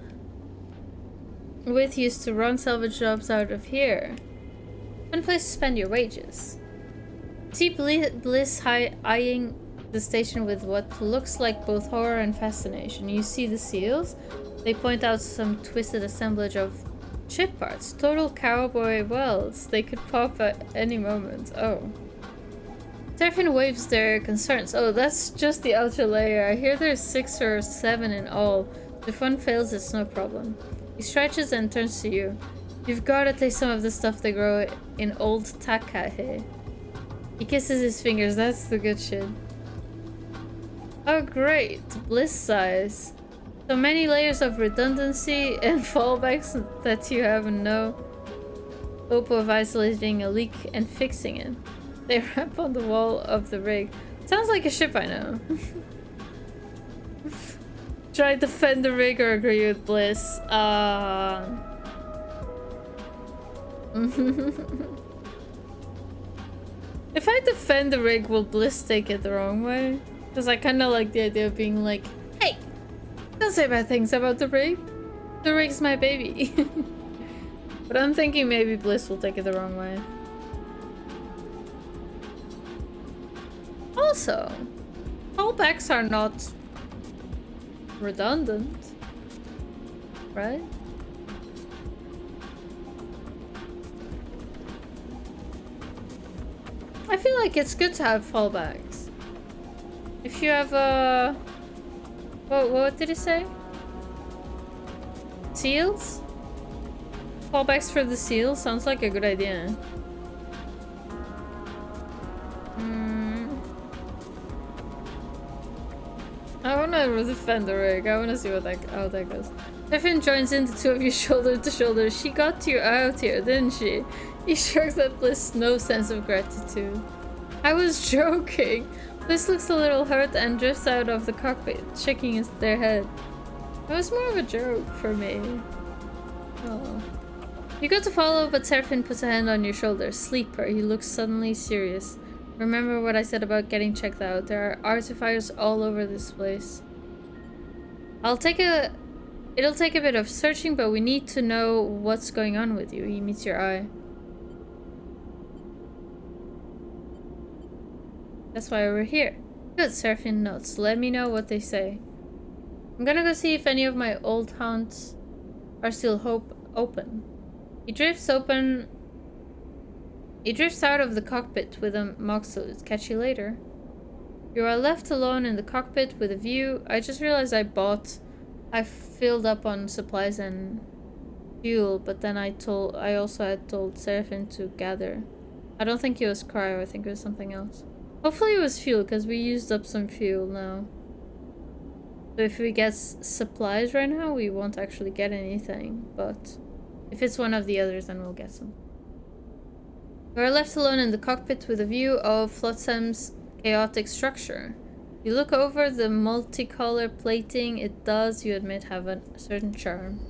[SPEAKER 1] with used to run salvage jobs out of here. Fun place to spend your wages. See Bliss eyeing the station with what looks like both horror and fascination. You see the seals? They point out some twisted assemblage of ship parts. Total cowboy welds. They could pop at any moment. Oh. Seraphin waves their concerns. Oh, that's just the outer layer. I hear there's 6 or 7 in all. If one fails, it's no problem. He stretches and turns to you. You've gotta taste some of the stuff they grow in old Takahe. He kisses his fingers. That's the good shit. Oh, great. Bliss size. So many layers of redundancy and fallbacks that you have no hope of isolating a leak and fixing it. They wrap on the wall of the rig. Sounds like a ship I know. Try to defend the rig or agree with Bliss. If I defend the rig, will Bliss take it the wrong way? Because I kind of like the idea of being like, hey, don't say bad things about the rig. The rig's my baby. But I'm thinking maybe Bliss will take it the wrong way. Also, callbacks are not redundant, right? I feel like it's good to have fallbacks. If you have a... What did he say? Seals? Fallbacks for the seals sounds like a good idea. I wanna defend the rig. I wanna see how that goes. Seraphin joins in, the two of you shoulder to shoulder. She got you out here, didn't she? He shrugs at Bliss, no sense of gratitude. I was joking. Bliss looks a little hurt and drifts out of the cockpit, shaking their head. It was more of a joke for me. Oh. You go to follow, but Seraphin puts a hand on your shoulder. Sleeper. He looks suddenly serious. Remember what I said about getting checked out. There are artifiers all over this place. It'll take a bit of searching, but we need to know what's going on with you. He meets your eye. That's why we're here. Good, Seraphin notes. Let me know what they say. I'm gonna go see if any of my old haunts are still open. He drifts out of the cockpit with a mock salute. Catch you later. You are left alone in the cockpit with a view. I just realized I filled up on supplies and fuel, but then I also had told Seraphim to gather. I don't think it was cryo, I think it was something else. Hopefully it was fuel, because we used up some fuel now. So if we get supplies right now, we won't actually get anything, but if it's one of the others, then we'll get some. You are left alone in the cockpit with a view of Flotsam's chaotic structure. You look over the multicolor plating. It does, you admit, have a certain charm.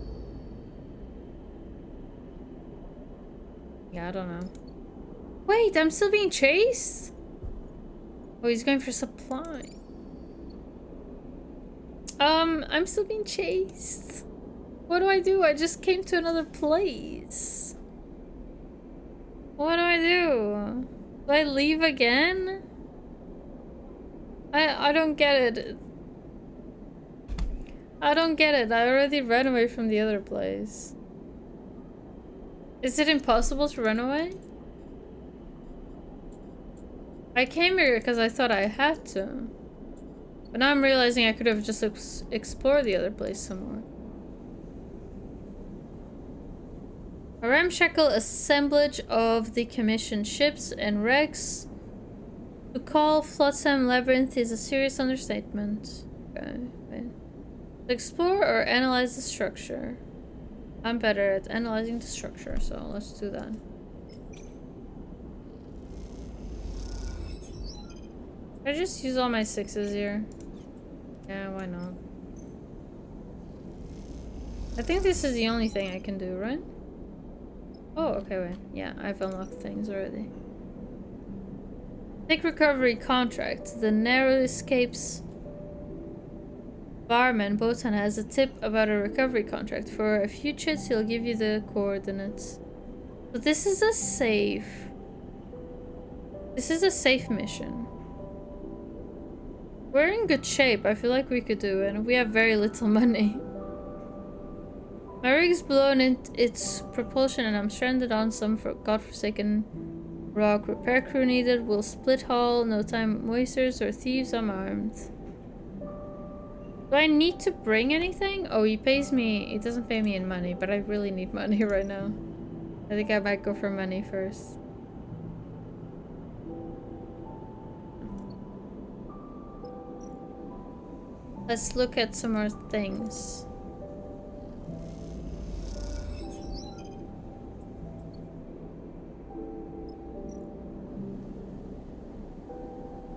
[SPEAKER 1] Yeah, I don't know. Wait, I'm still being chased? Oh, he's going for supply. I'm still being chased. What do I do? I just came to another place. What do I do? Do I leave again? I don't get it. I don't get it. I already ran away from the other place. Is it impossible to run away? I came here because I thought I had to. But now I'm realizing I could have just explored the other place some more. A ramshackle assemblage of decommissioned ships and wrecks. To call Flotsam Labyrinth is a serious understatement. Okay, wait. To explore or analyze the structure. I'm better at analyzing the structure, so let's do that. I just use all my 6s here. Yeah, why not? I think this is the only thing I can do, right? Oh, okay, wait. Yeah, I've unlocked things already. Take recovery contract. The narrow escapes barman Botan has a tip about a recovery contract. For a few chits, he'll give you the coordinates. But this is a safe. This is a safe mission. We're in good shape. I feel like we could do it. We have very little money. My rig's blown its propulsion and I'm stranded on some godforsaken rock. Repair crew needed. We'll split haul. No time wasters or thieves. I'm armed. Do I need to bring anything? Oh, he pays me. He doesn't pay me in money, but I really need money right now. I think I might go for money first. Let's look at some more things.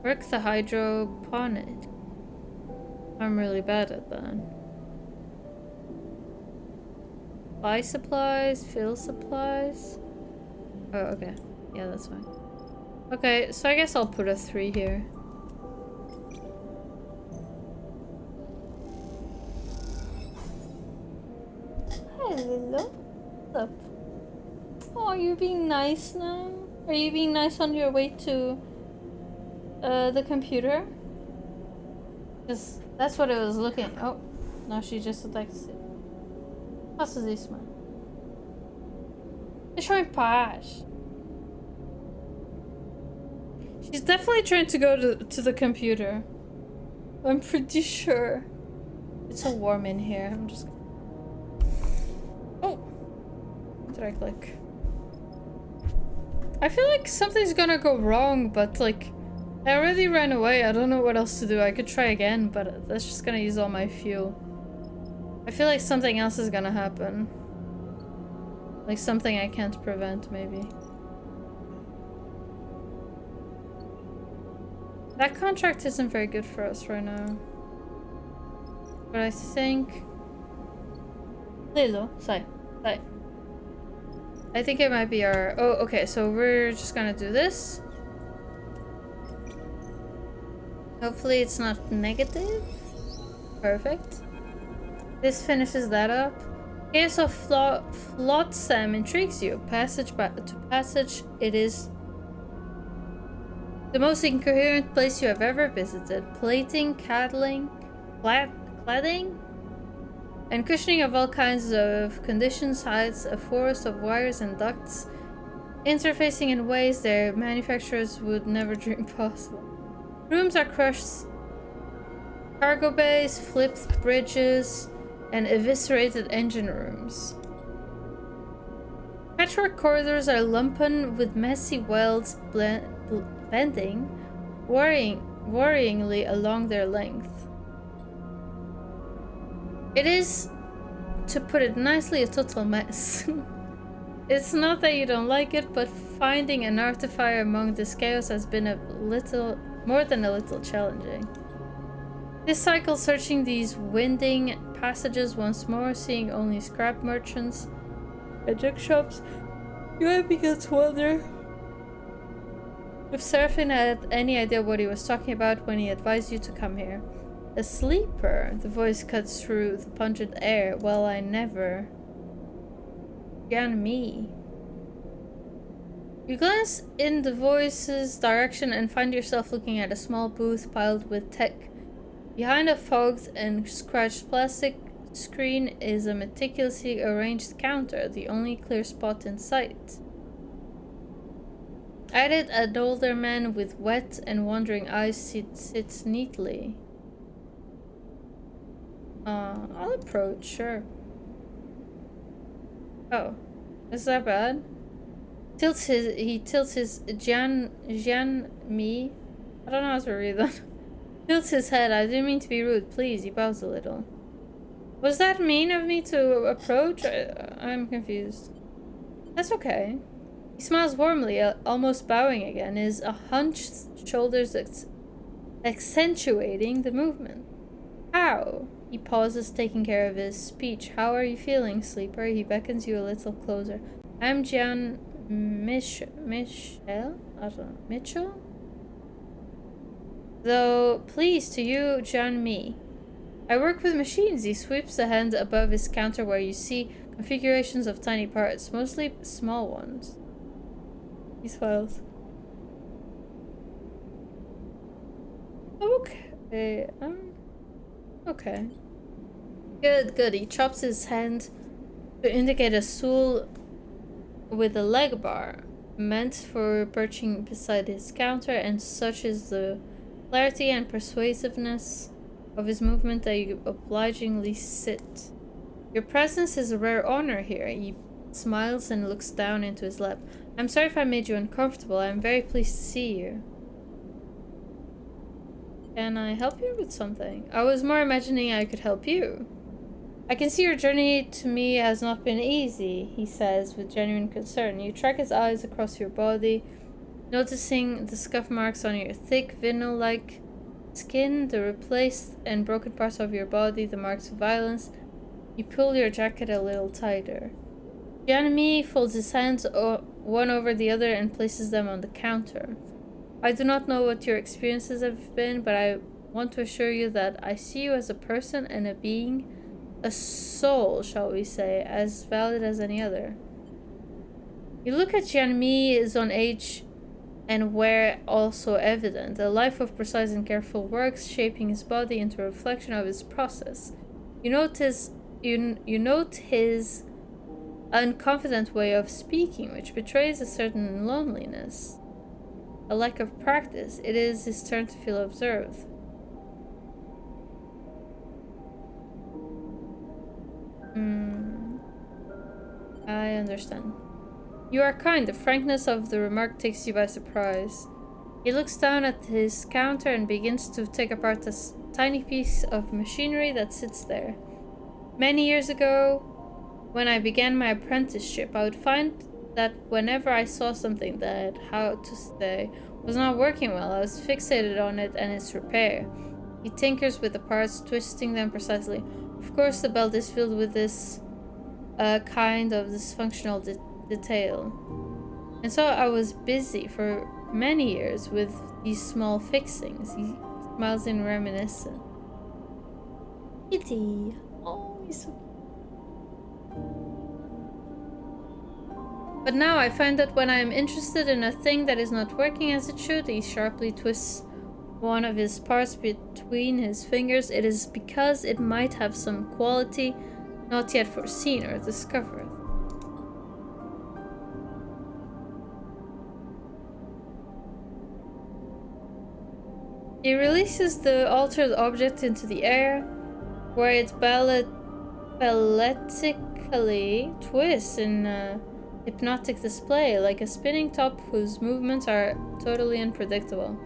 [SPEAKER 1] Work the hydroponic. I'm really bad at that. Buy supplies, fill supplies. Oh, okay. Yeah, that's fine. Okay, so I guess I'll put a 3 here. Hello. What's up? Oh, are you being nice now? Are you being nice on your way to the computer? Because that's what it was looking. Oh, no, she just attacked it. Faça isso, mano. Deixa eu em paz. She's definitely trying to go to the computer. I'm pretty sure. It's so warm in here. I'm just. Oh! What did I click? I feel like something's gonna go wrong, but like. I already ran away. I don't know what else to do. I could try again, but that's just gonna use all my fuel. I feel like something else is gonna happen. Like something I can't prevent, maybe. That contract isn't very good for us right now. But I think... Lilo, sai. I think it might be our... Oh, okay, so we're just gonna do this. Hopefully it's not negative. Perfect. This finishes that up. Case of Flotsam intrigues you. Passage to passage, it is the most incoherent place you have ever visited. Plating, cladding, and cushioning of all kinds of conditions hides a forest of wires and ducts, interfacing in ways their manufacturers would never dream possible. Rooms are crushed cargo bays, flipped bridges, and eviscerated engine rooms. Patchwork corridors are lumpen with messy welds bending worryingly along their length. It is, to put it nicely, a total mess. It's not that you don't like it, but finding an artificer among this chaos has been a little more than a little challenging. This cycle, searching these winding passages once more, seeing only scrap merchants and junk shops, you might begin to wonder if Serafin had any idea what he was talking about when he advised you to come here. A sleeper, the voice cuts through the pungent air. Well, I never. Again, me. You glance in the voice's direction and find yourself looking at a small booth piled with tech. Behind a fogged and scratched plastic screen is a meticulously arranged counter, the only clear spot in sight. At it, an older man with wet and wandering eyes sits neatly. I'll approach, sure. Oh, is that bad? He tilts his Jian Mi. I don't know how to read that. Tilts his head. I didn't mean to be rude. Please, he bows a little. Was that mean of me to approach? I'm confused. That's okay. He smiles warmly, almost bowing again, his hunched shoulders accentuating the movement. How? He pauses, taking care of his speech. How are you feeling, sleeper? He beckons you a little closer. I'm Jian Michel? I don't know. Mitchell? Though, please, to you, Jian Mi. I work with machines. He sweeps a hand above his counter where you see configurations of tiny parts, mostly small ones. He smiles. Okay. Okay. Good. He chops his hand to indicate a stool with a leg bar, meant for perching beside his counter, and such is the clarity and persuasiveness of his movement that you obligingly sit. Your presence is a rare honor here. He smiles and looks down into his lap. I'm sorry if I made you uncomfortable. I'm very pleased to see you. Can I help you with something? I was more imagining I could help you. I can see your journey to me has not been easy, he says with genuine concern. You track his eyes across your body, noticing the scuff marks on your thick, vinyl-like skin, the replaced and broken parts of your body, the marks of violence. You pull your jacket a little tighter. Jianmi folds his hands one over the other and places them on the counter. I do not know what your experiences have been, but I want to assure you that I see you as a person and a being, a soul, shall we say, as valid as any other. You look at Jianmi, his own age and wear also evident, a life of precise and careful work, shaping his body into a reflection of his process. You note his unconfident way of speaking, which betrays a certain loneliness, a lack of practice. It is his turn to feel observed. I understand. You are kind. The frankness of the remark takes you by surprise. He looks down at his counter and begins to take apart a tiny piece of machinery that sits there. Many years ago, when I began my apprenticeship, I would find that whenever I saw something that, how to say, was not working well, I was fixated on it and its repair. He tinkers with the parts, twisting them precisely. Of course, the belt is filled with this kind of dysfunctional detail. And so I was busy for many years with these small fixings. He smiles in reminiscence. Kitty. Oh, he's so cute. But now I find that when I am interested in a thing that is not working as it should, he sharply twists one of his parts between his fingers. It is because it might have some quality not yet foreseen or discovered. He releases the altered object into the air, where it balletically twists in a hypnotic display, like a spinning top whose movements are totally unpredictable.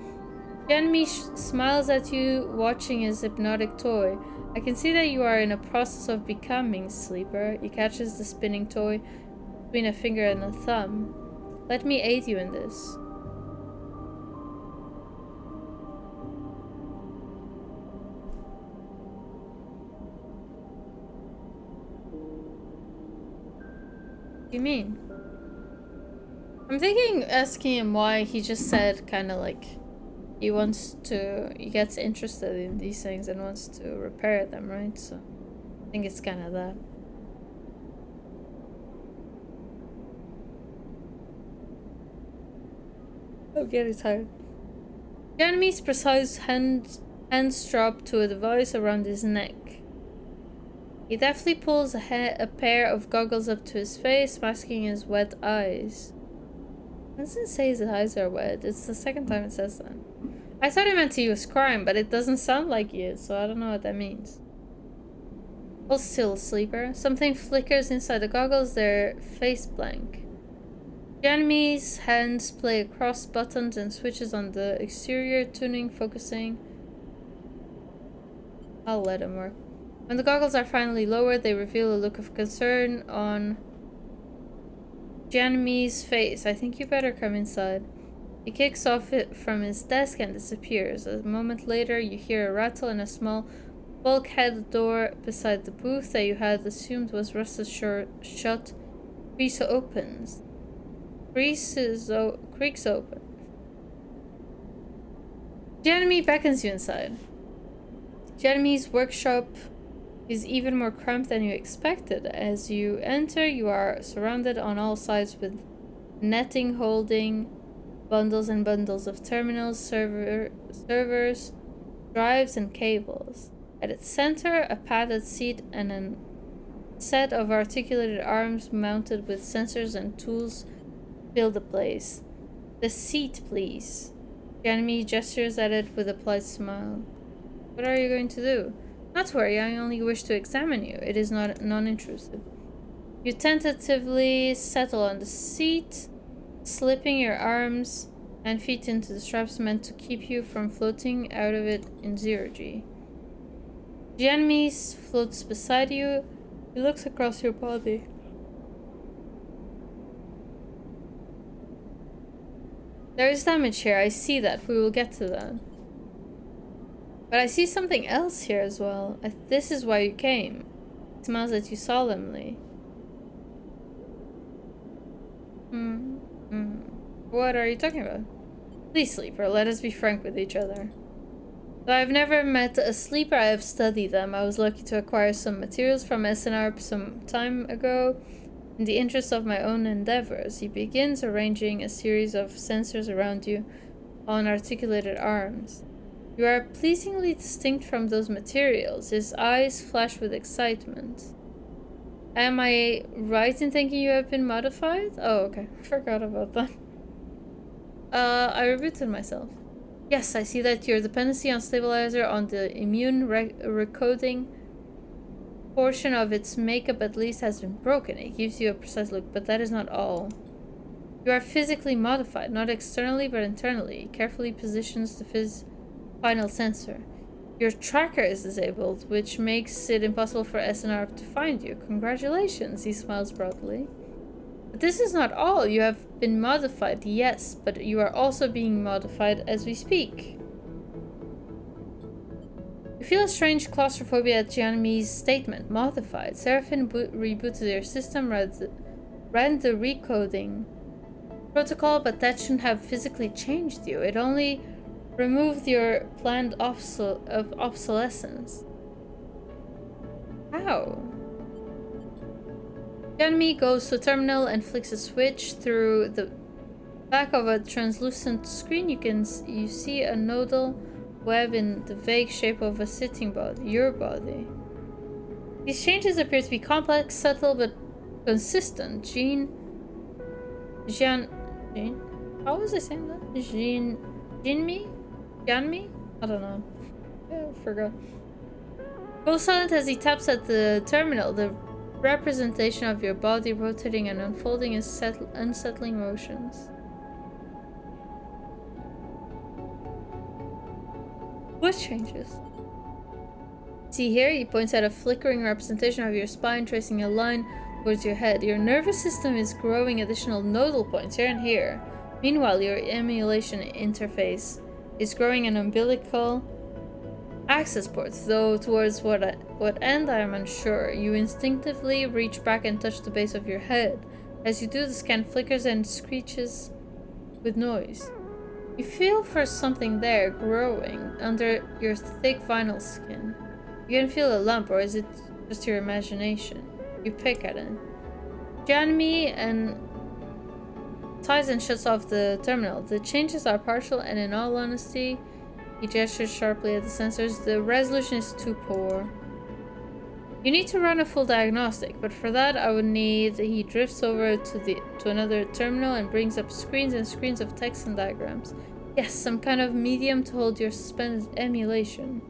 [SPEAKER 1] Janmi smiles at you, watching his hypnotic toy. I can see that you are in a process of becoming, Sleeper. He catches the spinning toy between a finger and a thumb. Let me aid you in this. What do you mean? I'm thinking asking him why he just said kind of like he gets interested in these things and wants to repair them, right? So I think it's kind of that. I'm getting tired. The enemy's precise hands drop to a device around his neck. He deftly pulls a pair of goggles up to his face, masking his wet eyes. It doesn't say his eyes are wet. It's the second time it says that. I thought it meant he was crying, but it doesn't sound like he is, so I don't know what that means. Hold still, Sleeper. Something flickers inside the goggles, their face blank. Jeremy's hands play across buttons and switches on the exterior, tuning, focusing. I'll let him work. When the goggles are finally lowered, they reveal a look of concern on Jeremy's face. I think you better come inside. He kicks off it from his desk and disappears. A moment later, you hear a rattle in a small bulkhead door beside the booth that you had assumed was rusted shut. Creaks opens. Creaks open. Jeremy beckons you inside. Jeremy's workshop is even more cramped than you expected. As you enter, you are surrounded on all sides with netting holding bundles and bundles of terminals, servers, drives, and cables. At its center, a padded seat and a set of articulated arms mounted with sensors and tools fill the place. The seat, please. Jeremy gestures at it with a polite smile. What are you going to do? Not to worry, I only wish to examine you. It is not non-intrusive. You tentatively settle on the seat, slipping your arms and feet into the straps meant to keep you from floating out of it in 0G. Jeremy floats beside you. He looks across your body. There is damage here, I see that. We will get to that. But I see something else here as well. This is why you came. He smiles at you solemnly. What are you talking about? Please, Sleeper, let us be frank with each other. Though I've never met a Sleeper, I have studied them. I was lucky to acquire some materials from SNR some time ago in the interest of my own endeavors. He begins arranging a series of sensors around you on articulated arms. You are pleasingly distinct from those materials. His eyes flash with excitement. Am I right in thinking you have been modified? Oh, okay. I forgot about that. I rebooted myself. Yes, I see that your dependency on stabilizer on the immune recoding portion of its makeup at least has been broken. It gives you a precise look, but that is not all. You are physically modified, not externally but internally. It carefully positions the final sensor. Your tracker is disabled, which makes it impossible for SNR to find you. Congratulations, he smiles broadly. But this is not all. You have been modified, yes, but you are also being modified as we speak. You feel a strange claustrophobia at Jeremy's statement. Modified. Seraphine rebooted your system, ran the recoding protocol, but that shouldn't have physically changed you. It only removed your planned obsolescence. How? Jeremy goes to a terminal and flicks a switch. Through the back of a translucent screen, you see a nodal web in the vague shape of a sitting body, your body. These changes appear to be complex, subtle, but consistent. Jean, how was I saying that? Janmi? I don't know. Yeah, I forgot. Goes silent as he taps at the terminal, the representation of your body rotating and unfolding in unsettling motions. What changes? See here, he points at a flickering representation of your spine, tracing a line towards your head. Your nervous system is growing additional nodal points here and here. Meanwhile, your emulation interface is growing an umbilical access ports, though towards what end I am unsure. You instinctively reach back and touch the base of your head. As you do, the scan flickers and screeches with noise. You feel for something there growing under your thick vinyl skin. You can feel a lump, or is it just your imagination? You pick at it. Janmi and ties and shuts off the terminal. The changes are partial, and in all honesty, he gestures sharply at the sensors. The resolution is too poor. You need to run a full diagnostic, but for that I would need... He drifts over to another terminal and brings up screens and screens of text and diagrams. Yes, some kind of medium to hold your suspended emulation.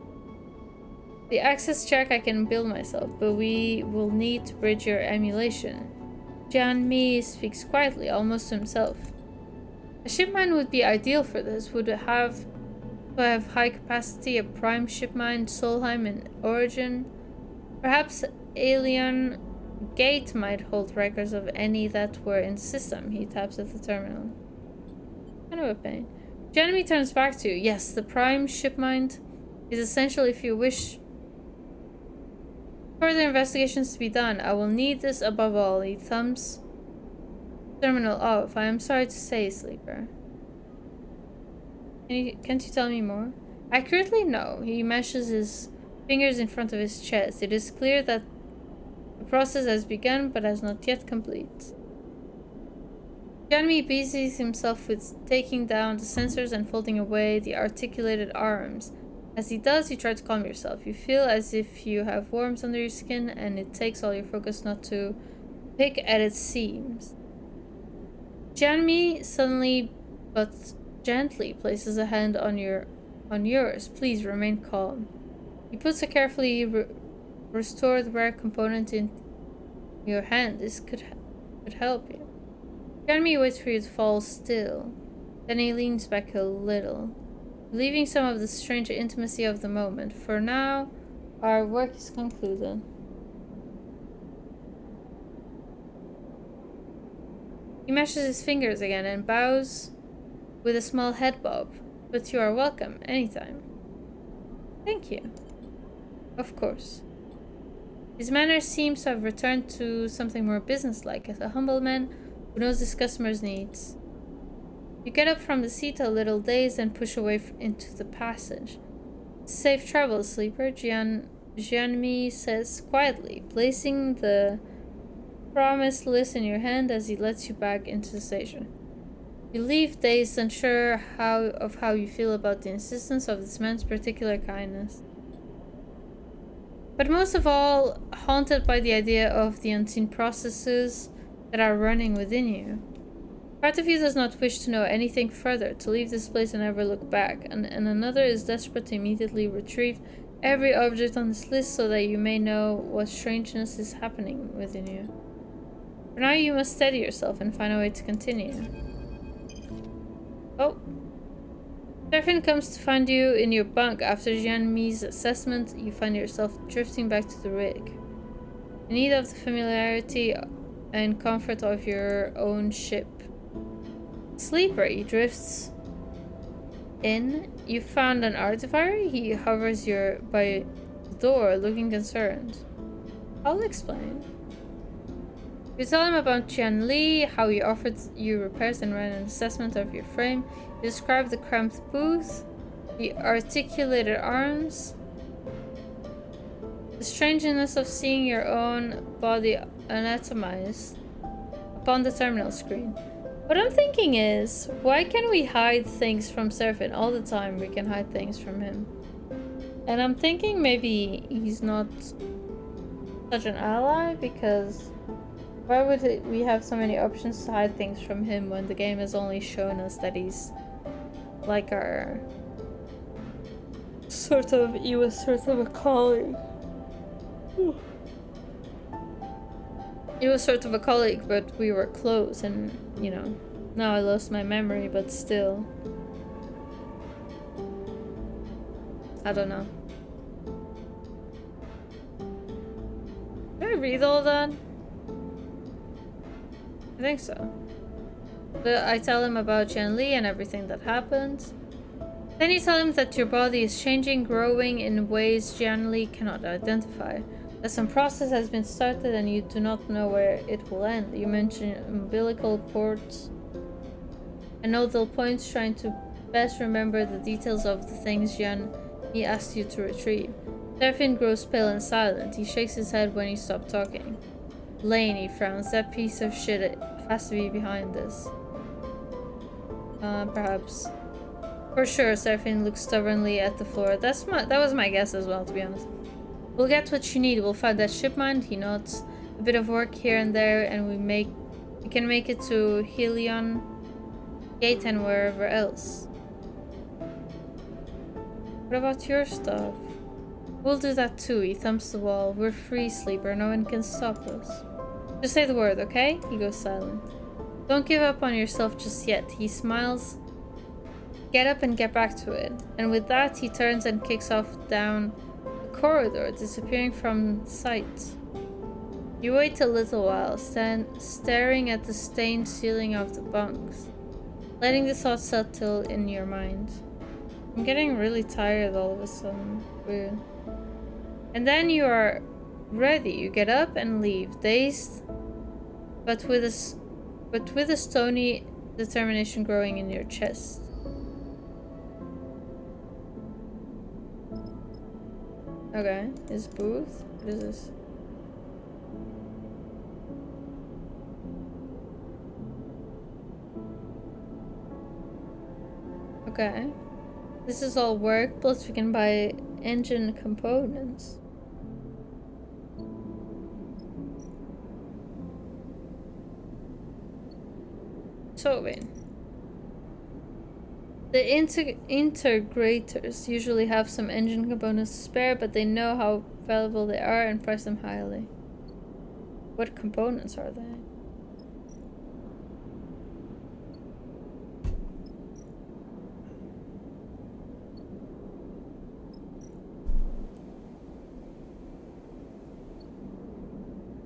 [SPEAKER 1] The access check I can build myself, but we will need to bridge your emulation. Jian-Mi speaks quietly, almost to himself. A ship mine would be ideal for this. Would it have high capacity, a prime ship mine, Solheim in origin? Perhaps Alien Gate might hold records of any that were in the system. He taps at the terminal. Kind of a pain. Jian-Mi turns back to you. Yes, the prime ship mine is essential if you wish further investigations to be done. I will need this above all. He thumbs terminal off. I am sorry to say, Sleeper. Can't you tell me more? Accurately, no. He meshes his fingers in front of his chest. It is clear that the process has begun, but has not yet complete. Jian-Mi busies himself with taking down the sensors and folding away the articulated arms. As he does, you try to calm yourself. You feel as if you have worms under your skin, and it takes all your focus not to pick at its seams. Jian-Mi suddenly, but gently, places a hand on yours. Please remain calm. He puts a carefully restored rare component in your hand. This could help you. Jian-Mi waits for you to fall still. Then he leans back a little, leaving some of the strange intimacy of the moment. For now, our work is concluded. He meshes his fingers again and bows with a small head bob. But you are welcome, anytime. Thank you. Of course. His manner seems to have returned to something more businesslike, as a humble man who knows his customers' needs. You get up from the seat a little dazed and push away into the passage. Safe travels, Sleeper, Jian-Mi says quietly, placing the promised list in your hand as he lets you back into the station. You leave dazed, unsure of how you feel about the insistence of this man's particular kindness. But most of all, haunted by the idea of the unseen processes that are running within you. Part of you does not wish to know anything further, to leave this place and never look back, and another is desperate to immediately retrieve every object on this list so that you may know what strangeness is happening within you. For now, you must steady yourself and find a way to continue. Oh. Stefan comes to find you in your bunk. After Jian-Mi's assessment, you find yourself drifting back to the rig. In need of the familiarity and comfort of your own ship. Sleeper, he drifts in. You found an artificer. He hovers by the door, looking concerned. I'll explain. You tell him about Qian Li, how he offered you repairs and ran an assessment of your frame. You describe the cramped booth, the articulated arms, the strangeness of seeing your own body anatomized upon the terminal screen. What I'm thinking is, why can we hide things from Seraphin all the time? We can hide things from him. And I'm thinking maybe he's not such an ally, because why would we have so many options to hide things from him when the game has only shown us that he's like our He was sort of a colleague. He was sort of a colleague, but we were close, and, you know, now I lost my memory, but still. I don't know. Did I read all that? I think so. I tell him about Jen Li and everything that happened. Then you tell him that your body is changing, growing in ways Jen Li cannot identify. That some process has been started and you do not know where it will end. You mention umbilical ports and nodal points, trying to best remember the details of the things Jen Li asked you to retrieve. Seraphine grows pale and silent. He shakes his head when you stop talking. Lane, he frowns. That piece of shit has to be behind this. Perhaps. For sure, Seraphine looks stubbornly at the floor. That was my guess as well, to be honest. We'll get what you need. We'll find that shipment. He nods. A bit of work here and there, and we can make it to Helion Gate and wherever else. What about your stuff? We'll do that too. He thumps the wall. We're free, Sleeper. No one can stop us. Just say the word, okay? He goes silent. Don't give up on yourself just yet. He smiles. Get up and get back to it. And with that, he turns and kicks off down the corridor, disappearing from sight. You wait a little while, staring at the stained ceiling of the bunks, letting the thoughts settle in your mind. I'm getting really tired all of a sudden. Weird. And then you are ready. You get up and leave, dazed, but with a stony determination growing in your chest. Okay, his booth? What is this? Okay. This is all work, plus we can buy engine components. So wait. The integrators usually have some engine components to spare, but they know how valuable they are and price them highly. What components are they?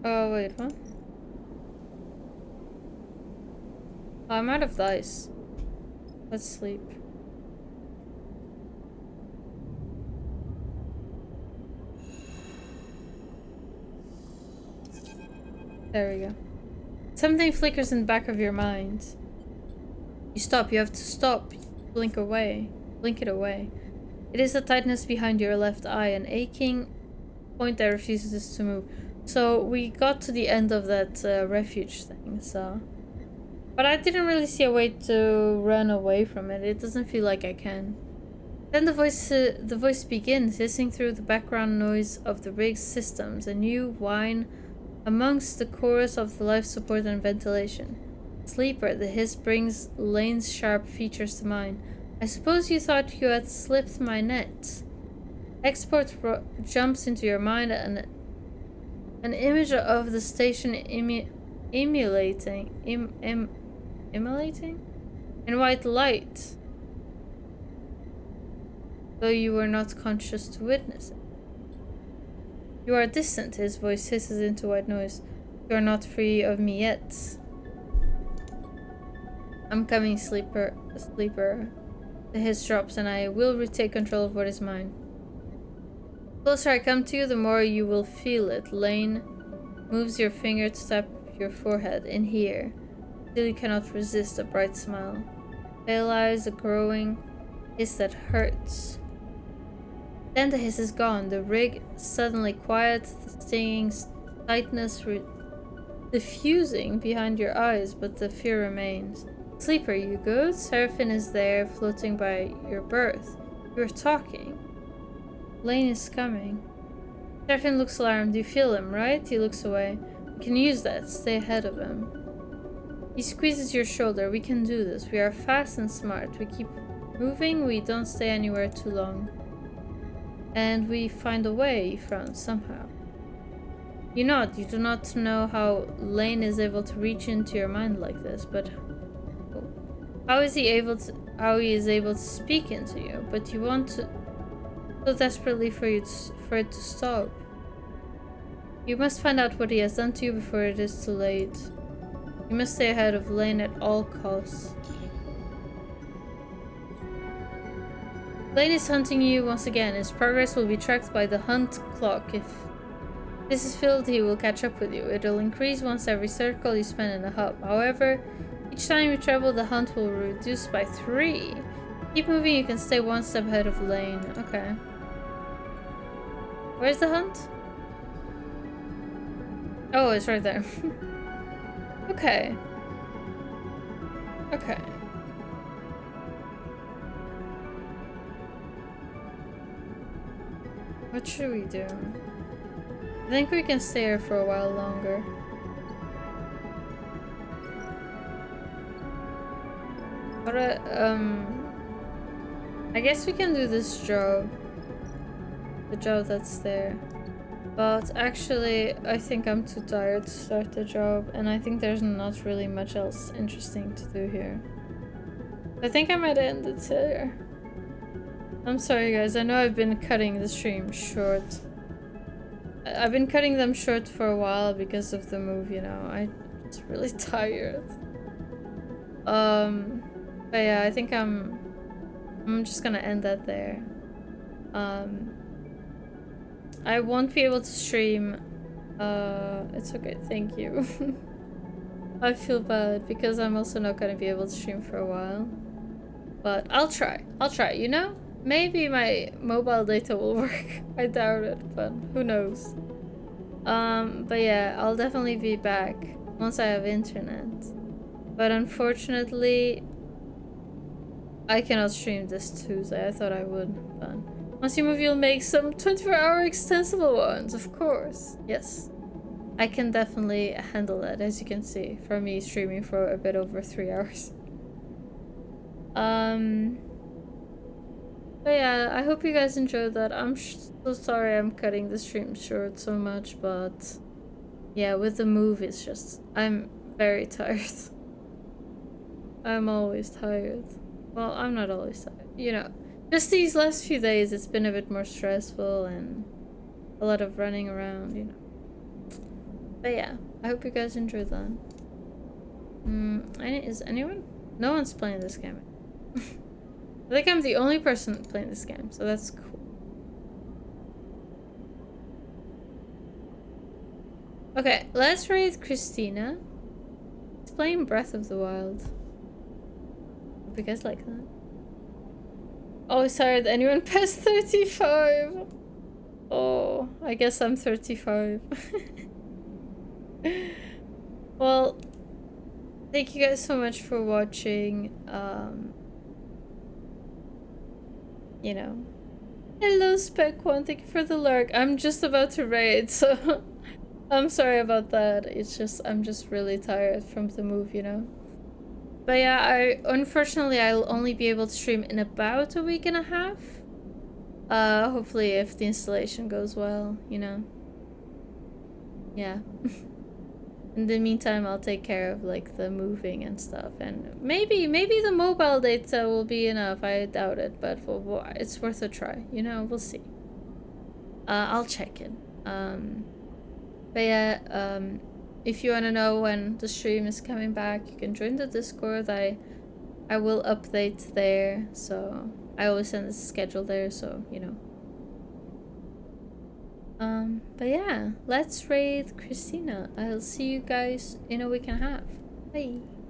[SPEAKER 1] Oh, wait, what? Oh, I'm out of dice. Let's sleep. There we go. Something flickers in the back of your mind. You stop. You have to stop. Blink away. Blink it away. It is the tightness behind your left eye, an aching point that refuses to move. So we got to the end of that refuge thing, so... But I didn't really see a way to run away from it. It doesn't feel like I can. Then the voice begins, hissing through the background noise of the rig's systems, a new whine amongst the chorus of the life support and ventilation. Sleeper, the hiss brings Lane's sharp features to mind. I suppose you thought you had slipped my net. Hexport jumps into your mind, and an image of the station emulating in white light, though you were not conscious to witness it. You are distant, his voice hisses into white noise. You are not free of me yet. I'm coming, sleeper. The hiss drops, and I will retake control of what is mine. The closer I come to you, the more you will feel it. Lane moves your finger to tap your forehead, in here. Still you cannot resist a bright smile. Pale eyes, a growing hiss that hurts. Then the hiss is gone, the rig suddenly quiet, the stinging tightness diffusing behind your eyes, but the fear remains. Sleeper, you good? Seraphine is there, floating by your berth. You're talking. Lane is coming. Seraphine looks alarmed. You feel him, right? He looks away. We can use that. Stay ahead of him. He squeezes your shoulder. We can do this. We are fast and smart. We keep moving. We don't stay anywhere too long. and we find a way from somehow. You do not know how Lane is able to reach into your mind like this, but how he is able to speak into you, but you want to so desperately for it to stop. You must find out what he has done to you before it is too late. You must stay ahead of Lane at all costs. Lane is hunting you once again. His progress will be tracked by the hunt clock. If this is filled, he will catch up with you. It will increase once every circle you spend in the hub. However, each time you travel, the hunt will reduce by 3. Keep moving, you can stay one step ahead of Lane. Okay. Where's the hunt? Oh, it's right there. Okay. Okay. What should we do? I think we can stay here for a while longer. But I guess we can do this job. The job that's there. But actually, I think I'm too tired to start the job, and I think there's not really much else interesting to do here. I think I might end it here. I'm sorry guys, I know I've been cutting the stream short. I've been cutting them short for a while because of the move, you know. I'm just really tired. But yeah, I think I'm just gonna end that there. I won't be able to stream. It's okay, thank you. I feel bad because I'm also not gonna be able to stream for a while. But I'll try, you know? Maybe my mobile data will work. I doubt it, but who knows. But yeah, I'll definitely be back once I have internet. But unfortunately, I cannot stream this Tuesday. I thought I would, but once you move, you'll make some 24-hour extensible ones, of course. Yes, I can definitely handle that, as you can see, from me streaming for a bit over 3 hours. But yeah, I hope you guys enjoyed that. I'm so sorry I'm cutting the stream short so much, but yeah, with the move, it's just, I'm very tired. I'm always tired. Well, I'm not always tired, you know. Just these last few days, it's been a bit more stressful and a lot of running around, you know. But yeah, I hope you guys enjoyed that. Is anyone? No one's playing this game. I think I'm the only person playing this game, so that's cool. Okay, let's raid Christina. It's playing Breath of the Wild. Hope you guys like that. Always tired. Anyone past 35? Oh, I guess I'm 35. Well, thank you guys so much for watching. You know. Hello, Spec One. Thank you for the lurk. I'm just about to raid, so I'm sorry about that. It's just I'm just really tired from the move, you know. But yeah, unfortunately I'll only be able to stream in about a week and a half. Hopefully if the installation goes well, you know. Yeah. In the meantime, I'll take care of like the moving and stuff, and maybe the mobile data will be enough. I doubt it, but it's worth a try. You know, we'll see. I'll check it. But yeah, if you want to know when the stream is coming back, you can join the Discord. I will update there, so I always send the schedule there, so you know. But yeah, let's raid Christina. I'll see you guys in a week and a half. Bye.